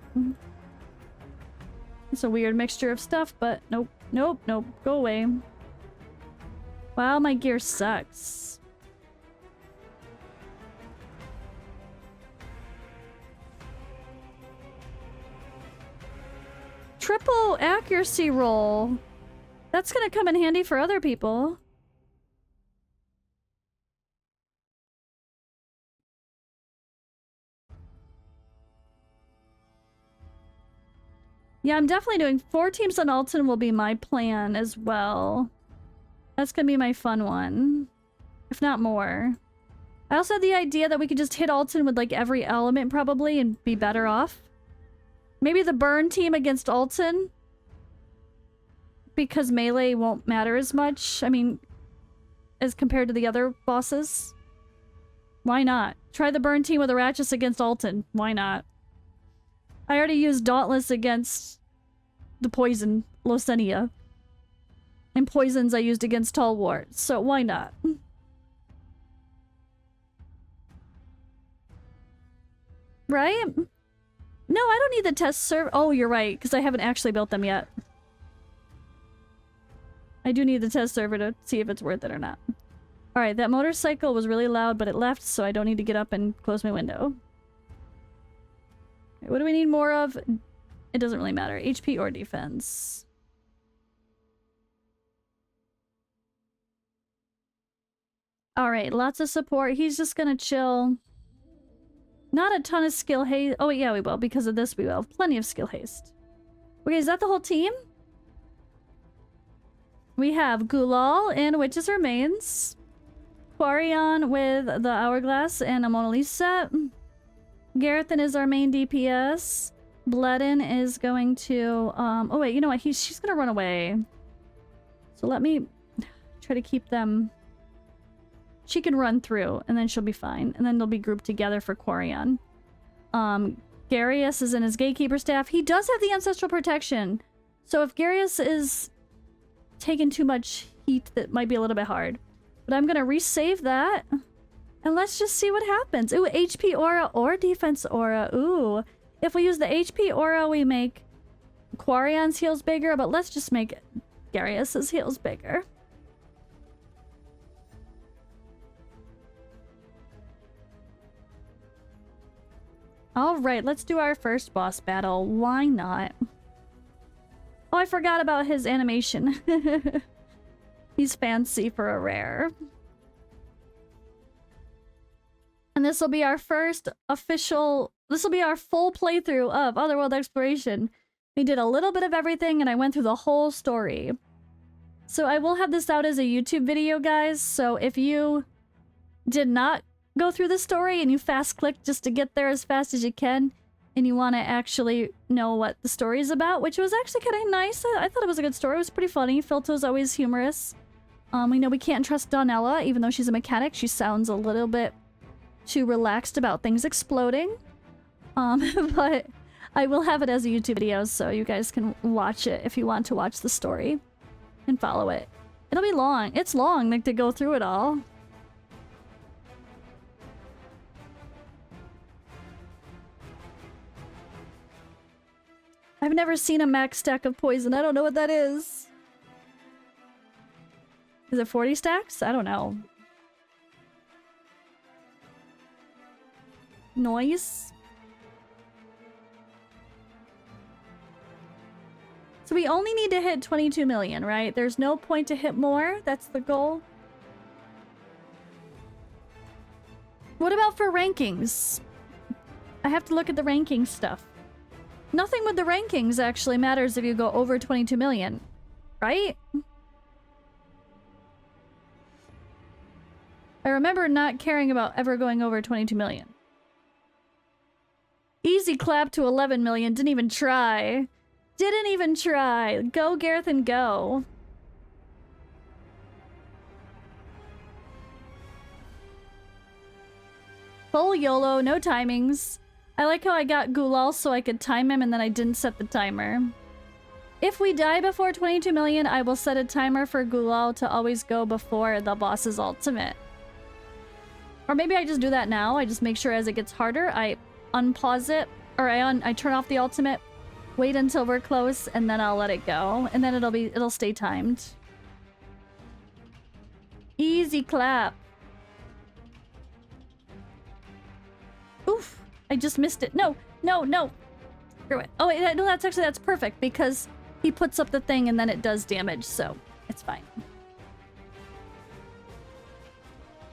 It's a weird mixture of stuff, but nope, nope, nope. Go away. Wow, my gear sucks. Triple accuracy roll. That's gonna come in handy for other people. Yeah, I'm definitely doing 4 teams on Alton will be my plan as well. That's gonna be my fun one. If not more. I also had the idea that we could just hit Alton with like every element probably and be better off. Maybe the burn team against Alton. Because melee won't matter as much. I mean, as compared to the other bosses. Why not? Try the burn team with Arachis against Alton. Why not? I already used Dauntless against the poison, Losenia. And poisons I used against Talwart, so why not? Right? No, I don't need the test server. Oh, you're right, because I haven't actually built them yet. I do need the test server to see if it's worth it or not. Alright, that motorcycle was really loud, but it left, so I don't need to get up and close my window. What do we need more of? It doesn't really matter. HP or defense. Alright, lots of support. He's just gonna chill. Not a ton of skill haste. Oh, yeah, we will. Because of this, we will have plenty of skill haste. Okay, is that the whole team? We have Gulal in Witch's Remains. Quarion with the Hourglass and a Mona Lisa. Garethan is our main DPS. Bledin is going to... oh, wait, you know what? She's gonna run away. So let me try to keep them... She can run through, and then she'll be fine. And then they'll be grouped together for Quarion. Garius is in his Gatekeeper staff. He does have the Ancestral Protection. So if Garius is taking too much heat, that might be a little bit hard. But I'm gonna resave that. And let's just see what happens. Ooh, HP aura or defense aura. Ooh. If we use the HP aura, we make Quarion's heals bigger, but let's just make Garius's heals bigger. Alright, let's do our first boss battle. Why not? Oh, I forgot about his animation. He's fancy for a rare. And this will be our first official... This will be our full playthrough of Otherworld Exploration. We did a little bit of everything and I went through the whole story. So I will have this out as a YouTube video, guys. So if you did not go through the story and you fast click just to get there as fast as you can, and you want to actually know what the story is about, which was actually kind of nice. I thought it was a good story. It was pretty funny. Filto's always humorous. We know we can't trust Donella, even though she's a mechanic. She sounds a little bit too relaxed about things exploding. But I will have it as a YouTube video, so you guys can watch it if you want to watch the story and follow it. It'll be long. It's long, like, to go through it all. I've never seen a max stack of poison. I don't know what that is. Is it 40 stacks? I don't know. Noise? So we only need to hit 22 million, right? There's no point to hit more? That's the goal? What about for rankings? I have to look at the ranking stuff. Nothing with the rankings actually matters if you go over 22 million, right? I remember not caring about ever going over 22 million. Easy clap to 11 million. Didn't even try. Didn't even try. Go, Gareth, and go. Full YOLO, no timings. I like how I got Gulal so I could time him and then I didn't set the timer. If we die before 22 million, I will set a timer for Gulal to always go before the boss's ultimate. Or maybe I just do that now. I just make sure as it gets harder, I unpause it, or I turn off the ultimate, wait until we're close, and then I'll let it go. And then it'll stay timed. Easy clap. Oof. I just missed it. No, no, no. Screw it. Oh, wait, no, that's perfect because he puts up the thing and then it does damage, so it's fine.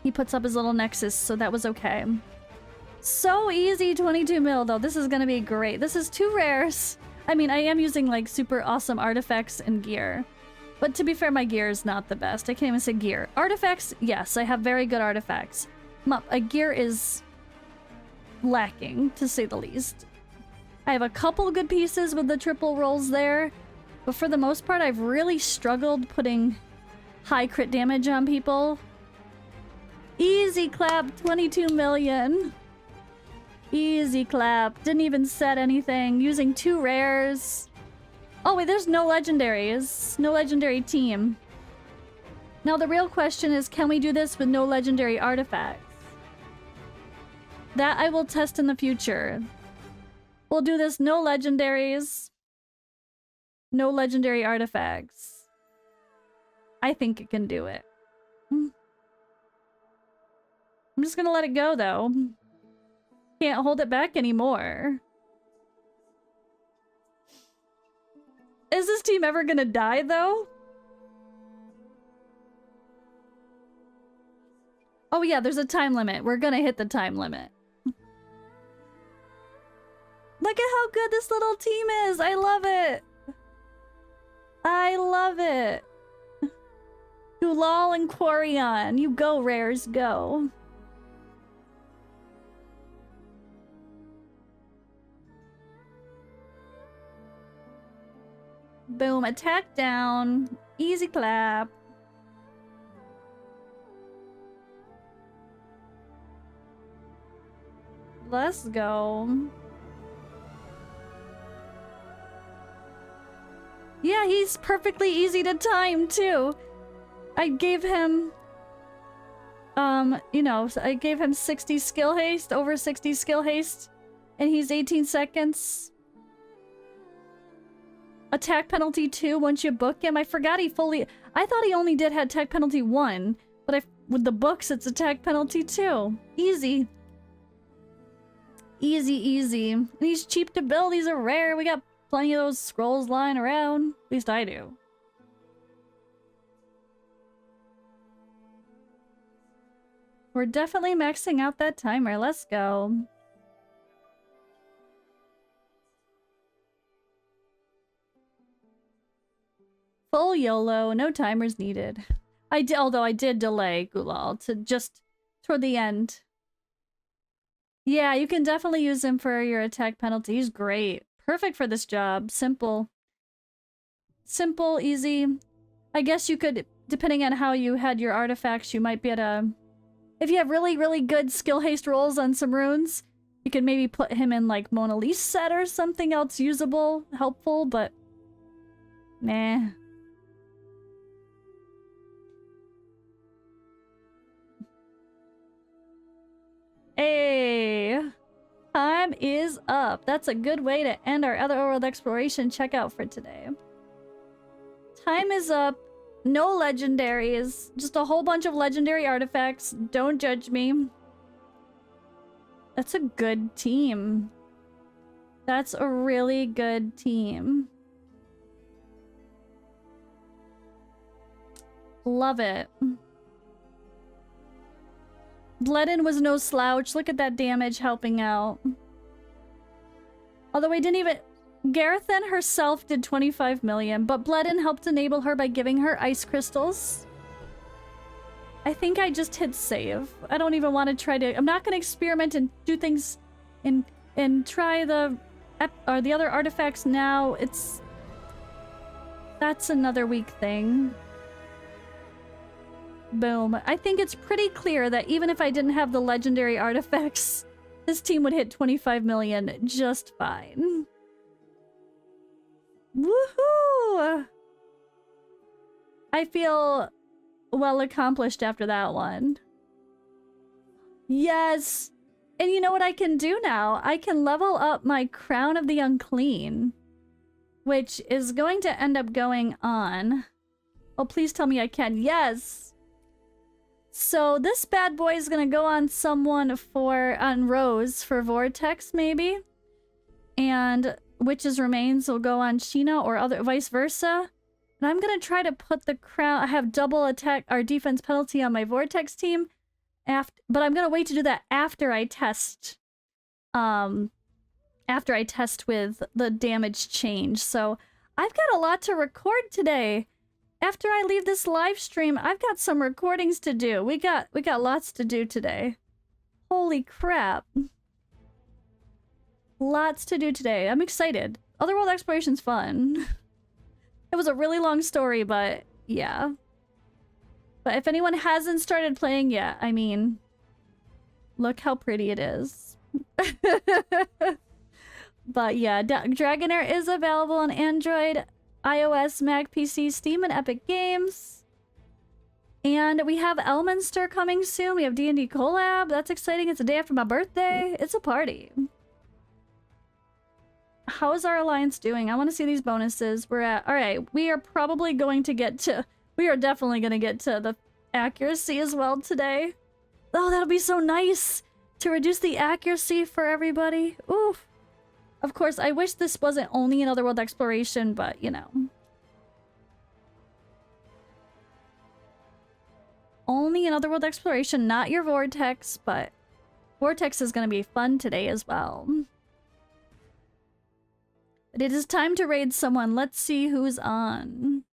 He puts up his little nexus, so that was okay. So easy, 22 mil, though. This is gonna be great. This is 2 rares. I mean, I am using like super awesome artifacts and gear. But to be fair, my gear is not the best. I can't even say gear. Artifacts, yes, I have very good artifacts. My gear is lacking, to say the least. I have a couple good pieces with the triple rolls there, but for the most part, I've really struggled putting high crit damage on people. Easy clap, 22 million. Easy clap. Didn't even set anything. Using 2 rares. Oh wait, there's no legendaries. No legendary team. Now the real question is, can we do this with no legendary artifacts? That I will test in the future. We'll do this no legendaries. No legendary artifacts. I think it can do it. I'm just gonna let it go though. Can't hold it back anymore. Is this team ever gonna die though? Oh yeah, there's a time limit. We're gonna hit the time limit. Look at how good this little team is. I love it. I love it. Gulal and Quarion. You go, rares, go. Boom, attack down. Easy clap. Let's go. Yeah, he's perfectly easy to time too. I gave him, you know, I gave him 60 skill haste, over 60 skill haste, and he's 18 seconds. Attack penalty 2 once you book him. I forgot he fully, I thought he only had attack penalty 1, but with the books it's attack penalty 2. Easy. Easy, easy. And he's cheap to build, he's a rare. We got plenty of those scrolls lying around. At least I do. We're definitely maxing out that timer. Let's go. Full YOLO, no timers needed. Although I did delay Gulal to just toward the end. Yeah, you can definitely use him for your attack penalty. He's great. Perfect for this job. Simple. Simple, easy. I guess you could, depending on how you had your artifacts, you might be able to... If you have really, really good skill haste rolls on some runes, you could maybe put him in like Mona Lisa set or something else usable, helpful, but... Nah. Hey! Time is up. That's a good way to end our Otherworld Exploration checkout for today. Time is up. No legendaries. Just a whole bunch of legendary artifacts. Don't judge me. That's a good team. That's a really good team. Love it. Bledin was no slouch. Look at that damage helping out. Although we didn't even... Garethan herself did 25 million, but Bledin helped enable her by giving her ice crystals. I think I just hit save. I don't even want to try to... I'm not going to experiment and do things and try the other artifacts now. That's another weak thing. Boom. I think it's pretty clear that even if I didn't have the legendary artifacts, this team would hit 25 million just fine. Woohoo! I feel well accomplished after that one. Yes! And you know what I can do now? I can level up my Crown of the Unclean, which is going to end up going on... Oh, please tell me I can. Yes! So this bad boy is gonna go on someone on Rose for Vortex, maybe? And Witch's Remains will go on Sheena or vice versa. And I'm gonna try to put the crown... I have double attack or defense penalty on my Vortex team. But I'm gonna wait to do that after I test after I test with the damage change. So I've got a lot to record today. After I leave this live stream, I've got some recordings to do. We got lots to do today. Holy crap. Lots to do today. I'm excited. Otherworld Exploration's fun. It was a really long story, but yeah. But if anyone hasn't started playing yet, I mean, look how pretty it is. But yeah, Dragonheir is available on Android, iOS, Mac, PC, Steam, and Epic Games. And we have Elminster coming soon. We have D&D collab. That's exciting. It's a day after my birthday. It's a party. How is our alliance doing? I want to see these bonuses. We're at... Alright, we are probably going to get to... We are definitely going to get to the accuracy as well today. Oh, that'll be so nice to reduce the accuracy for everybody. Oof. Of course, I wish this wasn't only in Otherworld Exploration, but, you know. Only in Otherworld Exploration, not your Vortex, but Vortex is going to be fun today as well. But it is time to raid someone. Let's see who's on.